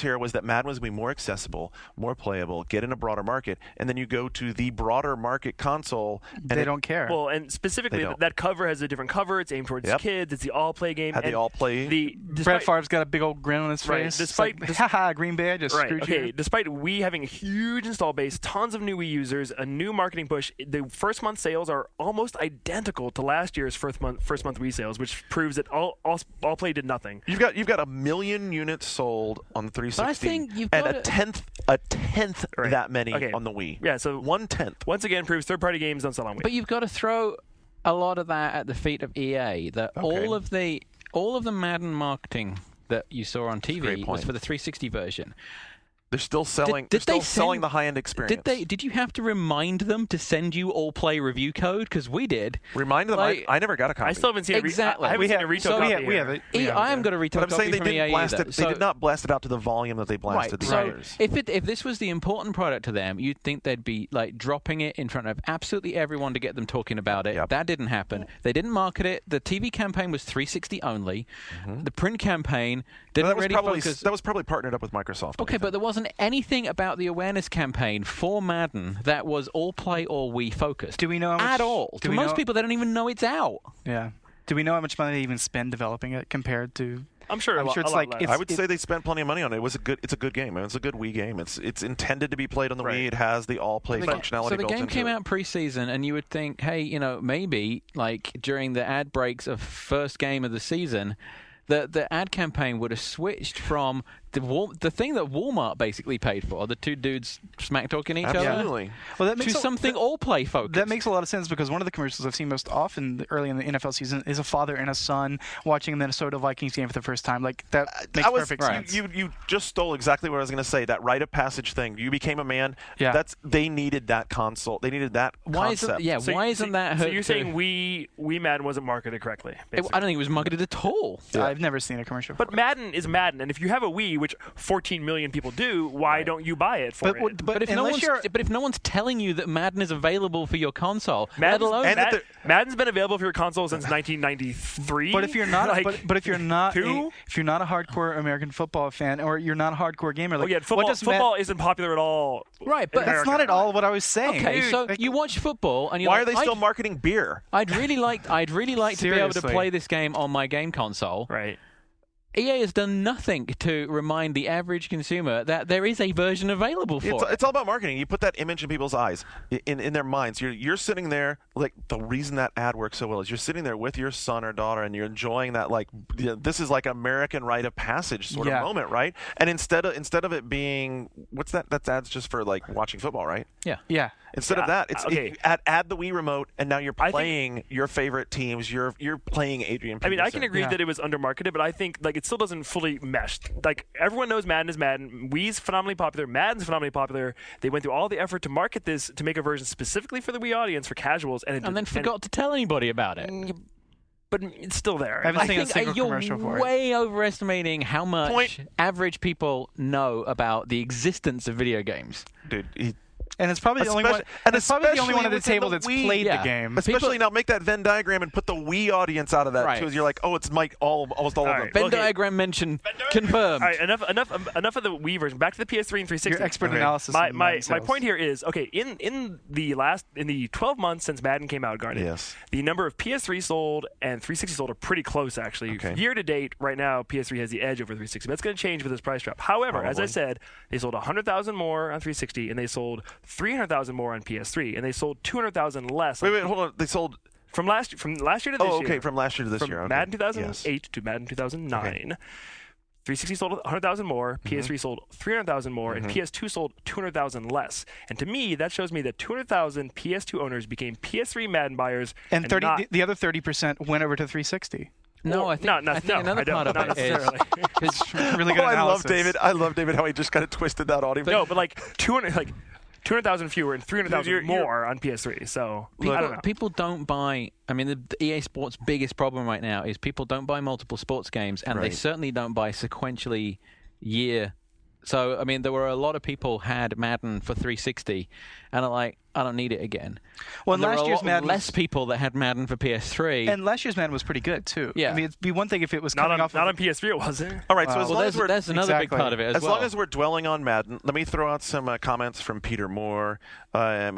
here was that Madden was going to be more accessible, more playable, get in a broader market, and then you go to the broader market console, and They don't care. Well, and specifically, They don't. that cover has a different cover. It's aimed towards Yep. kids. kids. It's the all-play game. Had and the all-play. Brett Despite, Favre's got a big old grin on his Right, face. despite- It's like, haha, Green Bay, I just right, screwed okay. you. Despite Wii having a huge install base, tons of new Wii users, a new marketing push, the first month sales are almost identical to last year's first month Wii sales, which proves that all play did nothing. You've got 1 million units sold on the 360, But I think you've and got a tenth Right. that many Okay. on the Wii. Yeah, so 1/10. once again proves third-party games don't sell on Wii. But you've got to throw a lot of that at the feet of EA. That Okay. all of the Madden marketing that you saw on great TV was point. for the 360 version. They're still selling. Did they're still they selling send- the high-end experience. Did you have to remind them to send you all play review code? Because we did. Remind them. Like- I never got a copy. I still haven't seen Exactly. I haven't We seen have- a retail so copy. we have here. it. We have I haven't it. got a retail But I'm saying copy they from didn't EA blast either. it. They did not blast it out to the volume that they blasted the So others. if this was the important product to them, you'd think they'd be like dropping it in front of absolutely everyone to get them talking about it. Yep. That didn't happen. They didn't market it. The TV campaign was 360 only. The print campaign didn't that was really probably focus. that was probably partnered up with Microsoft. Okay, but there wasn't anything about the awareness campaign for Madden that was all play or Wii focused. Do we know how much- at all? do To we most know- people, they don't even know it's out. Yeah. Do we know how much money they even spend developing it compared to? I'm sure. I'm a sure lot it's like- less. it's- I would say they spent plenty of money on it. It's a good game. It's a good Wii game. It's intended to be played on the Right. Wii. It has the all-play functionality So the built game into came it. out pre-season, and you would think, hey, maybe like during the ad breaks of first game of the season, the ad campaign would have switched from the thing that Walmart basically paid for, the two dudes smack talking each other, Absolutely. Well, that to makes something all play focused. That makes a lot of sense because one of the commercials I've seen most often early in the NFL season is a father and a son watching a Minnesota Vikings game for the first time. Like that makes perfect sense. You just stole exactly what I was going to say. That rite of passage thing. You became a man. Yeah. They needed that console. They needed that concept. why isn't that? So hurt you're to- saying Wii Madden wasn't marketed correctly? I don't think it was marketed at all. I've never seen a commercial. But for it. Madden is Madden, and if you have a Wii, which 14 million people do, why don't you buy it for But, it? but But unless you're if no one's telling you that Madden is available for your console, let Madden's, alone and that Madden's been available for your console since 1993. But if you're not, like, but if you're not, two? if you're not a hardcore American football fan, or you're not a hardcore gamer, like oh yeah, what does football isn't popular at all. right, but That's not at all what I was saying. okay. Dude, So like, you watch football, and you're Why like, are they still marketing beer? I'd really like to be able to Seriously. play this game on my game console. Right. EA has done nothing to remind the average consumer that there is a version available for it. It's all about marketing. You put that image in people's eyes, in their minds. You're sitting there, like, the reason that ad works so well is you're sitting there with your son or daughter, and you're enjoying that, like, this is like American rite of passage sort of moment, right? And instead of it being, what's that? That's ads just for, like, watching football, right? yeah. Instead of that, it's okay. add the Wii remote, and now you're I think- playing your favorite teams. You're playing Adrian I mean, I Peterson. can agree Yeah. that it was undermarketed, but I think like it still doesn't fully mesh. Like everyone knows Madden is Madden. Wii's phenomenally popular. Madden's phenomenally popular. They went through all the effort to market this to make a version specifically for the Wii audience for casuals, and and then forgot to tell anybody about it. But it's still there. I haven't I seen a think single you're commercial for it. way overestimating how much Point. average people know about the existence of video games. Dude, And it's probably the only one. And it's probably the only one at the especially table within that's the Wii. played Yeah. the game. especially now, make that Venn diagram and put the Wii audience out of that Right. too. You're like, oh, it's Mike, almost all of All them. right. Venn Okay. diagram mention confirmed. All right, enough of the Wii version. Back to the PS3 and 360. Your expert Okay. analysis. My on my Madden my sales. point here is okay. In the 12 months since Madden came out, Garnet, Yes. the number of PS3 sold and 360 sold are pretty close actually. Okay. Year to date, right now, PS3 has the edge over 360. That's going to change with this price drop. However, as I Probably. said, they sold 100,000 more on 360, and they sold 300,000 more on PS3, and they sold 200,000 less. Wait, hold on. They sold. from last year to this year. Oh, okay, from last year to this from year. Okay. Madden 2008 Yes. to Madden 2009. 360 sold 100,000 more, PS3 sold 300,000 more, and PS2 sold 200,000 less. And to me, that shows me that 200,000 PS2 owners became PS3 Madden buyers, And 30, not, the other 30% went over to 360. No, Well, I think, no, I think no, another I don't- part of not it is necessarily. 'cause Really Oh, good I love analysis. David. I love David how he just kind of twisted that audio. No, but like 200,000 fewer and 300,000 Dude, you're- more on PS3. So I don't know. people don't buy. I mean, the EA Sports' biggest problem right now is people don't buy multiple sports games, and they Right. certainly don't buy sequentially year. So, I mean, there were a lot of people had Madden for 360, and are like, I don't need it again. Well, and There were last a year's lot Madden less people that had Madden for PS3. and last year's Madden was pretty good too. Yeah. I mean, it'd be one thing if it was Not coming on, off not of on PS3, it wasn't. All right, so as well, long as we're there's another big exactly. part of it as well. long as we're dwelling on Madden, let me throw out some comments from Peter Moore.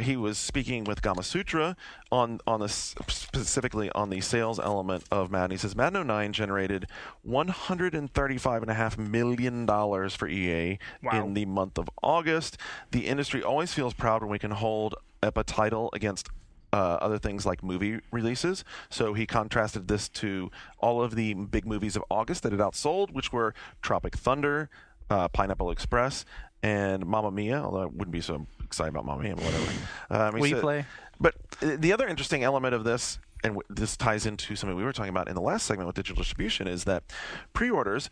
He was speaking with Gamasutra on this, specifically on the sales element of Madden. He says Madden 09 generated $135.5 million for EA Wow. in the month of August. The industry always feels proud when we can hold up a title against other things like movie releases. So he contrasted this to all of the big movies of August that had outsold, which were Tropic Thunder, Pineapple Express, and Mamma Mia, although I wouldn't be so excited about Mamma Mia, but whatever. We play. But the other interesting element of this, and this ties into something we were talking about in the last segment with digital distribution, is that pre-orders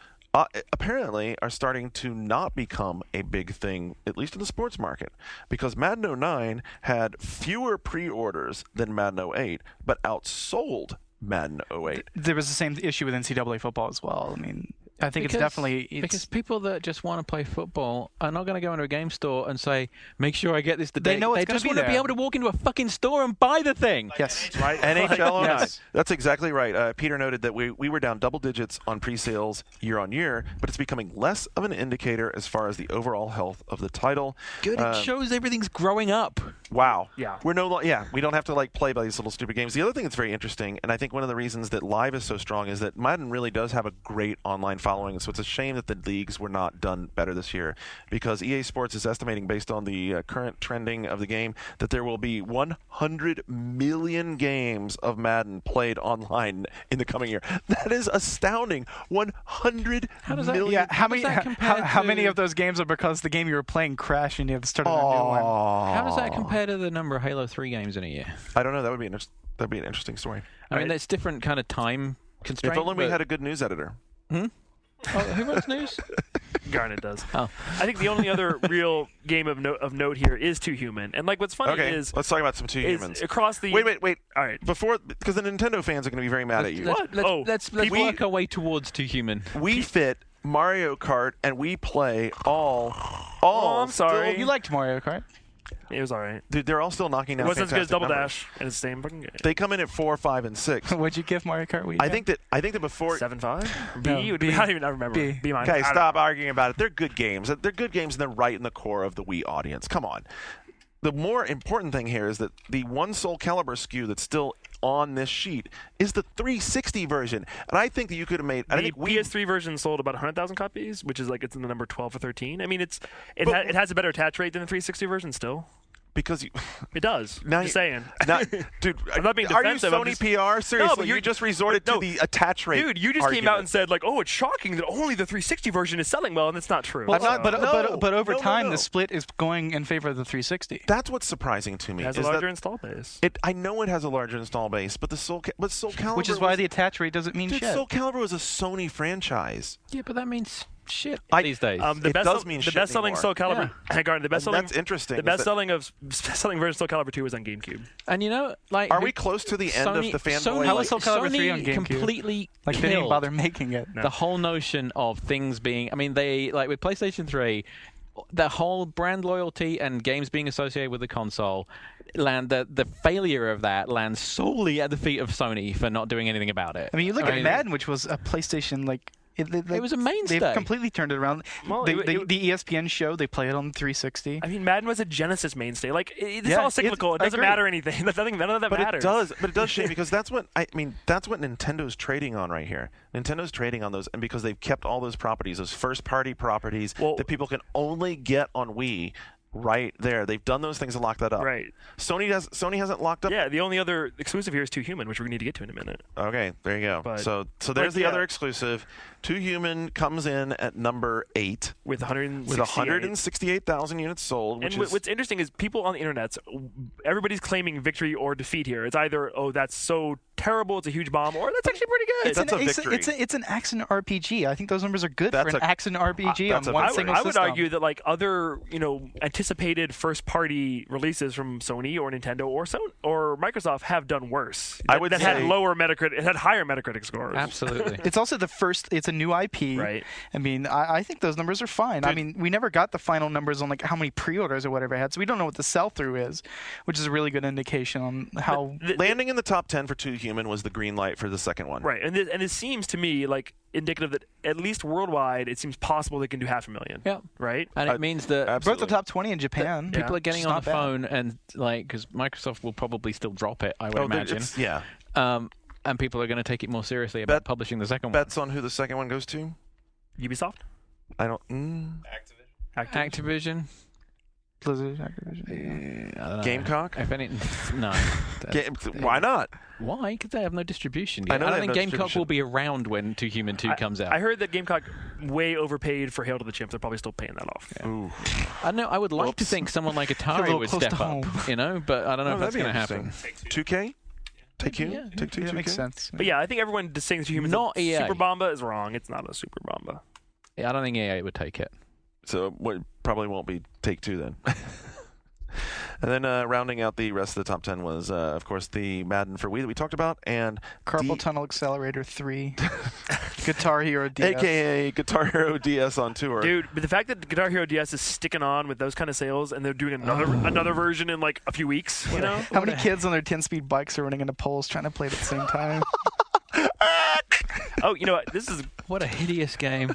apparently are starting to not become a big thing, at least in the sports market, because Madden 09 had fewer pre-orders than Madden 08, but outsold Madden 08. There was the same issue with NCAA football as well. I mean, I think it's definitely because people that just want to play football are not going to go into a game store and say, "Make sure I get this today." They know it's They just gonna be want to be there. able to walk into a fucking store and buy the thing. yes. Right? NHL 09. Yes. That's exactly right. Peter noted that we were down double digits on pre-sales year on year, but it's becoming less of an indicator as far as the overall health of the title. Good. It shows everything's growing up. Wow. Yeah. We're we don't have to like play by these little stupid games. The other thing that's very interesting, and I think one of the reasons that Live is so strong, is that Madden really does have a great online following. So it's a shame that the leagues were not done better this year, because EA Sports is estimating, based on the current trending of the game, that there will be 100 million games of Madden played online in the coming year. That is astounding. 100 How does that- million. Yeah, how does many that compare how many to- of those games are because the game you were playing crashed and you have to start a new one? How does that compare to the number of Halo 3 games in a year? I don't know. That'd be an interesting story. I mean, there's different kind of time constraints. If only we had a good news editor. Oh, who runs news? Garnet does. Oh. I think the only other real game of note here is Too Human. And like what's funny Okay, is let's talk about some Two is Humans. across the Wait. All right. Before, because the Nintendo fans are going to be very mad at you. Let's people- work our way towards Too Human. We fit Mario Kart and we play all. Oh, I'm sorry. still- You liked Mario Kart. It was all right. Dude, they're all still knocking It down. wasn't as good as fantastic Double numbers. Dash, and it's the same fucking game. They come in at 4, 5, and 6. What'd you give Mario Kart Wii? I think that before. 7.5? No, B? B. I don't even remember. B. B minus. Okay, I don't stop know. arguing about it. They're good games. They're good games, and they're right in the core of the Wii audience. Come on. The more important thing here is that the one Soul Calibur SKU that's still on this sheet is the 360 version, and I think that you could have made. I The think we PS3 version sold about 100,000 copies, which is like it's in the number 12 or 13. I mean, it But- has a better attach rate than the 360 version still. because you. It does. Now I'm just saying. Dude, I'm not being are you defensive, I'm Sony just- PR? Seriously, but you you're- just resorted to no, the attach rate. Dude, you just came out argument. and said like, "Oh, it's shocking that only the 360 version is selling well," and it's not true. I'm not- but, no, but over no, time, no. the split is going in favor of the 360. That's what's surprising to me. it has a is larger that install base. I know it has a larger install base, but Soul Calibur, Which is why the attach rate doesn't mean dude, shit. Soul Calibur was a Sony franchise. Yeah, but that means shit I- these days. The It best does mean the shit best-selling anymore. Soul Calibur. Garnet, the best-selling. That's interesting. The is that- best-selling version of Soul Calibur 2 was on GameCube. and you know, like, Are we close to the end of the fanboy? How was Soul Calibur 3 on Sony GameCube? completely Like they didn't killed bother making it. the whole notion of things being. I mean, they like with PlayStation 3, the whole brand loyalty and games being associated with the console. The failure of that lands solely at the feet of Sony for not doing anything about it. I mean, you look at Madden, which was a PlayStation like. It was a mainstay. They've completely turned it around. Well, The ESPN show, they play it on 360. I mean, Madden was a Genesis mainstay. Like it's Yeah, all cyclical. It I doesn't agree. matter anything. None of that But matters. it does, Shane, because that's what that's what Nintendo's trading on right here. Nintendo's trading on those, and because they've kept all those properties, those first-party properties Well- that people can only get on Wii. Right there, they've done those things to lock that up. Right. Sony hasn't locked up. Yeah, the only other exclusive here is Too Human, which we're going to need to get to in a minute. Okay, there you go. But- so there's the yeah. other exclusive. Too Human comes in at number 8 With 168. with 168,000 units sold, which And is what's interesting is people on the internet, everybody's claiming victory or defeat here. It's either, oh, that's so terrible, it's a huge bomb, or that's actually pretty good. That's a victory. It's an action RPG. I think those numbers are good That's for an action RPG that's on a one victory. single I would system. argue that like other anticipated first party releases from Sony or Nintendo or Microsoft have done worse. I would that say- had lower Metacritic, it had higher Metacritic scores. Absolutely. It's also the first. It's a new IP. Right. I mean, I think those numbers are fine. I mean, we never got the final numbers on like how many pre-orders or whatever it had, so we don't know what the sell-through is, which is a really good indication on how. Landing in the top 10 for Too Human was the green light for the second one. Right, and it seems to me like indicative that at least worldwide, it seems possible they can do 500,000. Yeah. Right. And it means that Broke Absolutely. the top 20 in Japan. Yeah. people are getting It's on not the bad. phone and like because Microsoft will probably still drop it, I would Oh, imagine. yeah. And people are going to take it more seriously about Bet- publishing the second Bets on who the second one goes to? Ubisoft. I don't. Activision. Blizzard, Activision. I don't know. Gamecock? If any, no. Why not? Why? Because they have no distribution. I Yet. know I they don't have think no Gamecock distribution. will be around when Too Human 2 comes out. I heard that Gamecock way overpaid for Hail to the Chimps. They're probably still paying that off. Ooh. I know. I would like to think someone like Atari little would close step to up, home. but I don't know Oh, if that's that'd be going to happen. interesting. 2K? Take two? Yeah. Take two? Yeah, that 2K? makes sense. But yeah, I think everyone distinguishes humans. Not EA. Super Bomba is wrong. It's not a Super Bomba. Yeah, I don't think EA would take it. So what probably won't be Take Two then. And then rounding out the rest of the top 10 was, of course, the Madden for Wii that we talked about, and Carpal Tunnel Accelerator 3, Guitar Hero DS. AKA Guitar Hero DS on tour. Dude, but the fact that Guitar Hero DS is sticking on with those kind of sales, and they're doing another version in like a few weeks, you know? How many kids on their 10-speed bikes are running into poles trying to play it at the same time? Oh, you know what? This is. What a hideous game.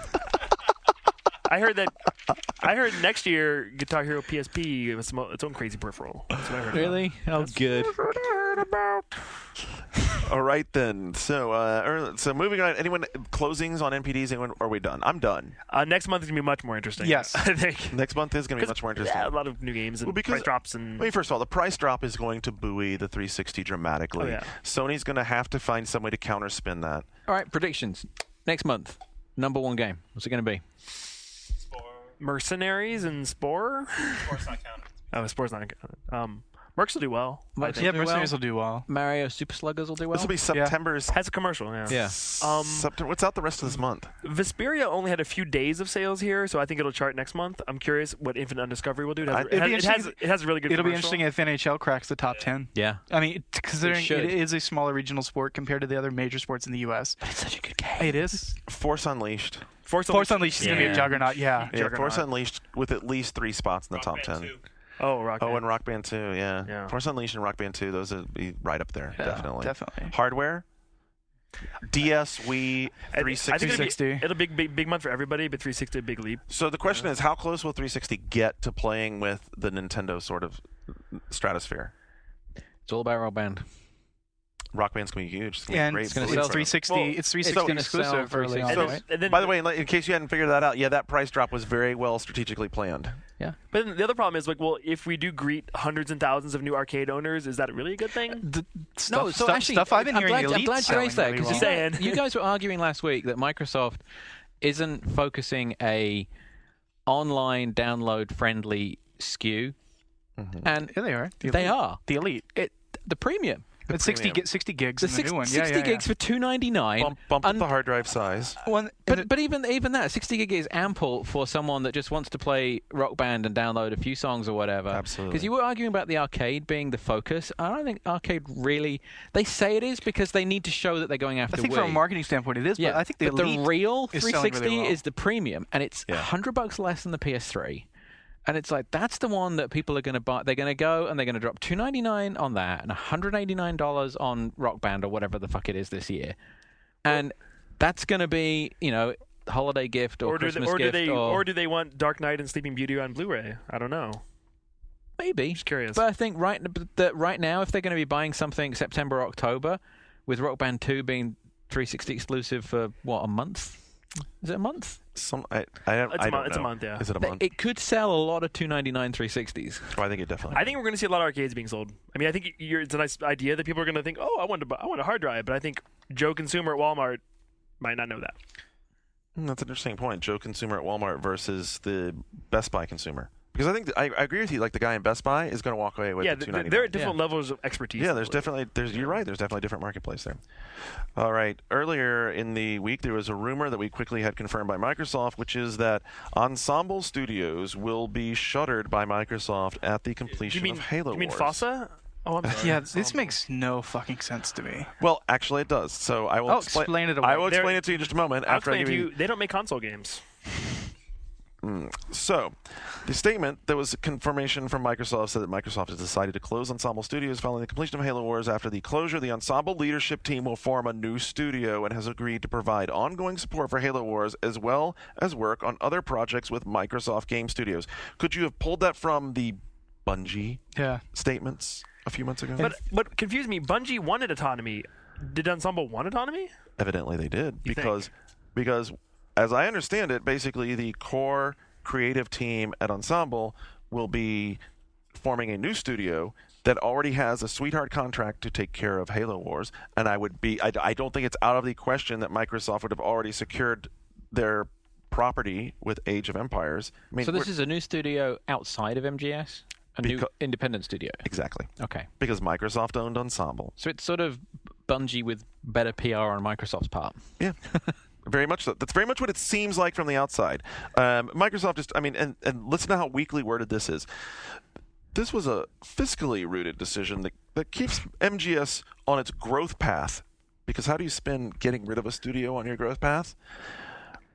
I heard next year Guitar Hero PSP was its own crazy peripheral. That's what I heard. Really? Oh, good. All right then. So moving on. Anyone closings on NPDs? Anyone? Are we done? I'm done. Next month is gonna be much more interesting. Yes. I think. Next month is going to be much more interesting. Yeah, a lot of new games and Well, because- price drops and. I mean, first of all, the price drop is going to buoy the 360 dramatically. Oh, yeah. Sony's going to have to find some way to counterspin that. All right, predictions. Next month, number one game. What's it going to be? Mercenaries and Spore. Sport's not counted. Oh, Spore's not counted. Mercs will do well. I Mercs think. Yeah, do well. Mercenaries will do well. Mario Super Sluggers will do well. This will be September's. Has a commercial. Yeah. Yeah. September. What's out the rest of this month? Vesperia only had a few days of sales here, so I think it'll chart next month. I'm curious what Infinite Undiscovery will do. It has, It'd be it has a really good. It'll be commercial. interesting if NHL cracks the top 10. Yeah. I mean, considering should. it is a smaller regional sport compared to the other major sports in the U.S. It's such a good game. It is. Force Unleashed. Force Force Unleashed is going to be a Yeah. juggernaut, yeah. Yeah, Juggernaut. Force Unleashed with at least 3 spots in the top 10. Oh, Rock Oh, Band. and Rock Band 2, yeah. Yeah. Force Unleashed and Rock Band 2, those would be right up there, Yeah, definitely. definitely. Hardware? DS, Wii, I 360. think 360. it'll be big month for everybody, but 360 a big leap. So the question is, how close will 360 get to playing with the Nintendo sort of stratosphere? It's all about Rock Band. Rock Band's going to be huge. It's gonna be And great it's gonna for sell- 360. Well, It's 360 gonna sell exclusive early on, 360. right? And then, By the way, in case you hadn't figured that out, yeah, that price drop was very well strategically planned. Yeah. but then the other problem is like, well, if we do greet hundreds and thousands of new arcade owners, is that really a good thing? The stuff, No, so stuff, actually, stuff I've been I'm hearing glad, I'm Elite glad you selling raised that really because well. Saying. you guys were arguing last week that Microsoft isn't focusing a online download friendly SKU, and Yeah, they are. The they Elite. are The Elite. the premium. It's 60 premium. 60 gigs The in the new one. 60 yeah, gigs for $299. Bump up the hard drive size. One, But even that 60 gig is ample for someone that just wants to play Rock Band and download a few songs or whatever. Absolutely. Because you were arguing about the arcade being the focus. I don't think arcade really. They say it is because they need to show that they're going after I think Wii. from a marketing standpoint it is, yeah, but I think the but Elite the real is selling 360 really well. is the premium, and it's Yeah. $100 less than the PS3. And it's like that's the one that people are going to buy. They're going to go and they're going to drop $299 on that and $189 on Rock Band or whatever the fuck it is this year, and that's going to be holiday gift or Christmas gift or do they want Dark Knight and Sleeping Beauty on Blu-ray? I don't know. maybe. Just curious. But I think right now, if they're going to be buying something September, October, with Rock Band 2 being 360 exclusive for what, a month? Is it a month? I don't know. It's a month, yeah. Is it a month? It could sell a lot of $299 360s. Oh, I think it definitely. I think we're going to see a lot of arcades being sold. I mean, I think it's a nice idea that people are going to think, oh, I want a hard drive, but I think Joe Consumer at Walmart might not know that. That's an interesting point. Joe Consumer at Walmart versus the Best Buy consumer. Because I think I agree with you. Like the guy in Best Buy is going to walk away with Yeah, the there are $299. different levels of expertise. Yeah, there's definitely you're right. There's definitely a different marketplace there. All right. Earlier in the week, there was a rumor that we quickly had confirmed by Microsoft, which is that Ensemble Studios will be shuttered by Microsoft at the completion of Halo You mean Wars. FOSSA? Oh, I'm sorry. Yeah, this makes no fucking sense to me. Well, actually, it does. So I will explain it away. I will There- explain it to you in just a moment. I'll After I explain give to you. you. They don't make console games. So, the statement that was confirmation from Microsoft said that Microsoft has decided to close Ensemble Studios following the completion of Halo Wars. After the closure, the Ensemble leadership team will form a new studio and has agreed to provide ongoing support for Halo Wars as well as work on other projects with Microsoft Game Studios. Could you have pulled that from the Bungie Yeah. statements a few months ago? But what confused me, Bungie wanted autonomy. Did Ensemble want autonomy? Evidently, they did You because as I understand it, basically the core creative team at Ensemble will be forming a new studio that already has a sweetheart contract to take care of Halo Wars, and I don't think it's out of the question that Microsoft would have already secured their property with Age of Empires. I mean, So this is a new studio outside of MGS, a new independent studio. exactly Okay, because Microsoft owned Ensemble. so it's sort of Bungie with better PR on Microsoft's part. Yeah. Very much so. That's very much what it seems like from the outside. Microsoft and listen to how weakly worded this is. This was a fiscally rooted decision that keeps MGS on its growth path. Because how do you spin getting rid of a studio on your growth path?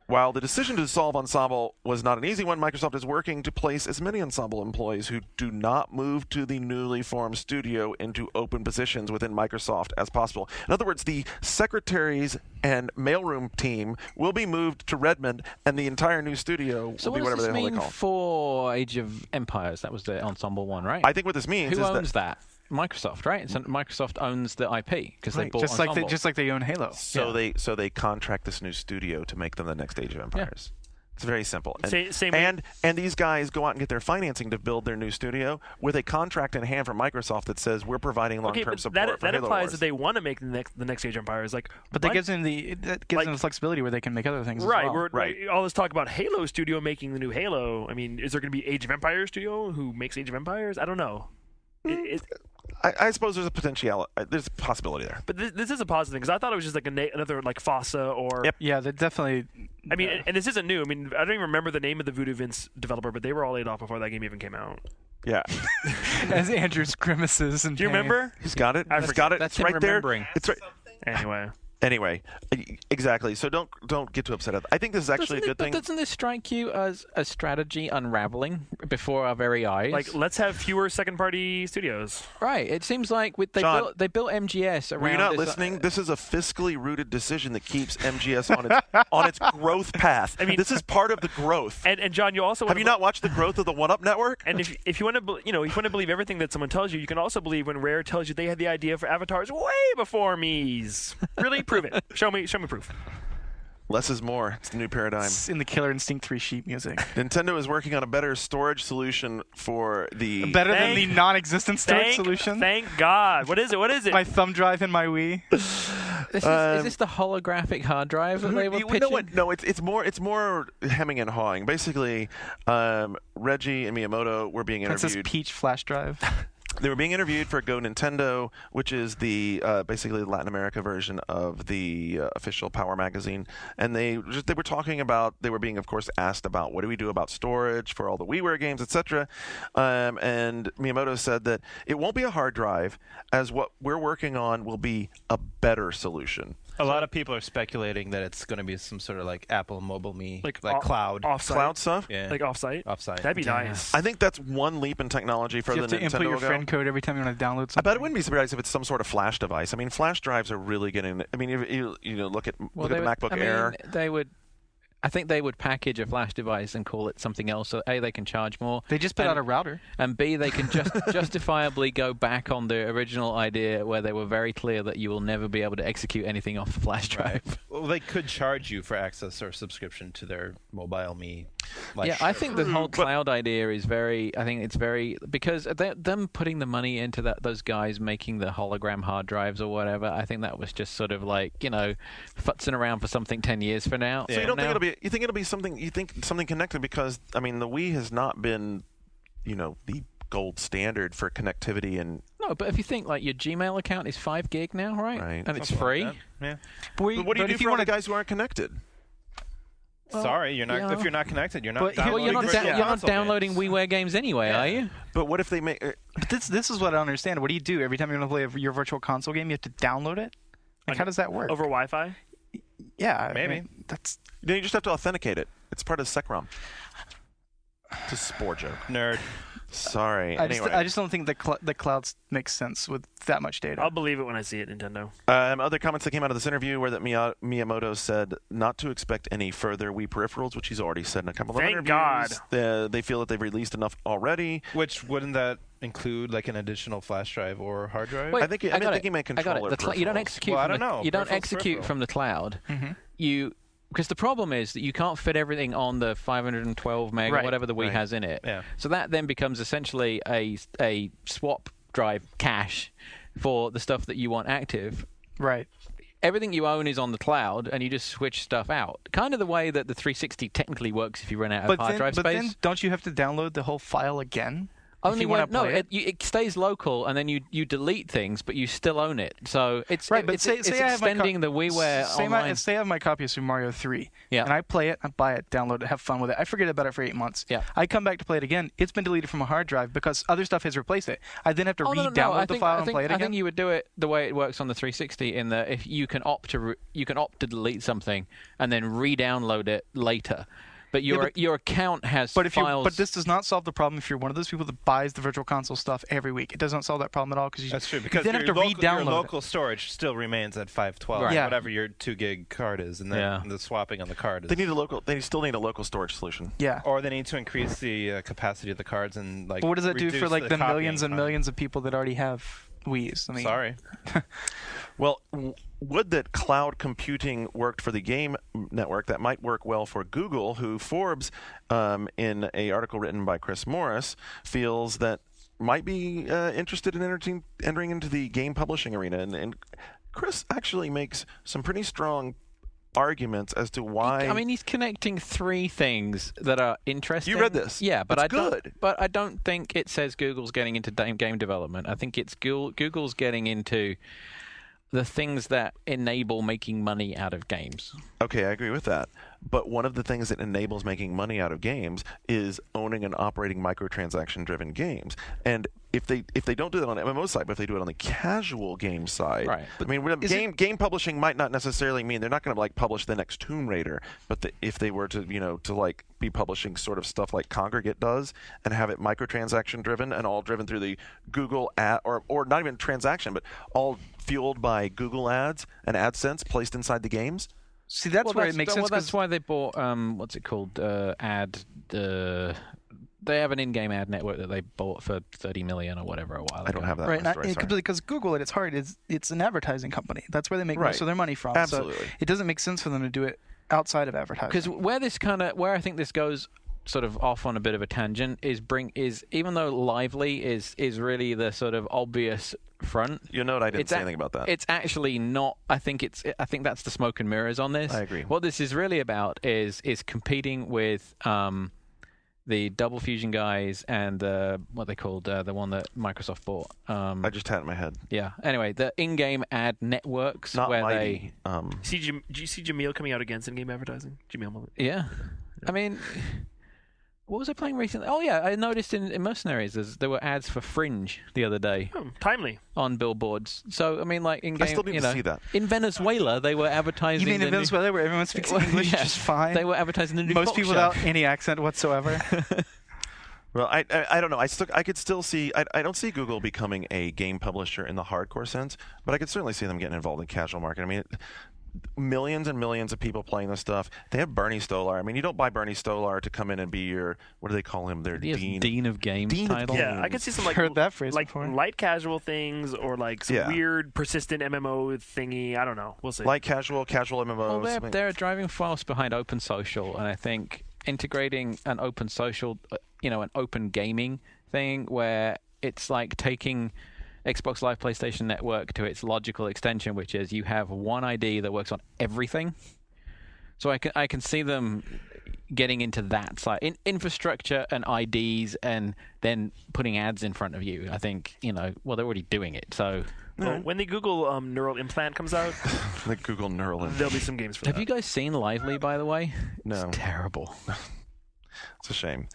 While the decision to dissolve Ensemble was not an easy one, Microsoft is working to place as many Ensemble employees who do not move to the newly formed studio into open positions within Microsoft as possible. In other words, the secretaries and mailroom team will be moved to Redmond, and the entire new studio So will be what whatever does the this hell they mean call. for Age of Empires? That was the Ensemble one, right? I think what this means Who is owns that? Microsoft, right? So Microsoft owns the IP because they Right. bought Just like Ensemble. they own Halo. So they contract this new studio to make them the next Age of Empires. It's very simple. And, Same way- and these guys go out and get their financing to build their new studio with a contract in hand from Microsoft that says we're providing long-term Okay, but support for that Halo implies Wars. that they want to make the next Age of Empires. Like, But that what? gives them the flexibility where they can make other things Right, as well. we're all this talk about Halo Studio making the new Halo. I mean, is there going to be Age of Empires Studio who makes Age of Empires? I don't know. I suppose there's a potentiality. There's a possibility there. But this is a positive because I thought it was just like another like FOSSA or. Yep. Yeah, that definitely. I mean, and this isn't new. I mean, I don't even remember the name of the Voodoo Vince developer, but they were all laid off before that game even came out. Yeah. As Andrew's grimaces and Do you remember? He's got it. I He's forget. got it. That's It's him right there. remembering. It's right. Anyway, Exactly. So don't get too upset. I think this is actually a good thing. Doesn't this strike you as a strategy unraveling before our very eyes? like let's have fewer second-party studios. right. It seems like they John, built MGS around. Were you not this, listening? This is a fiscally rooted decision that keeps MGS on its growth path. I mean- this is part of the growth. And John, you also Have you not watched the growth of the One Up Network? And if you want to, if you want to believe everything that someone tells you, you can also believe when Rare tells you they had the idea for avatars way before me's. Really, prove it. Show me proof. Less is more. It's the new paradigm. It's in the Killer Instinct 3 sheet music. Nintendo is working on a better storage solution for the. Better than Thank- the non-existent storage solution. Thank God. What is it? What is it? My thumb drive in my Wii. is this the holographic hard drive that they were You know pitching? what? No, it's more hemming and hawing. Basically, Reggie and Miyamoto were being Princess interviewed. Peach flash drive. They were being interviewed for Go Nintendo, which is the basically the Latin America version of the official Power magazine, and they were talking about. They were being, of course, asked about what do we do about storage for all the WiiWare games, etc. And Miyamoto said that it won't be a hard drive, as what we're working on will be a better solution. A lot of people are speculating that it's going to be some sort of like Apple Mobile Me, like off- cloud. offsite. Cloud stuff. Yeah. Like offsite. Offsite. That'd be nice. I think that's one leap in technology for You the have to input Nintendo your will go. friend code every time you want to download something. I bet it wouldn't be surprised if it's some sort of flash device. I mean, flash drives are really getting. I mean, if you look at Well, the they would- MacBook I mean, Air. they would. I think they would package a flash device and call it something else. So A, they can charge more. They just put and- out a router. And B, they can justifiably go back on the original idea where they were very clear that you will never be able to execute anything off the flash drive. Well, they could charge you for access or subscription to their Mobile Me. Yeah, I think the whole cloud idea is very. I think it's very because them putting the money into those guys making the hologram hard drives or whatever. I think that was just sort of like futzing around for something 10 years from now. So you don't think it'll be? You think it'll be something? You think something connected because I mean the Wii has not been the gold standard for connectivity and. No, but if you think like your Gmail account is 5 gig now, right? Right. And it's Something free. like that. Yeah. But what do you do for all the guys who aren't connected? Sorry, you're not. yeah. If you're not connected, you're not. But here- Well, you're not, downloading you're not console downloading games. WiiWare games anyway, are you? But what if they make? But this is what I don't understand. What do you do every time you're going to play your virtual console game? You have to download it. Like, how does that work? Over Wi-Fi? Yeah, Maybe. I mean, that's Then you just have to authenticate it. It's part of SecROM. It's a spore joke. Nerd. Sorry. I Anyway. just don't think the cloud makes sense with that much data. I'll believe it when I see it, Nintendo. Other comments that came out of this interview were that Miyamoto said not to expect any further Wii peripherals, which he's already said in a couple of Thank interviews. God. They feel that they've released enough already. Which wouldn't that include like an additional flash drive or hard drive? Wait, I think he got meant it. controller I got it. You don't peripherals. execute. Well, I from don't the- know. You don't Peripheral's execute peripheral. from the cloud. Mhm. Because the problem is that you can't fit everything on the 512 meg or Right. whatever the Wii Right. has in it. Yeah. So that then becomes essentially a swap drive cache for the stuff that you want active. Right. Everything you own is on the cloud, and you just switch stuff out. Kind of the way that the 360 technically works if you run out of hard drive but space. then don't you have to download the whole file again? if Only you when want to play it? it stays local, and then you delete things, but you still own it. So it's Right, but it's, say it's I have my extending the WiiWare online. Say I have my copy of Super Mario 3, Yeah. and I play it, I buy it, download it, have fun with it. I forget about it for 8 months. Yeah. I come back to play it again. It's been deleted from a hard drive because other stuff has replaced it. I then have to Oh, no, re-download the file and play it I again. think you would do it the way it works on the 360, in that if you can opt to delete something and then re-download it later. But your account has files. But this does not solve the problem if you're one of those people that buys the Virtual Console stuff every week. It doesn't solve that problem at all because That's true, because you then have to your re-download local storage still remains at 512, Right. Yeah. whatever your 2 gig card is, and then Yeah. the swapping on the card is. They still need a local storage solution. it. Yeah. Or they need to increase the capacity of the cards and like. But what does that do for reduce like the copying millions and time. millions of people that already have Wii's? I mean, Sorry. Well, would that cloud computing worked for the game network, that might work well for Google, who Forbes, in a article written by Chris Morris, feels that might be interested in entering into the game publishing arena. And Chris actually makes some pretty strong arguments as to why. I mean, he's connecting 3 things that are interesting. You read this. Yeah, but It's I don't. good. But I don't think it says Google's getting into game development. I think it's Google's getting into the things that enable making money out of games. Okay, I agree with that. But one of the things that enables making money out of games is owning and operating microtransaction-driven games. And if they don't do that on the MMO side, but if they do it on the casual game side, Right. I mean, game publishing might not necessarily mean they're not going to like publish the next Tomb Raider, but if they were to to like be publishing sort of stuff like Congregate does and have it microtransaction-driven and all driven through the Google ad, or not even transaction, but all fueled by Google ads and AdSense placed inside the games. See, that's where it makes sense. Well, that's 'cause- why they bought what's it called? They have an in-game ad network that they bought for $30 million or whatever a while ago. I don't have that. Right, much story, sorry. because Google at its heart it's an advertising company. That's where they make Right. most of their money from. Absolutely. So it doesn't make sense for them to do it outside of advertising. Because where I think this goes sort of off on a bit of a tangent is even though Lively is really the sort of obvious front. You'll note I didn't say anything about that. It's actually not. I think that's the smoke and mirrors on this. I agree. What this is really about is competing with the Double Fusion guys and what they called the one that Microsoft bought. I just had it in my head. Yeah. Anyway, the in-game ad networks Not where Mighty. they. Do you see Jamil coming out against in-game advertising? Jamil. Yeah. I mean, what was I playing recently? Oh yeah, I noticed in Mercenaries there were ads for Fringe the other day Timely. on billboards. So I mean, like in game, I still need to see that. In Venezuela, they were advertising. You mean in Venezuela where everyone speaks English Yeah. just fine? They were advertising the new Most Fox people show. without any accent whatsoever. Well, I don't know. I could still see. I don't see Google becoming a game publisher in the hardcore sense, but I could certainly see them getting involved in casual market. I mean, millions and millions of people playing this stuff. They have Bernie Stolar. I mean, you don't buy Bernie Stolar to come in and be your, what do they call him? Their He has dean. Dean of Games Dean of title. Games. Yeah, I could see some like Heard that phrase like before. light casual things or like some Yeah. weird persistent MMO thingy. I don't know. We'll see. Like casual MMOs. Well, they're a driving force behind Open Social, and I think integrating an Open Social, an open gaming thing where it's like taking Xbox Live PlayStation Network to its logical extension, which is you have one ID that works on everything. So I can see them, getting into that side, infrastructure and IDs, and then putting ads in front of you. I think well, they're already doing it. So Well, when the Google neural implant comes out, The Google Neural there'll Implant. be some games for have that. you guys seen Lively, by the way? No. It's terrible. It's a shame.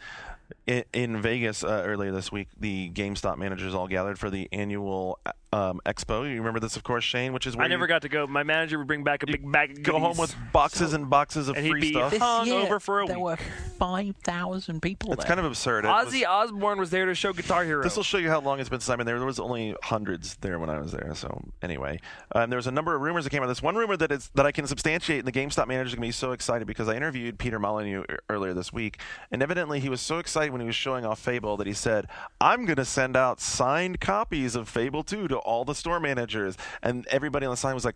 In Vegas earlier this week, the GameStop managers all gathered for the annual expo. You remember this, of course, Shane, which is where I never got to go. My manager would bring back a big bag of go home goodies, with boxes and boxes of and he'd free be stuff. hung over for a there week. were 5,000 people It's there. kind of absurd. Ozzy Osbourne was there to show Guitar Hero. This will show you how long it's been since I've been there. There was only hundreds there when I was there. So anyway, there was a number of rumors that came out. This one rumor that I can substantiate, and the GameStop manager is going to be so excited because I interviewed Peter Molyneux earlier this week, and evidently he was so excited when he was showing off Fable that he said, "I'm going to send out signed copies of Fable 2 to all the store managers," and everybody on the sign was like,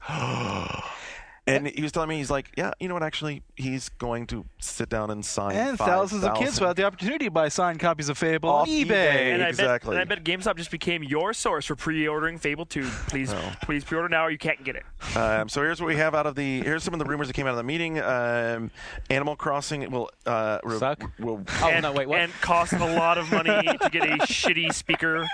And he was telling me, he's like, yeah, you know what, actually, he's going to sit down and sign And 5,000. thousands of kids will have the opportunity to buy signed copies of Fable on Off eBay. And Exactly. I bet GameStop just became your source for pre-ordering Fable 2. Please pre-order now or you can't get it. So here's what we have here's some of the rumors that came out of the meeting. Animal Crossing will Suck? will Oh, and, no, wait, what? and cost a lot of money to get a shitty speaker.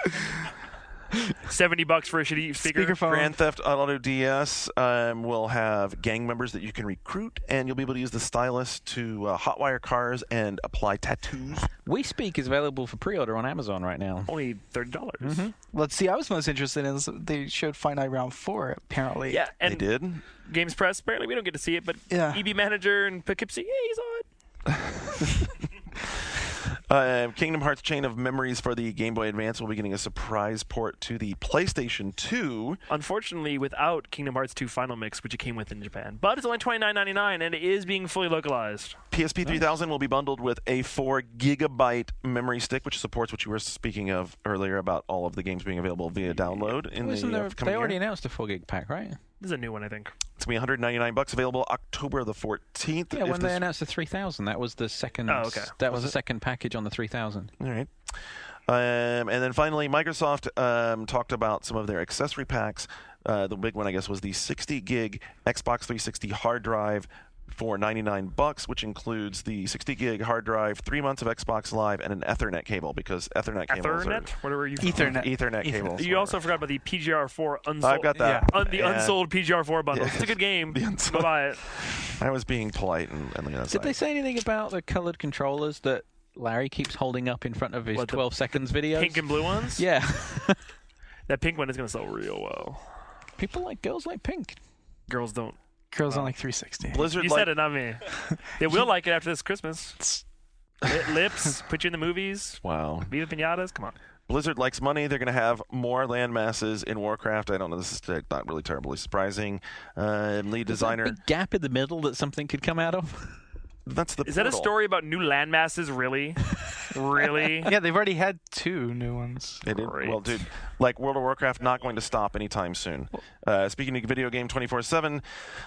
$70 for a shitty speaker. Speakerphone. Grand Theft Auto DS will have gang members that you can recruit, and you'll be able to use the stylus to hotwire cars and apply tattoos. We Speak is available for pre-order on Amazon right now. Only $30. Let's see. I was most interested in is they showed Fight Night Round 4 apparently. Yeah, They and did. Games Press, apparently we don't get to see it, but Yeah. EB Manager and Poughkeepsie, yeah, he's on. Kingdom Hearts Chain of Memories for the Game Boy Advance will be getting a surprise port to the PlayStation 2. Unfortunately, without Kingdom Hearts 2 Final Mix, which it came with in Japan. But it's only $29.99, and it is being fully localized. PSP 3000 will be bundled with a 4 gigabyte memory stick, which supports what you were speaking of earlier about all of the games being available via download in Wasn't the there, upcoming they already year. announced a 4 gig pack, right? This is a new one, I think. It's going to be $199, available October the 14th. Yeah, If when they this- announced the 3000, that was the second. Oh, okay. That was the second package on the 3000. All right. And then finally, Microsoft talked about some of their accessory packs. The big one, I guess, was the 60 gig Xbox 360 hard drive for $99, which includes the 60 gig hard drive, 3 months of Xbox Live, and an Ethernet cable, because Ethernet cables Ethernet? Whatever you Ethernet. Ethernet cables. You also forgot about the PGR4 unsold. I've got that. The And unsold PGR4 bundle. Yeah. It's a good game. The Go unsold- buy it. I was being polite and looking at that Did they side. say anything about the colored controllers that Larry keeps holding up in front of his What, the 12 seconds videos? Pink and blue ones? Yeah. That pink one is going to sell real well. Girls like pink. Girls don't. Girls on like 360. Blizzard You said it, not me. They will like it after this Christmas. Lips, put you in the movies. Wow. Viva Pinatas, come on. Blizzard likes money. They're going to have more land masses in Warcraft. I don't know. This is not really terribly surprising. Lead designer. Big gap in the middle that something could come out of. That's the Is that a portal. story about new landmasses, really? Really? Yeah, they've already had 2 new ones. It is. Great. Well, dude, like World of Warcraft, not going to stop anytime soon. Speaking of video game 24/7,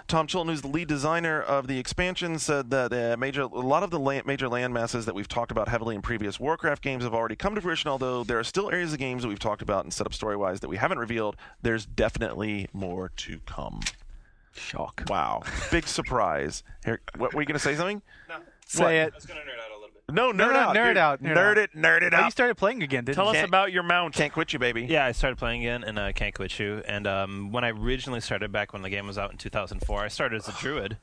Tom Chilton, who's the lead designer of the expansion, said that a lot of the major land masses that we've talked about heavily in previous Warcraft games have already come to fruition. Although there are still areas of games that we've talked about and set up story-wise that we haven't revealed. There's definitely more to come. Shock. Wow, big surprise! Here, what were you going to say? Something? Say I it. was going to nerd out a little bit. No, nerd out, nerd dude. out, Nerd it Oh, you out. started playing again, didn't Tell you? us Can't- about your mount. Can't quit you, baby. Yeah, I started playing again, and I can't quit you. And when I originally started back when the game was out in 2004, I started as a druid.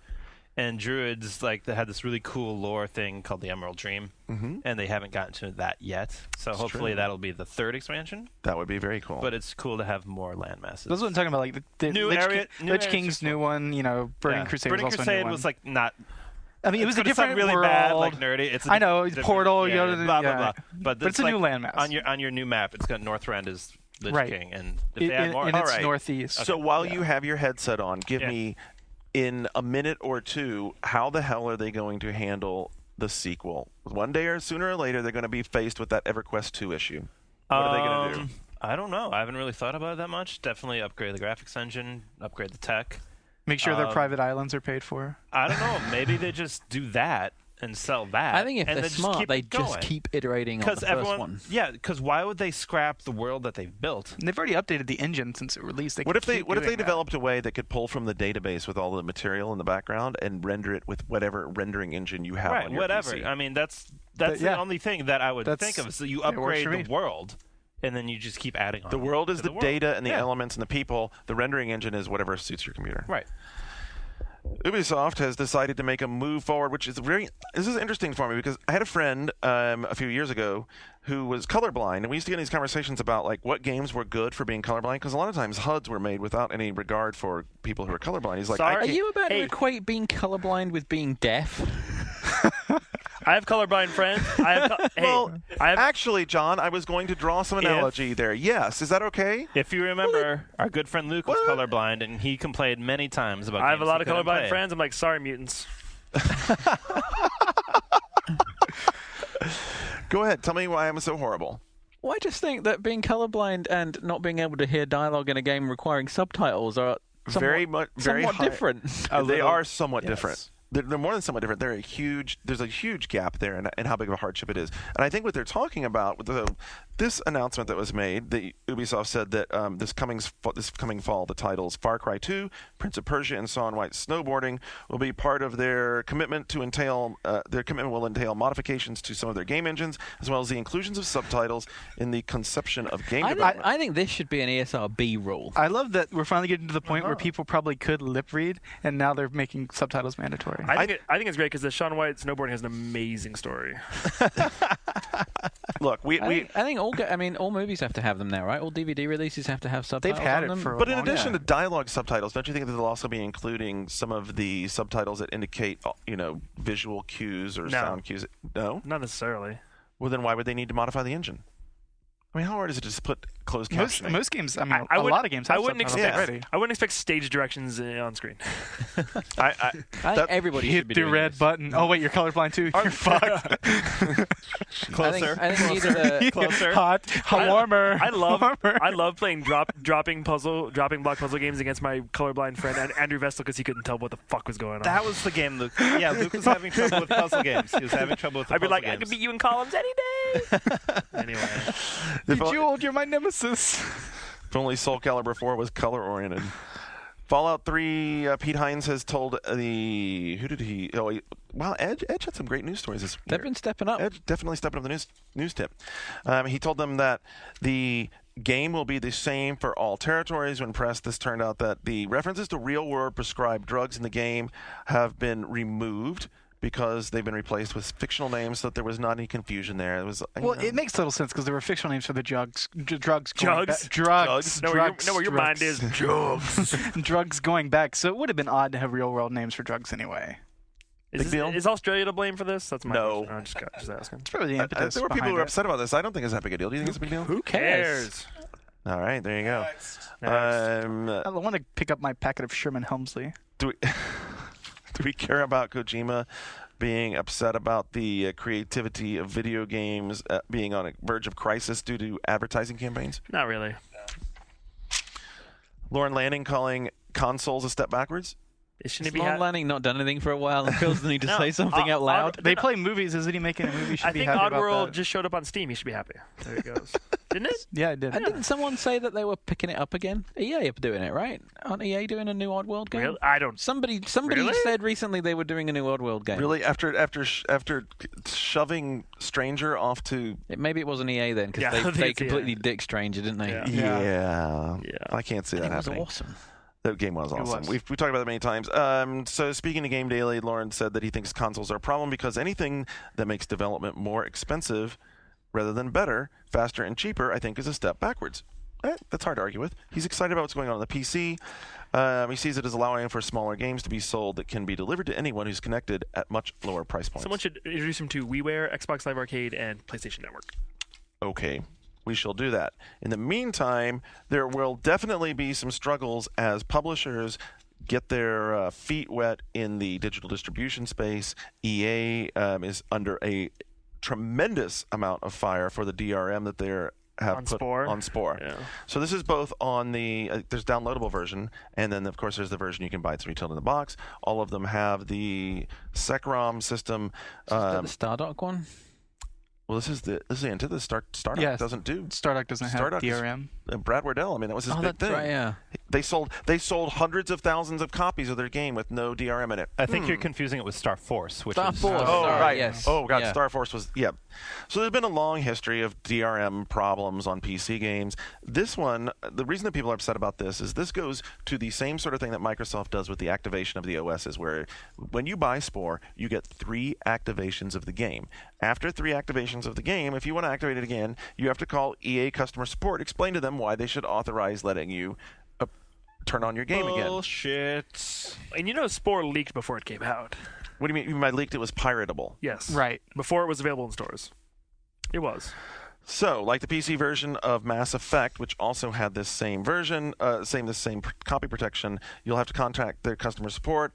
And druids, like, they had this really cool lore thing called the Emerald Dream, and they haven't gotten to that yet. So hopefully true. that'll be the 3rd expansion. That would be very cool. But it's cool to have more land masses. That's what I'm talking about. Like the New Lich, area- new Lich areas King's are new one. You know, Burning Yeah. Crusade Burning was also a Crusade new one. was like not. I mean, it was a it's gonna different sound really world. bad, like nerdy. It's a I know, different- Portal, yeah, Yoda, blah blah yeah. blah. But it's a like new landmass. on your new map. It's got Northrend as Lich Right. King, and if they add more, in All its right. northeast. So while you have your headset on, give Yeah. me in a minute or two, how the hell are they going to handle the sequel? One day or sooner or later, they're going to be faced with that EverQuest 2 issue. What are they going to do? I don't know. I haven't really thought about it that much. Definitely upgrade the graphics engine, upgrade the tech. Make sure their private islands are paid for. I don't know. Maybe they just do that, and sell that. I think if and they're then just smart, keep they it just going. keep iterating on the first one. Yeah, because why would they scrap the world that they've built? And they've already updated the engine since it released. They What if could they keep what if they doing that. developed a way that could pull from the database with all the material in the background and render it with whatever rendering engine you have Right, on your whatever. PC? I mean, that's yeah. the only thing that I would That's- think of. So you it works upgrade for me. the world, and then you just keep adding on. The world is to the world. data and the Yeah. elements and the people. The rendering engine is whatever suits your computer. Right. Ubisoft has decided to make a move forward, which is this is interesting for me because I had a friend a few years ago who was colorblind, and we used to get in these conversations about like what games were good for being colorblind because a lot of times HUDs were made without any regard for people who are colorblind. He's like, Sorry. Are you about to Hey. equate being colorblind with being deaf? I have colorblind friends. well, I have actually, John, I was going to draw some analogy there. Yes, is that okay? If you remember, our good friend Luke was colorblind, and he complained many times about. I have a games lot he of couldn't colorblind play. friends. I'm like, sorry, mutants. Go ahead, tell me why I'm so horrible. Well, I just think that being colorblind and not being able to hear dialogue in a game requiring subtitles are somewhat Very high- different. They are somewhat yes. different. They're more than somewhat different. There's a huge gap there in how big of a hardship it is. And I think what they're talking about with this announcement that was made, that Ubisoft said that this coming fall, the titles Far Cry 2, Prince of Persia, and Saw and White Snowboarding will be part of their commitment to entail. Their commitment will entail modifications to some of their game engines, as well as the inclusions of subtitles in the conception of game development. I think this should be an ESRB rule. I love that we're finally getting to the point where people probably could lip read, and now they're making subtitles mandatory. I think it's great because the Shaun White snowboarding has an amazing story. Look, I think all movies have to have them now, right? All DVD releases have to have subtitles. They've had on it them. for. But in long addition time. to dialogue subtitles, don't you think that they'll also be including some of the subtitles that indicate, visual cues or No. sound cues? No? Not necessarily. Well, then why would they need to modify the engine? I mean, how hard is it to just put closed captioning? Most games, I mean, I a wouldn't- lot of games have I wouldn't subtitles expect. already. I wouldn't expect stage directions on screen. I I think that- everybody should Hit be the doing red this. button. Oh wait, you're colorblind too. You're fucked. Closer. I think either the, Closer. Hot, warmer. I love warmer. I love playing dropping block puzzle games against my colorblind friend Andrew Vestal because he couldn't tell what the fuck was going on. That was the game, Luke. Yeah, Luke was having trouble with puzzle games. He was having trouble with the I'd be puzzle like, I games. could beat you in columns any day. Anyway, Bejeweled, you're my nemesis. If only Soul Calibur 4 was color oriented. Fallout 3, Pete Hines has told the. Who did he? Wow, Edge had some great news stories this year. they've been stepping up. Edge definitely stepping up the news tip. He told them that the game will be the same for all territories. When pressed, this turned out that the references to real-world prescribed drugs in the game have been removed because they've been replaced with fictional names, so that there was not any confusion there. It was Well, it makes total sense because there were fictional names for the drugs. Drugs. Jugs? Drugs. know where your mind is. Drugs. Drugs going back. So it would have been odd to have real-world names for drugs anyway. Big deal? Is Australia to blame for this? That's my No. question. I'm just asking. It's probably the impetus there were people who behind were it. upset about this. I don't think it's that big a deal. Do you think it's a big deal? Who cares? All right, there you go. Next. I want to pick up my packet of Sherman Helmsley. Do we care about Kojima being upset about the creativity of video games being on a verge of crisis due to advertising campaigns? Not really. Lauren Lanning calling consoles a step backwards? Shouldn't Has it be Lon Lanning not done anything for a while and feels the need to No, say something out loud? They play movies. Isn't he making a movie? Should I be think happy about Oddworld that. just showed up on Steam. You should be happy. There it goes. Didn't it? Yeah, it did. And didn't someone say that they were picking it up again? EA are doing it, right? Aren't EA doing a new Oddworld game? Really? I don't. Somebody Really? said recently they were doing a new Oddworld game. Really? After shoving Stranger off to... Maybe it wasn't EA then, because Yeah, I think they it's completely EA. dick Stranger, didn't they? Yeah. Yeah. Yeah. I can't see that It was happening. awesome. That game was awesome. was. We've talked about that many times. So speaking to Game Daily, Lauren said that he thinks consoles are a problem because anything that makes development more expensive rather than better, faster, and cheaper, I think is a step backwards. That's hard to argue with. He's excited about what's going on the PC. He sees it as allowing for smaller games to be sold that can be delivered to anyone who's connected at much lower price points. Someone should introduce him to WiiWare, Xbox Live Arcade, and PlayStation Network. Okay, we shall do that. In the meantime, there will definitely be some struggles as publishers get their feet wet in the digital distribution space. EA is under a tremendous amount of fire for the DRM that they're have On put Spore? on Spore. Yeah. So this is both on the there's downloadable version, and then of course there's the version you can buy. It's retailed in the box. All of them have the SecROM system. Is that the Stardock one? Well, this is the Antithesis. Stardock Yes. doesn't do. Stardock doesn't have Stardock is- DRM. Brad Wardell. I mean, that was his Oh, big that's thing. right. Yeah. They sold hundreds of thousands of copies of their game with no DRM in it. I think you're confusing it with Star Force, which Star is Force. Oh, Sorry, right. yes. Oh, God. Yeah. Star Force was, yeah. So there's been a long history of DRM problems on PC games. This one, the reason that people are upset about this is this goes to the same sort of thing that Microsoft does with the activation of the OSs, where when you buy Spore, you get 3 activations of the game. After 3 activations of the game, if you want to activate it again, you have to call EA customer support, explain to them why they should authorize letting you turn on your game again. Bullshit. And you know, Spore leaked before it came out. What do you mean? You mean by leaked? It was piratable. Yes. Right. Before it was available in stores. It was. So, like the PC version of Mass Effect, which also had this same version, same copy protection, you'll have to contact their customer support.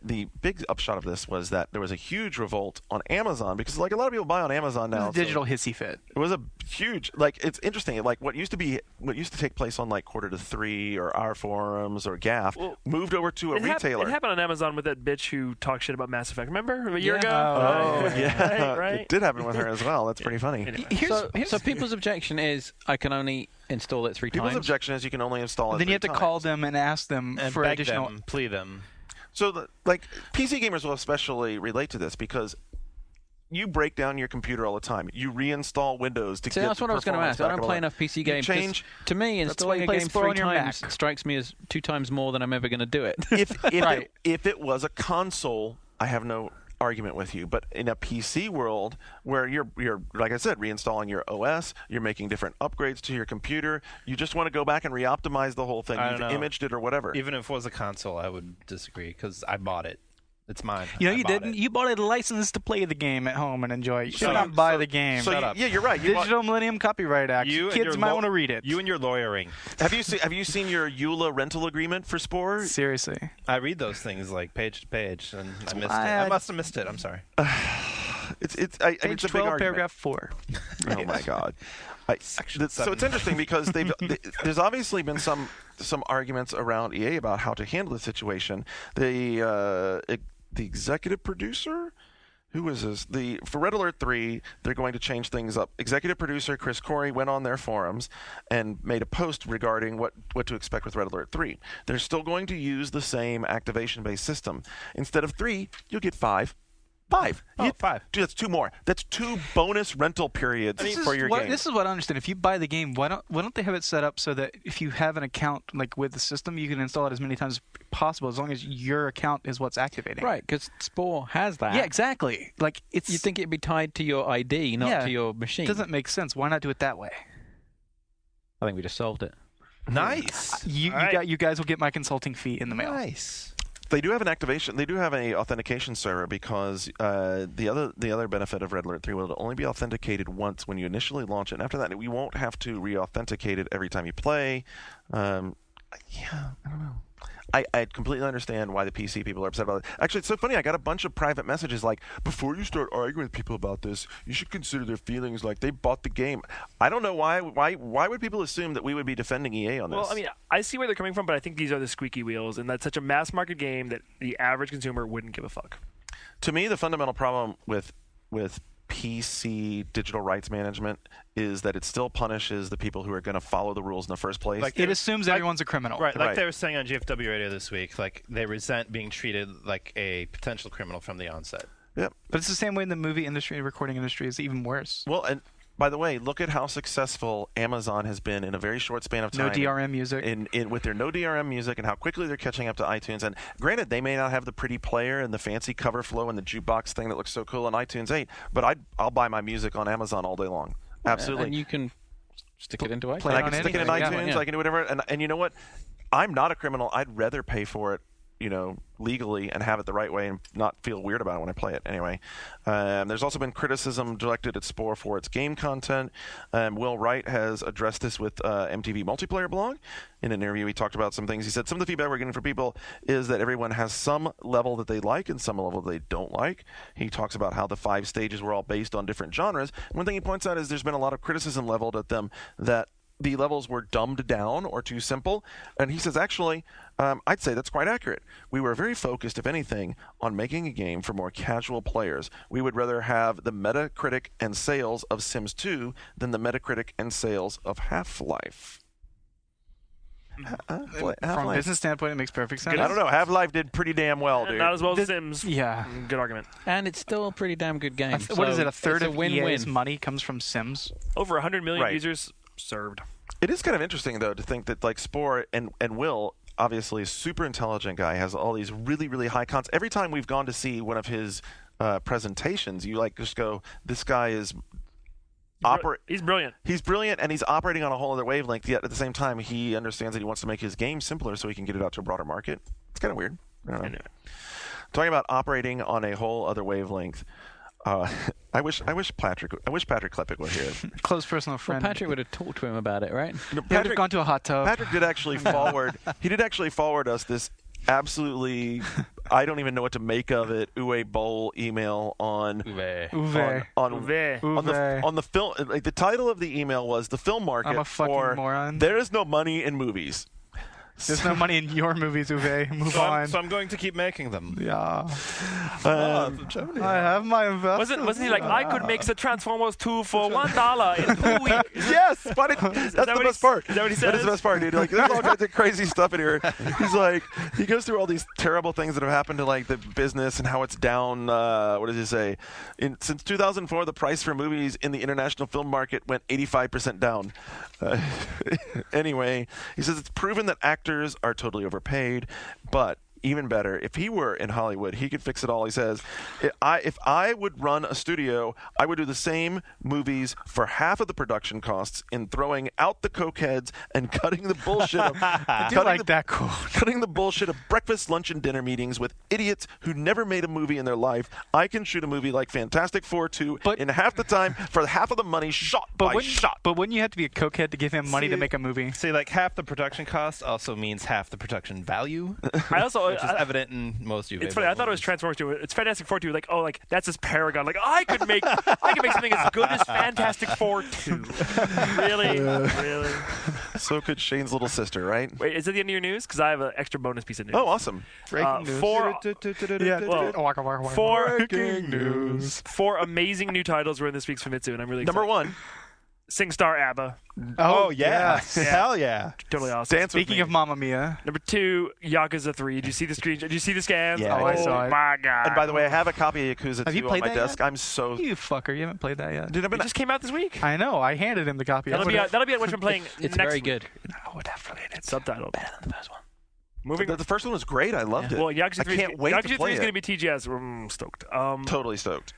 The big upshot of this was that there was a huge revolt on Amazon because, like, a lot of people buy on Amazon It now. was a digital hissy fit. It was a huge, like, it's interesting. Like, what used to take place on like Quarter to 3 or our forums or GAF Well, moved over to a retailer. It happened on Amazon with that bitch who talked shit about Mass Effect. Remember a year Yeah. ago? Oh, yeah, right. It did happen with her as well. That's pretty funny. Anyway. So people's objection is I can only install it 3 People's times. objection is you can only install it. Then you have to 3 call times. them and ask them And for beg additional. them, plea them. So, like, PC gamers will especially relate to this because you break down your computer all the time. You reinstall Windows to See, get that's the what I was going to performance ask. I back don't and play all enough PC You games. 'cause change. To me, That's why installing you a play game Spore 3 on your times Mac. strikes me as 2 times more than I'm ever going to do it. Right. If it was a console, I have no argument with you. But in a PC world where you're like I said, reinstalling your OS, you're making different upgrades to your computer, you just want to go back and re-optimize the whole thing. I You've don't know. imaged it or whatever. Even if it was a console, I would disagree because I bought it. It's mine. You know, I you bought didn't. it. You bought a license to play the game at home and enjoy it. You should Shut not up. buy the game. So Shut you- up. yeah, you're right. You bought- Digital Millennium Copyright Act. You and Kids your might law- want to read it. You and your lawyering. have you seen your EULA rental agreement for Spore? Seriously. I read those things like page to page, and I missed it. I- I must have missed it. I'm sorry. It's I mean, Page it's a big 12, argument. paragraph 4. Oh my God! Section So 7. it's interesting because there's obviously been some arguments around EA about how to handle the situation. The executive producer, who is this? For Red Alert 3, they're going to change things up. Executive producer Chris Corey went on their forums and made a post regarding what to expect with Red Alert 3. They're still going to use the same activation-based system. Instead of 3, you'll get 5. 5. Oh, 5. Dude, that's 2 more. That's 2 bonus rental periods for your game. This is what I understand. If you buy the game, why don't they have it set up so that if you have an account like with the system, you can install it as many times as possible, as long as your account is what's activating. Right, because Spore has that. Yeah, exactly. Like it's. You'd think it'd be tied to your ID, not Yeah. to your machine. It doesn't make sense. Why not do it that way? I think we just solved it. Nice. You right. you guys will get my consulting fee in the mail. Nice. They do have an activation. They do have an authentication server because the other benefit of Red Alert 3 will only be authenticated once when you initially launch it. And after that, we won't have to re-authenticate it every time you play. I don't know. I completely understand why the PC people are upset about it. Actually, it's so funny. I got a bunch of private messages like, before you start arguing with people about this, you should consider their feelings like they bought the game. I don't know why would people assume that we would be defending EA on this? Well, I mean, I see where they're coming from, but I think these are the squeaky wheels, and that's such a mass market game that the average consumer wouldn't give a fuck. To me, the fundamental problem with PC digital rights management is that it still punishes the people who are going to follow the rules in the first place. Like- It assumes everyone's a criminal. Right, like Right. they were saying on GFW Radio this week, like they resent being treated like a potential criminal from the onset. Yep. But it's the same way in the movie industry and recording industry is even worse. Well, and by the way, look at how successful Amazon has been in a very short span of time. No DRM music. In with their no DRM music and how quickly they're catching up to iTunes. And granted, they may not have the pretty player and the fancy cover flow and the jukebox thing that looks so cool on iTunes 8, but I'll buy my music on Amazon all day long. Absolutely. And you can stick it into iTunes. play And I it can on stick it in anything, iTunes. yeah. I can do whatever. And you know what? I'm not a criminal. I'd rather pay for it legally and have it the right way and not feel weird about it when I play it. Anyway, there's also been criticism directed at Spore for its game content. Will Wright has addressed this with MTV Multiplayer Blog. In an interview, he talked about some things. He said some of the feedback we're getting from people is that everyone has some level that they like and some level they don't like. He talks about how the 5 stages were all based on different genres. One thing he points out is there's been a lot of criticism leveled at them that the levels were dumbed down or too simple. And he says, actually, I'd say that's quite accurate. We were very focused, if anything, on making a game for more casual players. We would rather have the Metacritic and sales of Sims 2 than the Metacritic and sales of Half-Life. From a business standpoint, it makes perfect sense. I don't know. Half-Life did pretty damn well, dude. Not as well as Sims. Yeah. Good argument. And it's still a pretty damn good game. What is it? A third it's of win-win. EA's money comes from Sims. Over 100 million Right. users served. It is kind of interesting, though, to think that, like, Spore and Will, obviously a super intelligent guy, has all these really, really high cons. Every time we've gone to see one of his presentations, you, like, just go, this guy is... He's brilliant. He's brilliant, and he's operating on a whole other wavelength, yet at the same time, he understands that he wants to make his game simpler so he can get it out to a broader market. It's kind of weird. I don't know. Talking about operating on a whole other wavelength, I wish Patrick Klepek were here. Close personal friend. Well, Patrick would have talked to him about it, right? No, He would have gone to a hot tub. Patrick did actually forward. He did actually forward us this absolutely. I don't even know what to make of it. Uwe Boll email on Uwe. on the film. Like, the title of the email was "The Film Market." I'm a fucking or moron. There is no money in movies. There's no money in your movies, Uwe. Move on. So I'm going to keep making them. Yeah. I have my investment. Wasn't he like, I could make the Transformers 2 for $1 in 2 weeks? Yes, but that's that the what best he- part. is that what he That is says? the best part, dude. Like, there's all kinds of crazy stuff in here. He's like, he goes through all these terrible things that have happened to, like, the business and how it's down. What does he say? Since 2004, the price for movies in the international film market went 85% down. Anyway, he says it's proven that actors are totally overpaid, but even better, if he were in Hollywood, he could fix it all. He says, if I would run a studio, I would do the same movies for half of the production costs in throwing out the cokeheads and cutting the bullshit of I do like that quote. cutting the bullshit of breakfast, lunch, and dinner meetings with idiots who never made a movie in their life. I can shoot a movie like Fantastic Four 2 in half the time for half of the money, shot by shot. But wouldn't you have to be a cokehead to give him money to make a movie? See, like, half the production cost also means half the production value, I also, which is evident in most UV. it's funny. I thought it was Transformers 2. It's Fantastic Four 2. Like, oh, like that's his Paragon. Like, I could make something as good as Fantastic Four 2. Really, really. So could Shane's little sister, right? Wait, is it the end of your news? Because I have an extra bonus piece of news. Oh, awesome. Breaking news. Four Breaking news. 4 amazing new titles were in this week's Famitsu, and I'm really excited. Number 1, SingStar ABBA. Oh, yes. Hell yeah. Totally awesome. Dance with Speaking Me. of Mamma Mia. Number 2, Yakuza 3. Did you see the screen? Did you see the scans? Yeah, oh, I saw it. my God. And by the way, I have a copy of Yakuza Have you 2 on played my that desk. yet? I'm so... You fucker, you haven't played that yet. Dude, I've been... It just came out this week. I know. I handed him the copy. That'll be on which I'm playing It's next very week. good. I would have played it. Subtitled. Better than the first one. Moving. The first one was great. I loved it. Well, Yakuza 3 I can't wait to Yakuza play 3 is it. going to be TGS. I'm stoked. Totally stoked.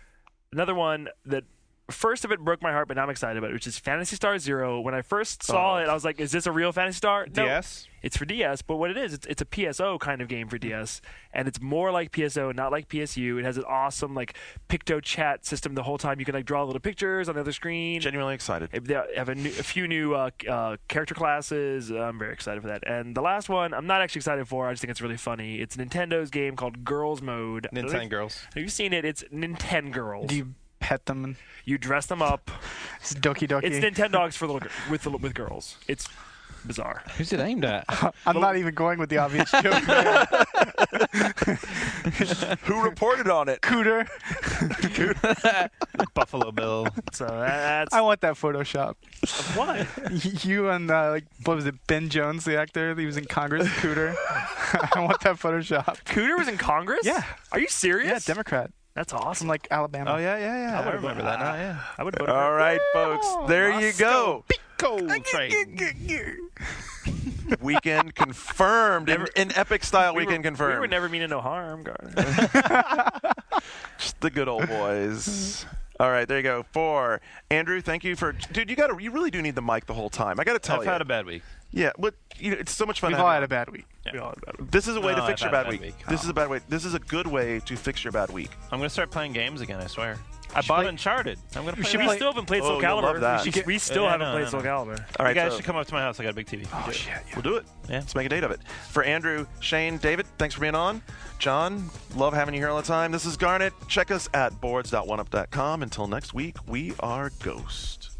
Another one that first of it broke my heart, but now I'm excited about it, which is Phantasy Star Zero. When I first saw it, I was like, is this a real Phantasy Star? No, DS? it's for DS, but what it is, it's a PSO kind of game for DS, and it's more like PSO, not like PSU. It has an awesome like Picto chat system the whole time. You can like draw little pictures on the other screen. Genuinely excited. They have a few new character classes. I'm very excited for that. And the last one, I'm not actually excited for. I just think it's really funny. It's Nintendo's game called Girls Mode. Nintendo Girls. Have you seen it? It's Nintendo Girls. Do you pet them? And You dress them up. it's Doki Doki. It's Nintendogs for with girls. It's bizarre. Who's it aimed at? I'm not even going with the obvious joke. Who reported on it? Cooter. Buffalo Bill. So that's I want that Photoshop. what. You and like, what was it? Ben Jones, the actor. He was in Congress. Cooter. I want that Photoshop. Cooter was in Congress? Yeah. Are you serious? Yeah, Democrat That's from awesome. like Alabama. Oh, yeah. I would've remember voted- that now, yeah. I would vote for All right, folks. There you go. Cold train. Weekend confirmed. In epic style, We weekend were confirmed. never meaning no harm, Gardner. Just the good old boys. All right, there you go. 4. Andrew, thank you for... Dude, you really do need the mic the whole time. I got to tell I've you. had a bad week. Yeah, but it's so much fun. We've to all have had a bad week. We all had about it. This is a way No, to fix I've your had bad a week. bad week. This is a bad way. This is a good way to fix your bad week. I'm going to start playing games again, I swear. I bought play- Uncharted. I'm going to play We that. still haven't played Oh, Soul you'll love Calibur. that. We still Yeah, haven't no, played no, Soul no. Calibur. All right, You guys so should come up to my house. I got a big TV. Oh shit! Yeah. we'll do it. Yeah. Let's make a date of it. For Andrew, Shane, David, thanks for being on. John, love having you here all the time. This is Garnet. Check us at boards.oneup.com. Until next week, we are Ghost.